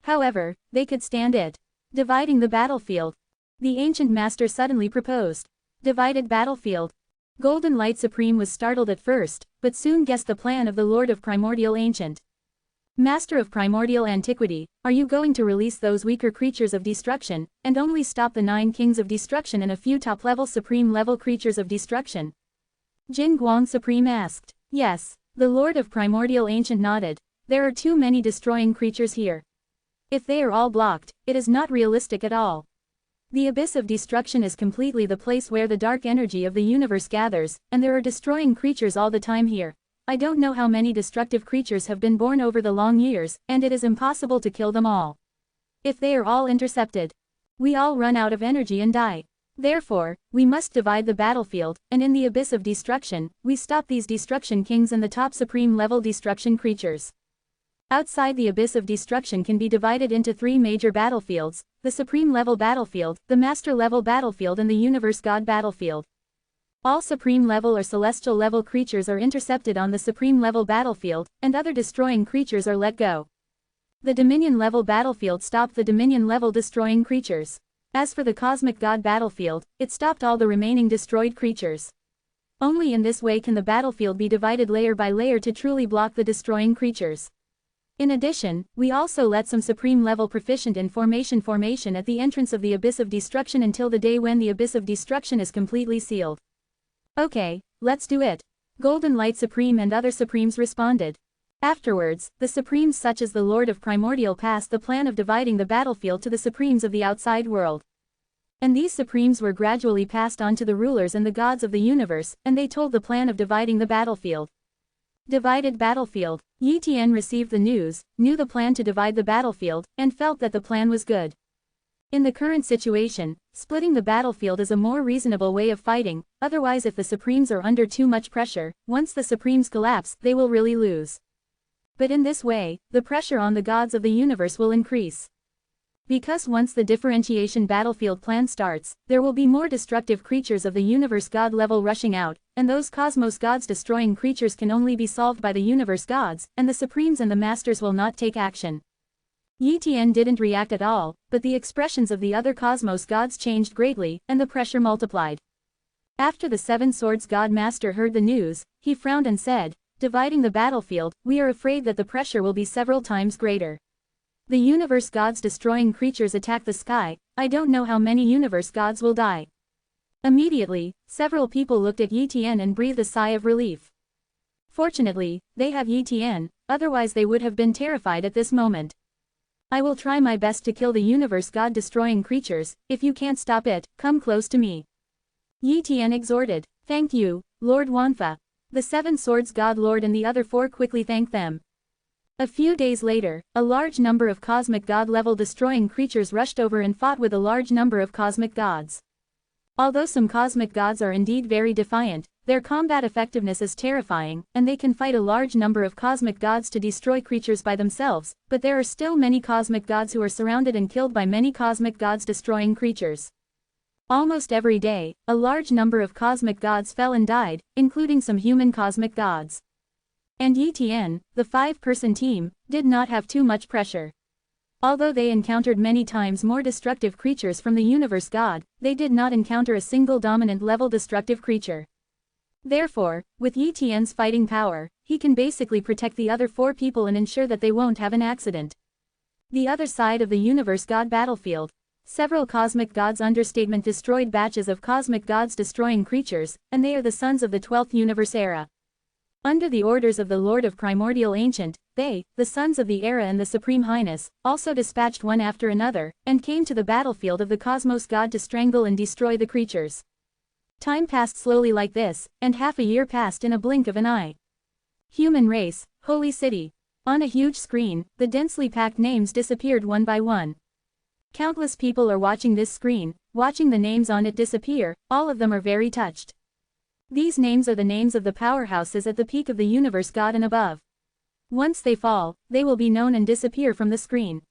However, they could stand it. Dividing the battlefield. The Ancient Master suddenly proposed. Divided battlefield. Golden Light Supreme was startled at first, but soon guessed the plan of the Lord of Primordial Ancient. Master of Primordial Antiquity, are you going to release those weaker creatures of destruction, and only stop the 9 Kings of Destruction and a few top-level Supreme-level creatures of destruction? Jin Guang Supreme asked. Yes. The Lord of Primordial Ancient nodded. There are too many destroying creatures here. If they are all blocked, it is not realistic at all. The Abyss of Destruction is completely the place where the dark energy of the universe gathers, and there are destroying creatures all the time here. I don't know how many destructive creatures have been born over the long years, and it is impossible to kill them all. If they are all intercepted, we all run out of energy and die. Therefore, we must divide the battlefield, and in the Abyss of Destruction, we stop these Destruction Kings and the top Supreme-level destruction creatures. Outside the Abyss of Destruction can be divided into 3 major battlefields, the Supreme-level battlefield, the Master-level battlefield and the Universe God battlefield. All Supreme-level or Celestial-level creatures are intercepted on the Supreme-level battlefield, and other destroying creatures are let go. The Dominion-level battlefield stopped the Dominion-level destroying creatures. As for the Cosmic God battlefield, it stopped all the remaining destroyed creatures. Only in this way can the battlefield be divided layer by layer to truly block the destroying creatures. In addition, we also let some Supreme-level proficient in formation at the entrance of the Abyss of Destruction until the day when the Abyss of Destruction is completely sealed. Okay, let's do it. Golden Light Supreme and other Supremes responded. Afterwards, the Supremes such as the Lord of Primordial passed the plan of dividing the battlefield to the Supremes of the outside world. And these Supremes were gradually passed on to the rulers and the gods of the universe, and they told the plan of dividing the battlefield. Divided battlefield. Yi Tian received the news, knew the plan to divide the battlefield, and felt that the plan was good. In the current situation, splitting the battlefield is a more reasonable way of fighting, otherwise if the Supremes are under too much pressure, once the Supremes collapse, they will really lose. But in this way, the pressure on the gods of the universe will increase. Because once the differentiation battlefield plan starts, there will be more destructive creatures of the universe god level rushing out, and those cosmos gods destroying creatures can only be solved by the universe gods, and the Supremes and the Masters will not take action. Yi Tian didn't react at all, but the expressions of the other cosmos gods changed greatly, and the pressure multiplied. After the 7 Swords God Master heard the news, he frowned and said, dividing the battlefield, we are afraid that the pressure will be several times greater. The universe gods destroying creatures attack the sky, I don't know how many universe gods will die. Immediately, several people looked at Yi Tian and breathed a sigh of relief. Fortunately, they have Yi Tian, otherwise they would have been terrified at this moment. I will try my best to kill the universe god destroying creatures, if you can't stop it, come close to me. Yi Tian exhorted. Thank you, Lord Wanfa. The 7 Swords God Lord and the other 4 quickly thanked them. A few days later, a large number of cosmic god-level destroying creatures rushed over and fought with a large number of cosmic gods. Although some cosmic gods are indeed very defiant, their combat effectiveness is terrifying, and they can fight a large number of cosmic gods to destroy creatures by themselves, but there are still many cosmic gods who are surrounded and killed by many cosmic gods destroying creatures. Almost every day, a large number of cosmic gods fell and died, including some human cosmic gods. And Yi Tian, the 5-person team, did not have too much pressure. Although they encountered many times more destructive creatures from the universe god, they did not encounter a single dominant level destructive creature. Therefore, with Yi Tian's fighting power, he can basically protect the other 4 people and ensure that they won't have an accident. The other side of the universe god battlefield. Several cosmic gods understatement destroyed batches of cosmic gods destroying creatures, and they are the sons of the 12th universe era. Under the orders of the Lord of Primordial Ancient, they, the sons of the era and the Supreme Highness, also dispatched one after another, and came to the battlefield of the cosmos god to strangle and destroy the creatures. Time passed slowly like this, and half a year passed in a blink of an eye. Human race, holy city. On a huge screen, the densely packed names disappeared one by one. Countless people are watching this screen, watching the names on it disappear, all of them are very touched. These names are the names of the powerhouses at the peak of the universe god and above. Once they fall, they will be known and disappear from the screen.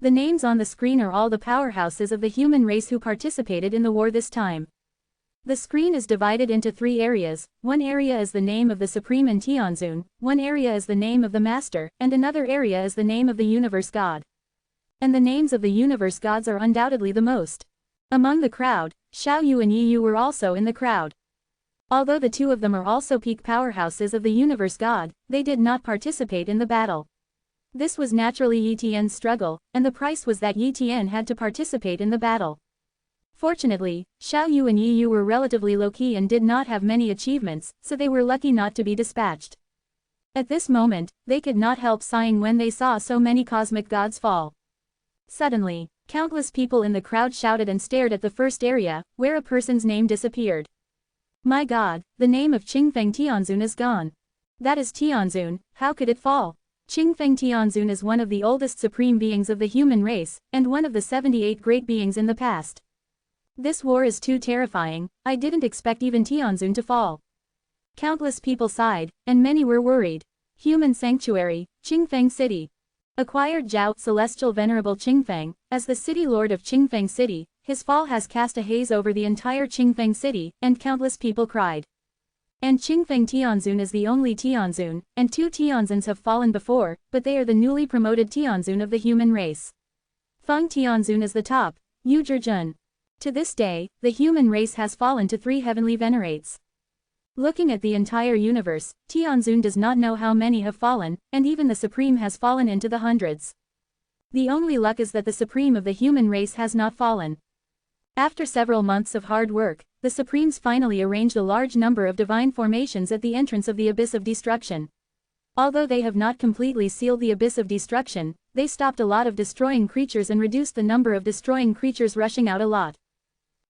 The names on the screen are all the powerhouses of the human race who participated in the war this time. The screen is divided into 3 areas. One area is the name of the Supreme and Tianzun, one area is the name of the Master, and another area is the name of the Universe God. And the names of the Universe Gods are undoubtedly the most. Among the crowd, Xiao Yu and Yi Yu were also in the crowd. Although the 2 of them are also peak powerhouses of the Universe God, they did not participate in the battle. This was naturally Yi Tian's struggle, and the price was that Yi Tian had to participate in the battle. Fortunately, Xiao Yu and Yi Yu were relatively low-key and did not have many achievements, so they were lucky not to be dispatched. At this moment, they could not help sighing when they saw so many cosmic gods fall. Suddenly, countless people in the crowd shouted and stared at the first area, where a person's name disappeared. My God, the name of Qingfeng Tianzun is gone. That is Tianzun, how could it fall? Qingfeng Tianzun is one of the oldest supreme beings of the human race, and one of the 78 great beings in the past. This war is too terrifying, I didn't expect even Tianzun to fall. Countless people sighed, and many were worried. Human Sanctuary, Qingfeng City. Acquired Zhao, Celestial Venerable Qingfeng, as the city lord of Qingfeng City, his fall has cast a haze over the entire Qingfeng City, and countless people cried. And Qingfeng Tianzun is the only Tianzun, and 2 Tianzuns have fallen before, but they are the newly promoted Tianzun of the human race. Feng Tianzun is the top, Yu Zhijun. To this day, the human race has fallen to 3 heavenly venerates. Looking at the entire universe, Tianzun does not know how many have fallen, and even the Supreme has fallen into the hundreds. The only luck is that the Supreme of the human race has not fallen. After several months of hard work, the Supremes finally arranged a large number of divine formations at the entrance of the Abyss of Destruction. Although they have not completely sealed the Abyss of Destruction, they stopped a lot of destroying creatures and reduced the number of destroying creatures rushing out a lot.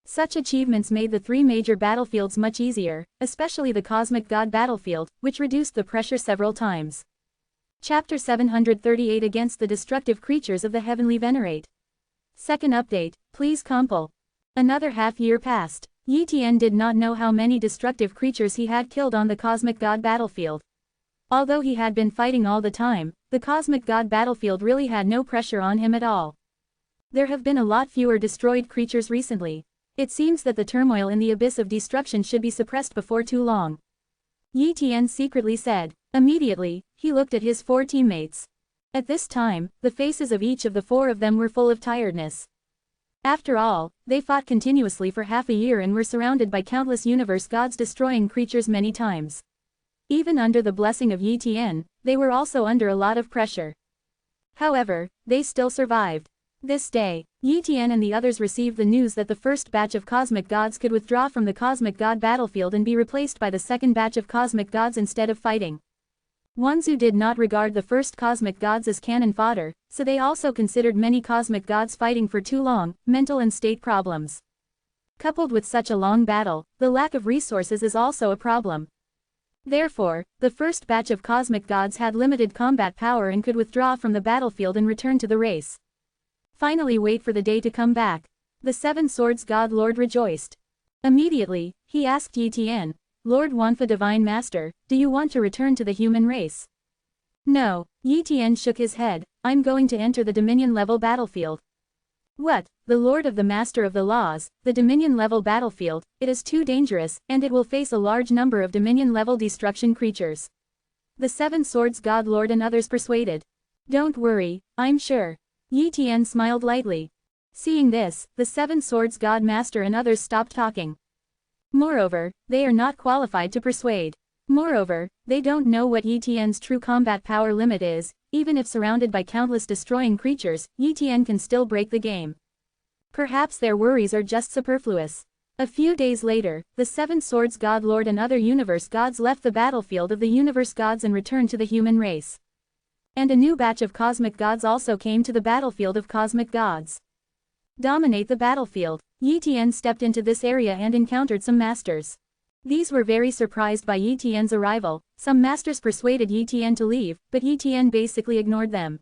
Such achievements made the 3 major battlefields much easier, especially the Cosmic God battlefield, which reduced the pressure several times. Chapter 738 Against the Destructive Creatures of the Heavenly Venerate. Second update, please compile. Another half-year passed. Yi Tian did not know how many destructive creatures he had killed on the Cosmic God battlefield. Although he had been fighting all the time, the Cosmic God battlefield really had no pressure on him at all. There have been a lot fewer destroyed creatures recently. It seems that the turmoil in the Abyss of Destruction should be suppressed before too long. Yi Tian secretly said. Immediately, he looked at his 4 teammates. At this time, the faces of each of the 4 of them were full of tiredness. After all, they fought continuously for half a year and were surrounded by countless universe gods destroying creatures many times. Even under the blessing of Yi Tian, they were also under a lot of pressure. However, they still survived. This day, Yi Tian and the others received the news that the first batch of cosmic gods could withdraw from the cosmic god battlefield and be replaced by the second batch of cosmic gods instead of fighting. Wanzu did not regard the first cosmic gods as cannon fodder, so they also considered many cosmic gods fighting for too long, mental and state problems. Coupled with such a long battle, the lack of resources is also a problem. Therefore, the first batch of cosmic gods had limited combat power and could withdraw from the battlefield and return to the race. Finally wait for the day to come back. The 7 Swords God Lord rejoiced. Immediately, he asked Yi Tian, Lord Wanfa Divine Master, do you want to return to the human race? No, Yi Tian shook his head, I'm going to enter the Dominion-level battlefield. What, the Lord of the Master of the Laws, the Dominion-level battlefield, it is too dangerous, and it will face a large number of Dominion-level destruction creatures. The 7 Swords God Lord and others persuaded. Don't worry, I'm sure. Yi Tian smiled lightly. Seeing this, the 7 Swords God Master and others stopped talking. Moreover, they are not qualified to persuade. Moreover, they don't know what Yi Tian's true combat power limit is. Even if surrounded by countless destroying creatures, Yi Tian can still break the game. Perhaps their worries are just superfluous. A few days later, the 7 Swords God Lord and other universe gods left the battlefield of the universe gods and returned to the human race. And a new batch of cosmic gods also came to the battlefield of cosmic gods. Dominate the battlefield. Yi Tian stepped into this area and encountered some masters. These were very surprised by Yi Tian's arrival. Some masters persuaded Yi Tian to leave, but Yi Tian basically ignored them.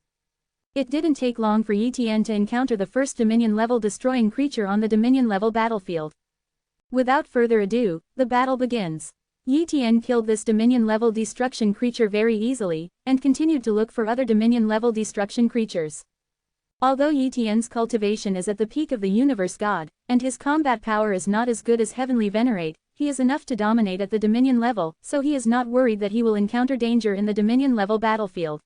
It didn't take long for Yi Tian to encounter the first Dominion-level destroying creature on the Dominion-level battlefield. Without further ado, the battle begins. Yi Tian killed this Dominion-level destruction creature very easily, and continued to look for other Dominion-level destruction creatures. Although Yi Tian's cultivation is at the peak of the universe god, and his combat power is not as good as Heavenly Venerate, he is enough to dominate at the Dominion level, so he is not worried that he will encounter danger in the Dominion level battlefield.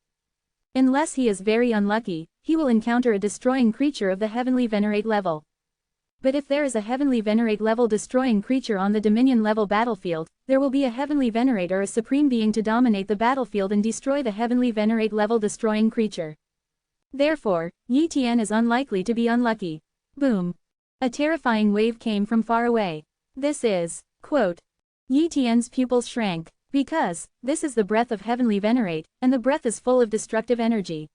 Unless he is very unlucky, he will encounter a destroying creature of the Heavenly Venerate level. But if there is a Heavenly Venerate level destroying creature on the Dominion level battlefield, there will be a Heavenly Venerate or a Supreme Being to dominate the battlefield and destroy the Heavenly Venerate level destroying creature. Therefore, Yi Tian is unlikely to be unlucky. Boom! A terrifying wave came from far away. This is, quote, Yi Tian's pupils shrank, because, this is the breath of Heavenly Venerate, and the breath is full of destructive energy.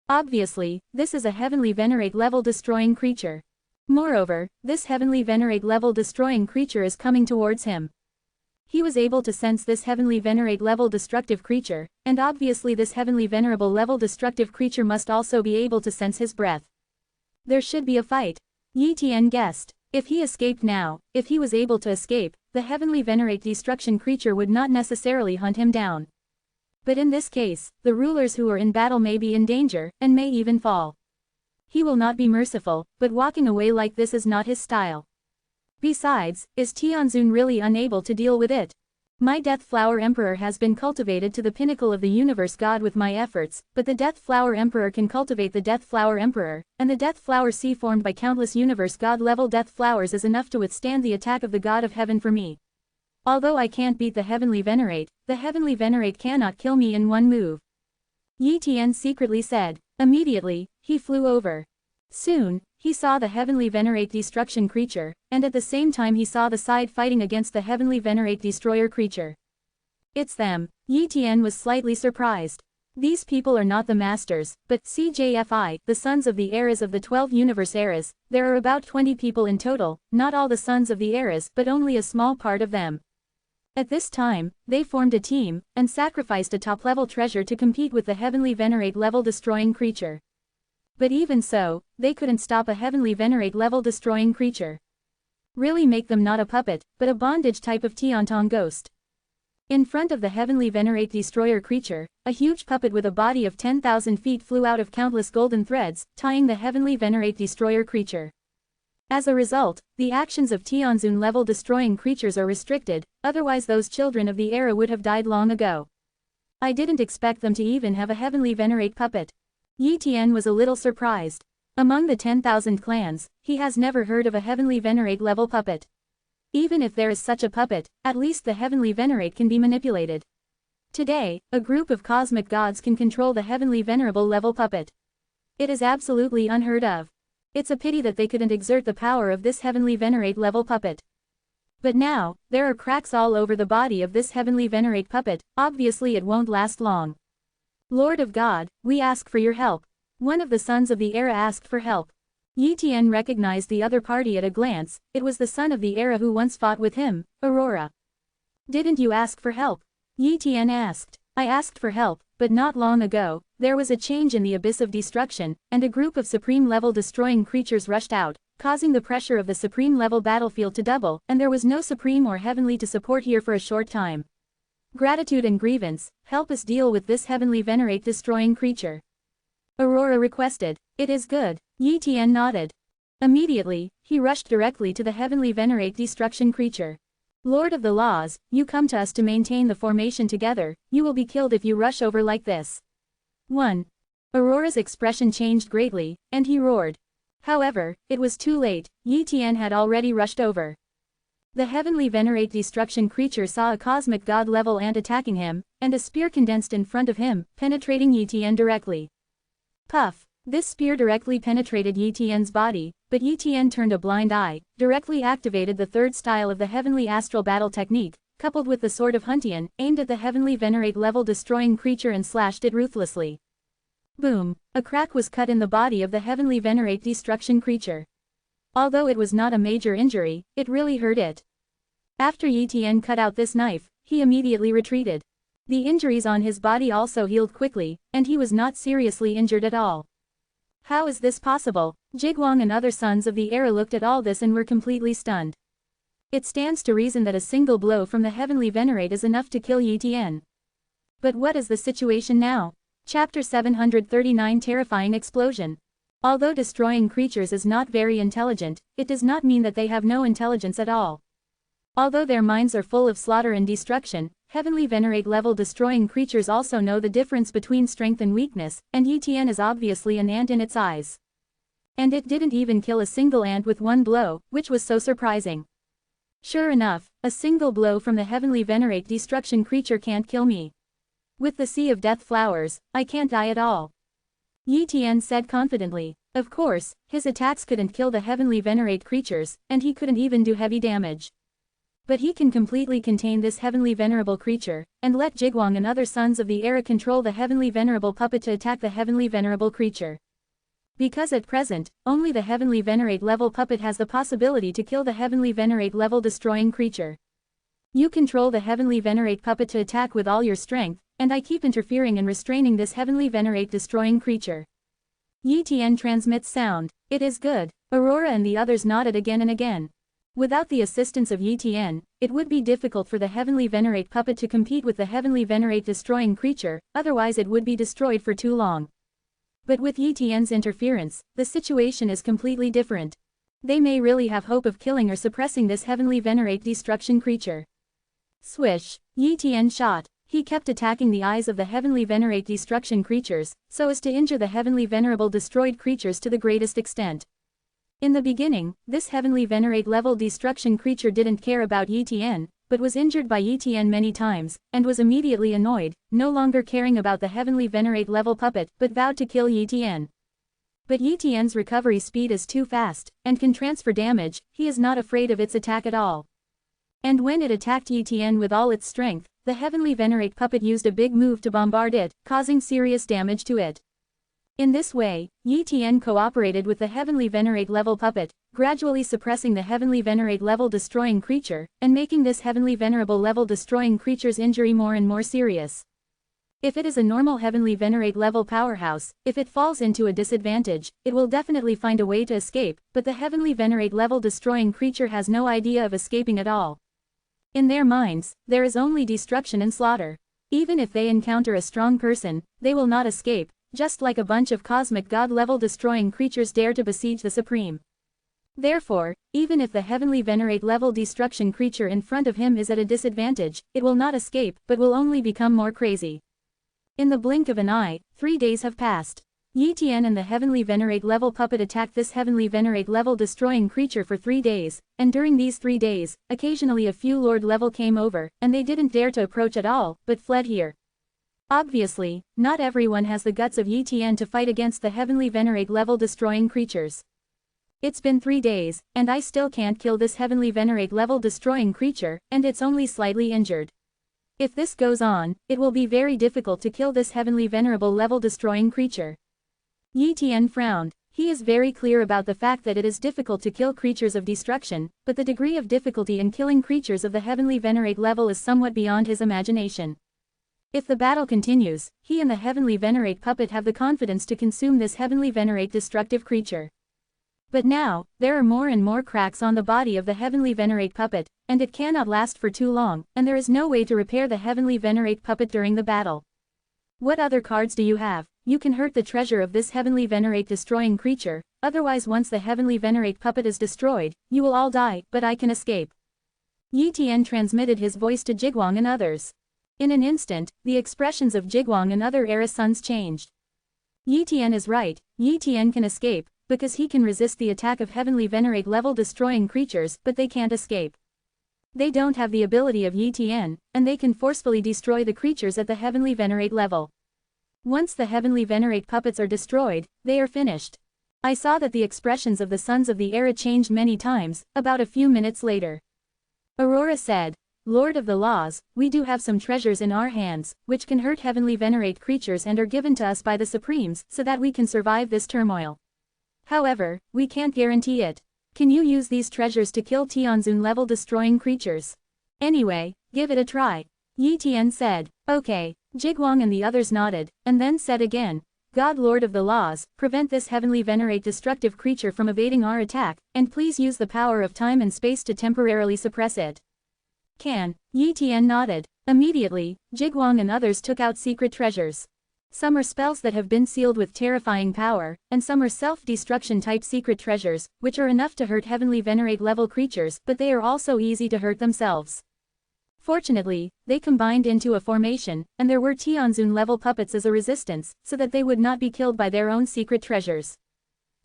Obviously, this is a Heavenly Venerate level destroying creature. Moreover, this Heavenly Venerate level destroying creature is coming towards him. He was able to sense this Heavenly Venerate level destructive creature, and obviously this Heavenly Venerable level destructive creature must also be able to sense his breath. There should be a fight. Yi Tian guessed. If he escaped now, if he was able to escape, the Heavenly Venerate destruction creature would not necessarily hunt him down. But in this case, the rulers who are in battle may be in danger, and may even fall. He will not be merciful, but walking away like this is not his style. Besides, is Tianzun really unable to deal with it? My Death Flower Emperor has been cultivated to the pinnacle of the universe god with my efforts, but the Death Flower Emperor can cultivate the Death Flower Emperor, and the Death Flower Sea formed by countless universe god level Death Flowers is enough to withstand the attack of the God of Heaven for me. Although I can't beat the Heavenly Venerate, the Heavenly Venerate cannot kill me in one move. Yi Tian secretly said. Immediately, he flew over. Soon, he saw the Heavenly Venerate destruction creature, and at the same time he saw the side fighting against the Heavenly Venerate destroyer creature. It's them. Yi Tian was slightly surprised. These people are not the masters, but CJFI, the sons of the eras of the 12 universe eras. There are about 20 people in total, not all the sons of the eras but only a small part of them. At this time, they formed a team, and sacrificed a top-level treasure to compete with the Heavenly Venerate level destroying creature. But even so, they couldn't stop a Heavenly Venerate level destroying creature. Really make them not a puppet, but a bondage type of Tiantong ghost. In front of the Heavenly Venerate destroyer creature, a huge puppet with a body of 10,000 feet flew out of countless golden threads, tying the Heavenly Venerate destroyer creature. As a result, the actions of Tianzun level destroying creatures are restricted, otherwise those children of the era would have died long ago. I didn't expect them to even have a Heavenly Venerate puppet. Yi Tian was a little surprised. Among the 10,000 clans, he has never heard of a Heavenly Venerate level puppet. Even if there is such a puppet, at least the Heavenly Venerate can be manipulated. Today, a group of cosmic gods can control the Heavenly Venerable level puppet. It is absolutely unheard of. It's a pity that they couldn't exert the power of this Heavenly Venerate level puppet. But now, there are cracks all over the body of this Heavenly Venerate puppet, obviously it won't last long. Lord of God, we ask for your help. One of the sons of the era asked for help. Yi Tian recognized the other party at a glance, it was the son of the era who once fought with him, Aurora. Didn't you ask for help? Yi Tian asked. I asked for help, but not long ago, there was a change in the abyss of destruction, and a group of supreme-level destroying creatures rushed out, causing the pressure of the supreme-level battlefield to double, and there was no supreme or heavenly to support here for a short time. Gratitude and grievance, help us deal with this Heavenly Venerate destroying creature. Aurora requested. It is good. Yi Tian nodded. Immediately, he rushed directly to the Heavenly Venerate destruction creature. Lord of the Laws, you come to us to maintain the formation together, you will be killed if you rush over like this. 1. Aurora's expression changed greatly, and he roared. However, it was too late, Yi Tian had already rushed over. The Heavenly Venerate destruction creature saw a cosmic god level ant attacking him, and a spear condensed in front of him, penetrating Yi Tian directly. Puff! This spear directly penetrated Yi Tian's body, but Yi Tian turned a blind eye, directly activated the third style of the Heavenly Astral Battle technique, coupled with the Sword of Huntian, aimed at the Heavenly Venerate level destroying creature and slashed it ruthlessly. Boom! A crack was cut in the body of the Heavenly Venerate destruction creature. Although it was not a major injury, it really hurt it. After Yi Tian cut out this knife, he immediately retreated. The injuries on his body also healed quickly, and he was not seriously injured at all. How is this possible? Jiguang and other sons of the era looked at all this and were completely stunned. It stands to reason that a single blow from the Heavenly Venerate is enough to kill Yi Tian. But what is the situation now? Chapter 739 Terrifying Explosion. Although destroying creatures is not very intelligent, it does not mean that they have no intelligence at all. Although their minds are full of slaughter and destruction, heavenly venerate level destroying creatures also know the difference between strength and weakness, and Yitian is obviously an ant in its eyes. And it didn't even kill a single ant with one blow, which was so surprising. Sure enough, a single blow from the heavenly venerate destruction creature can't kill me. With the sea of death flowers, I can't die at all. Yitian said confidently. Of course, his attacks couldn't kill the heavenly venerate creatures, and he couldn't even do heavy damage. But he can completely contain this heavenly venerable creature, and let Jigwang and other sons of the era control the heavenly venerable puppet to attack the heavenly venerable creature. Because at present, only the heavenly venerate level puppet has the possibility to kill the heavenly venerate level destroying creature. You control the heavenly venerate puppet to attack with all your strength, and I keep interfering and restraining this heavenly venerate destroying creature. Yitian transmits sound. It is good. Aurora and the others nodded again and again. Without the assistance of Yitian, it would be difficult for the heavenly venerate puppet to compete with the heavenly venerate destroying creature, otherwise it would be destroyed for too long. But with Yitian's interference, the situation is completely different. They may really have hope of killing or suppressing this heavenly venerate destruction creature. Swish! Yitian shot. He kept attacking the eyes of the heavenly venerate destruction creatures, so as to injure the heavenly venerable destroyed creatures to the greatest extent. In the beginning, this heavenly venerate level destruction creature didn't care about Yitian, but was injured by Yitian many times, and was immediately annoyed, no longer caring about the heavenly venerate level puppet, but vowed to kill Yitian. But Yitian's recovery speed is too fast, and can transfer damage, he is not afraid of its attack at all. And when it attacked Yitian with all its strength, the heavenly venerate puppet used a big move to bombard it, causing serious damage to it. In this way, Yitian cooperated with the heavenly venerate level puppet, gradually suppressing the heavenly venerate level destroying creature, and making this heavenly venerable level destroying creature's injury more and more serious. If it is a normal heavenly venerate level powerhouse, if it falls into a disadvantage, it will definitely find a way to escape, but the heavenly venerate level destroying creature has no idea of escaping at all. In their minds, there is only destruction and slaughter. Even if they encounter a strong person, they will not escape, just like a bunch of cosmic god-level destroying creatures dare to besiege the Supreme. Therefore, even if the heavenly venerate level destruction creature in front of him is at a disadvantage, it will not escape, but will only become more crazy. In the blink of an eye, 3 days have passed. Yitian and the heavenly venerate level puppet attacked this heavenly venerate level destroying creature for 3 days, and during these 3 days, occasionally a few lord level came over, and they didn't dare to approach at all, but fled here. Obviously, not everyone has the guts of Yitian to fight against the heavenly venerate level destroying creatures. It's been 3 days, and I still can't kill this heavenly venerate level destroying creature, and it's only slightly injured. If this goes on, it will be very difficult to kill this heavenly venerable level destroying creature. Yitian frowned. He is very clear about the fact that it is difficult to kill creatures of destruction, but the degree of difficulty in killing creatures of the heavenly venerate level is somewhat beyond his imagination. If the battle continues, he and the heavenly venerate puppet have the confidence to consume this heavenly venerate destructive creature. But now, there are more and more cracks on the body of the heavenly venerate puppet, and it cannot last for too long, and there is no way to repair the heavenly venerate puppet during the battle. What other cards do you have? You can hurt the treasure of this heavenly venerate destroying creature, otherwise once the heavenly venerate puppet is destroyed, you will all die, but I can escape. Yitian transmitted his voice to Jigwang and others. In an instant, the expressions of Jigwang and other era sons changed. Yitian is right, Yitian can escape, because he can resist the attack of heavenly venerate level destroying creatures, but they can't escape. They don't have the ability of Yitian, and they can forcefully destroy the creatures at the heavenly venerate level. Once the heavenly venerate puppets are destroyed, they are finished. I saw that the expressions of the sons of the era changed many times, about a few minutes later. Aurora said, Lord of the Laws, we do have some treasures in our hands, which can hurt heavenly venerate creatures and are given to us by the Supremes, so that we can survive this turmoil. However, we can't guarantee it. Can you use these treasures to kill Tianzun level destroying creatures? Anyway, give it a try. Yitian said. Okay. Jigwang and the others nodded, and then said again, God Lord of the Laws, prevent this heavenly venerate destructive creature from evading our attack, and please use the power of time and space to temporarily suppress it. Can. Yitian nodded. Immediately, Jigwang and others took out secret treasures. Some are spells that have been sealed with terrifying power, and some are self-destruction type secret treasures, which are enough to hurt heavenly venerate level creatures, but they are also easy to hurt themselves. Fortunately, they combined into a formation, and there were Tianzun level puppets as a resistance, so that they would not be killed by their own secret treasures.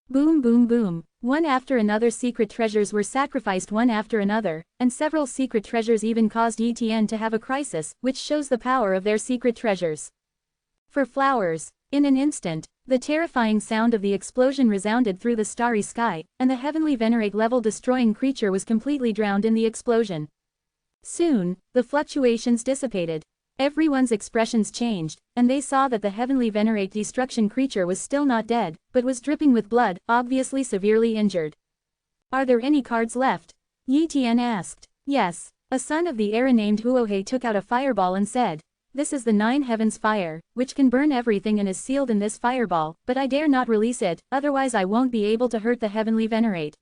Boom boom boom. One after another secret treasures were sacrificed one after another, and several secret treasures even caused ETN to have a crisis, which shows the power of their secret treasures. For flowers, in an instant, the terrifying sound of the explosion resounded through the starry sky, and the heavenly venerate level destroying creature was completely drowned in the explosion. Soon, the fluctuations dissipated. Everyone's expressions changed, and they saw that the heavenly venerate destruction creature was still not dead, but was dripping with blood, obviously severely injured. Are there any cards left? Yi Tian asked. Yes. A son of the era named Huohe took out a fireball and said, "This is the nine heavens fire, which can burn everything and is sealed in this fireball, but I dare not release it, otherwise I won't be able to hurt the heavenly venerate.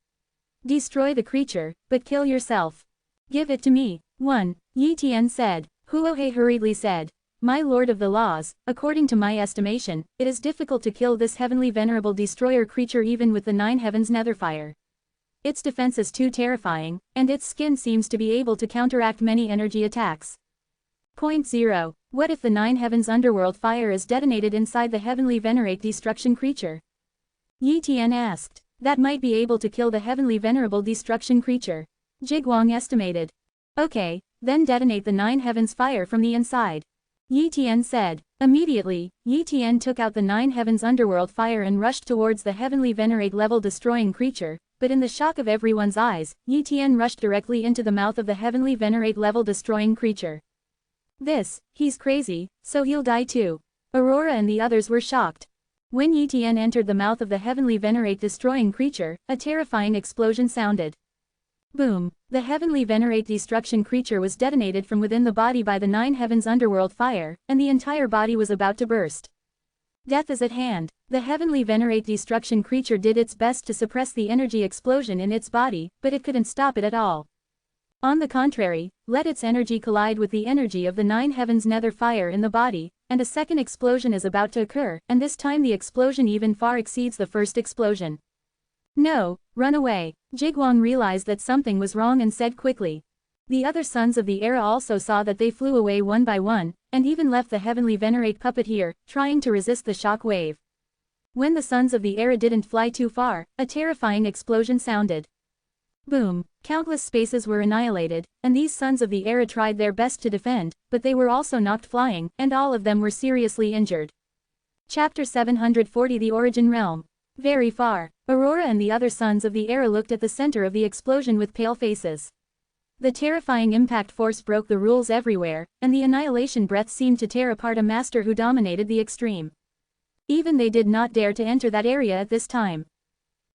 Destroy the creature, but kill yourself. Give it to me." 1. Yi Tian said. Huohe hurriedly said, "My lord of the laws, according to my estimation, it is difficult to kill this heavenly venerable destroyer creature even with the nine heavens netherfire. Its defense is too terrifying, and its skin seems to be able to counteract many energy attacks. Point 0. What if the nine heavens underworld fire is detonated inside the heavenly venerate destruction creature?" Yi Tian asked. "That might be able to kill the heavenly venerable destruction creature," Jiguang estimated. "Okay, then detonate the nine heavens fire from the inside," Yi Tian said. Immediately, Yi Tian took out the nine heavens underworld fire and rushed towards the heavenly venerate level destroying creature, but in the shock of everyone's eyes, Yi Tian rushed directly into the mouth of the heavenly venerate level destroying creature. He's crazy, so he'll die too. Aurora and the others were shocked. When Yi Tian entered the mouth of the heavenly venerate destroying creature, a terrifying explosion sounded. Boom! The heavenly venerate destruction creature was detonated from within the body by the nine heavens underworld fire, and the entire body was about to burst. Death is at hand. The heavenly venerate destruction creature did its best to suppress the energy explosion in its body, but it couldn't stop it at all. On the contrary, let its energy collide with the energy of the nine heavens nether fire in the body, and a second explosion is about to occur, and this time the explosion even far exceeds the first explosion. "No, run away." Jiguang realized that something was wrong and said quickly. The other sons of the era also saw that they flew away one by one, and even left the heavenly venerate puppet here, trying to resist the shock wave. When the sons of the era didn't fly too far, a terrifying explosion sounded. Boom! Countless spaces were annihilated, and these sons of the era tried their best to defend, but they were also knocked flying, and all of them were seriously injured. Chapter 740 The Origin Realm. Very far, Aurora and the other sons of the era looked at the center of the explosion with pale faces. The terrifying impact force broke the rules everywhere, and the annihilation breath seemed to tear apart a master who dominated the extreme. Even they did not dare to enter that area at this time.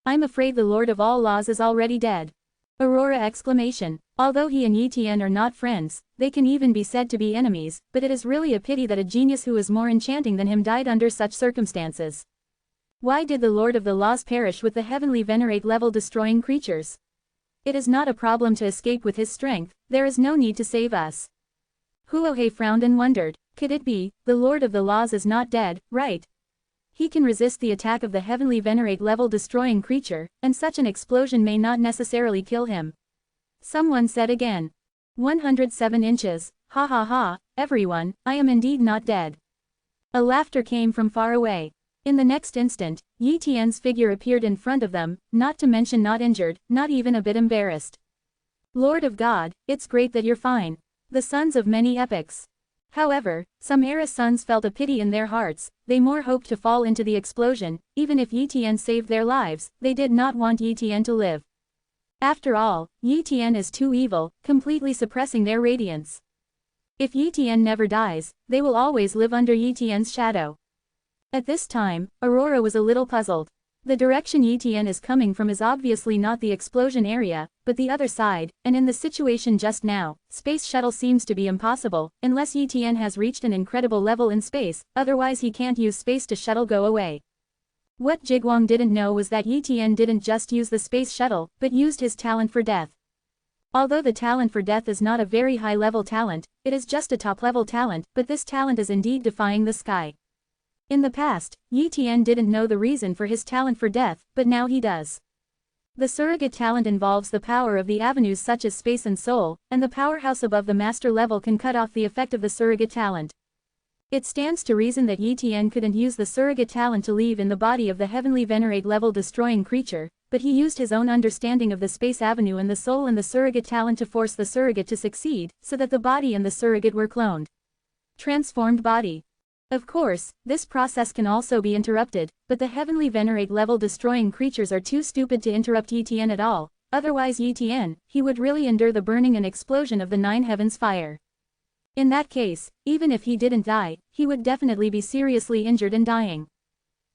"I'm afraid the Lord of all laws is already dead." Aurora exclamation. Although he and Yi Tian are not friends, they can even be said to be enemies, but it is really a pity that a genius who is more enchanting than him died under such circumstances. Why did the Lord of the Laws perish with the heavenly venerate level destroying creatures? It is not a problem to escape with his strength, there is no need to save us. Huohe frowned and wondered, could it be, the Lord of the Laws is not dead, right? He can resist the attack of the heavenly venerate level destroying creature, and such an explosion may not necessarily kill him. Someone said again. 107 inches, ha ha ha, everyone, I am indeed not dead. A laughter came from far away. In the next instant, Yi Tian's figure appeared in front of them, not to mention not injured, not even a bit embarrassed. "Lord of God, it's great that you're fine." The sons of many epochs. However, some era sons felt a pity in their hearts, they more hoped to fall into the explosion, even if Yi Tian saved their lives, they did not want Yi Tian to live. After all, Yi Tian is too evil, completely suppressing their radiance. If Yi Tian never dies, they will always live under Yi Tian's shadow. At this time, Aurora was a little puzzled. The direction Yi Tian is coming from is obviously not the explosion area, but the other side, and in the situation just now, space shuttle seems to be impossible, unless Yi Tian has reached an incredible level in space, otherwise he can't use space to shuttle go away. What Jiguang didn't know was that Yi Tian didn't just use the space shuttle, but used his talent for death. Although the talent for death is not a very high-level talent, it is just a top-level talent, but this talent is indeed defying the sky. In the past, Yi Tian didn't know the reason for his talent for death, but now he does. The surrogate talent involves the power of the avenues such as space and soul, and the powerhouse above the master level can cut off the effect of the surrogate talent. It stands to reason that Yi Tian couldn't use the surrogate talent to leave in the body of the heavenly venerate level destroying creature, but he used his own understanding of the space avenue and the soul and the surrogate talent to force the surrogate to succeed, so that the body and the surrogate were cloned. Transformed body. Of course, this process can also be interrupted, but the heavenly venerate level destroying creatures are too stupid to interrupt Yi Tian at all, otherwise Yi Tian, he would really endure the burning and explosion of the 9 heavens fire. In that case, even if he didn't die, he would definitely be seriously injured and dying.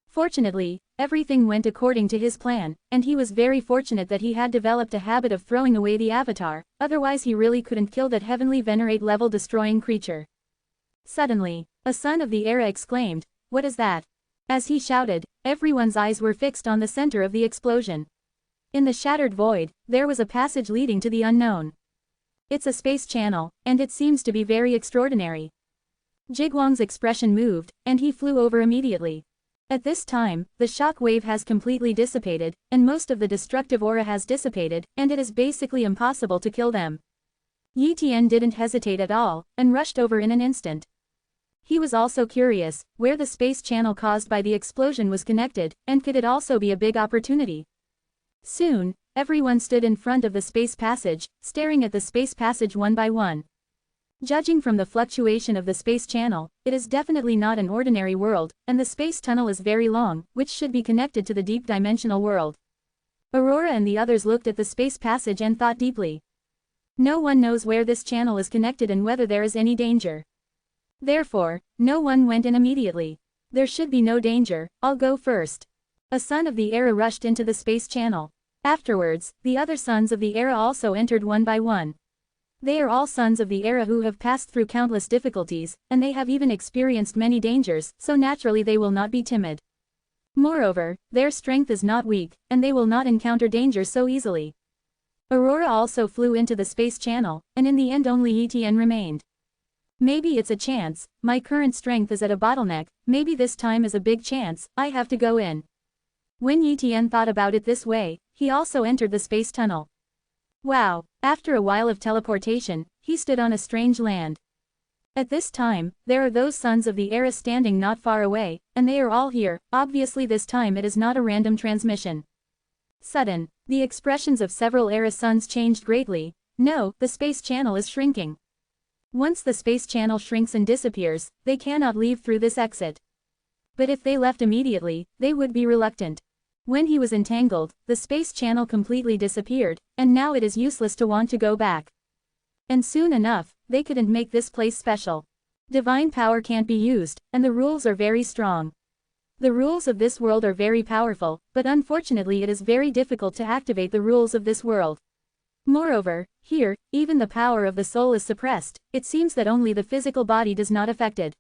Fortunately, everything went according to his plan, and he was very fortunate that he had developed a habit of throwing away the avatar, otherwise he really couldn't kill that heavenly venerate level destroying creature. Suddenly, a son of the era exclaimed, "What is that?" As he shouted, everyone's eyes were fixed on the center of the explosion. In the shattered void, there was a passage leading to the unknown. It's a space channel, and it seems to be very extraordinary. Jigwang's expression moved, and he flew over immediately. At this time, the shock wave has completely dissipated, and most of the destructive aura has dissipated, and it is basically impossible to kill them. Yi Tian didn't hesitate at all, and rushed over in an instant. He was also curious, where the space channel caused by the explosion was connected, and could it also be a big opportunity? Soon, everyone stood in front of the space passage, staring at the space passage one by one. Judging from the fluctuation of the space channel, it is definitely not an ordinary world, and the space tunnel is very long, which should be connected to the deep dimensional world. Aurora and the others looked at the space passage and thought deeply. No one knows where this channel is connected and whether there is any danger. Therefore, no one went in immediately. There should be no danger, I'll go first. A son of the era rushed into the space channel. Afterwards, the other sons of the era also entered one by one. They are all sons of the era who have passed through countless difficulties, and they have even experienced many dangers, so naturally they will not be timid. Moreover, their strength is not weak, and they will not encounter danger so easily. Aurora also flew into the space channel, and in the end only Yi Tian remained. Maybe it's a chance, my current strength is at a bottleneck, maybe this time is a big chance, I have to go in. When Yi Tian thought about it this way, he also entered the space tunnel. Wow, after a while of teleportation, he stood on a strange land. At this time, there are those sons of the era standing not far away, and they are all here, obviously this time it is not a random transmission. Sudden, the expressions of several era sons changed greatly. No, the space channel is shrinking. Once the space channel shrinks and disappears, they cannot leave through this exit. But if they left immediately, they would be reluctant. When he was entangled, the space channel completely disappeared, and now it is useless to want to go back. And soon enough, they couldn't make this place special. Divine power can't be used, and the rules are very strong. The rules of this world are very powerful, but unfortunately it is very difficult to activate the rules of this world. Moreover, here, even the power of the soul is suppressed, it seems that only the physical body does not affected.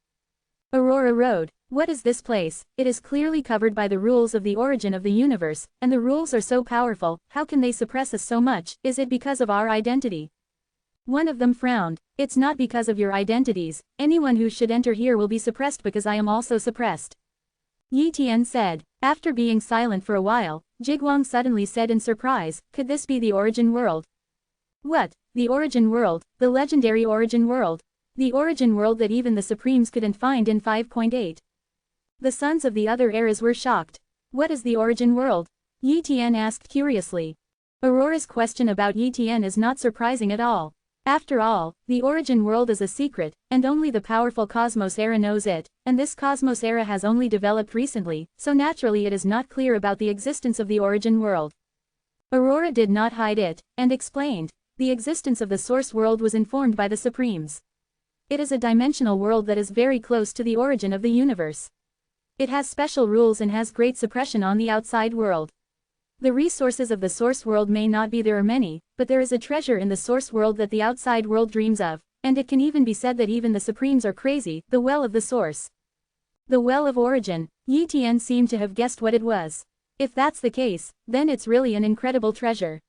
Aurora Road, what is this place? It is clearly covered by the rules of the origin of the universe, and the rules are so powerful, how can they suppress us so much? Is it because of our identity? One of them frowned. It's not because of your identities, anyone who should enter here will be suppressed because I am also suppressed. Yi Tian said. After being silent for a while, Jigwang suddenly said in surprise, could this be the origin world? What? The origin world, the legendary origin world. The origin world that even the Supremes couldn't find in 5.8. The sons of the other eras were shocked. What is the origin world? Yi Tian asked curiously. Aurora's question about Yi Tian is not surprising at all. After all, the origin world is a secret, and only the powerful Cosmos era knows it, and this Cosmos era has only developed recently, so naturally it is not clear about the existence of the origin world. Aurora did not hide it, and explained. The existence of the source world was informed by the Supremes. It is a dimensional world that is very close to the origin of the universe. It has special rules and has great suppression on the outside world. The resources of the source world may not be there are many, but there is a treasure in the source world that the outside world dreams of, and it can even be said that even the Supremes are crazy, the well of the source. The well of origin, Yi Tian seemed to have guessed what it was. If that's the case, then it's really an incredible treasure.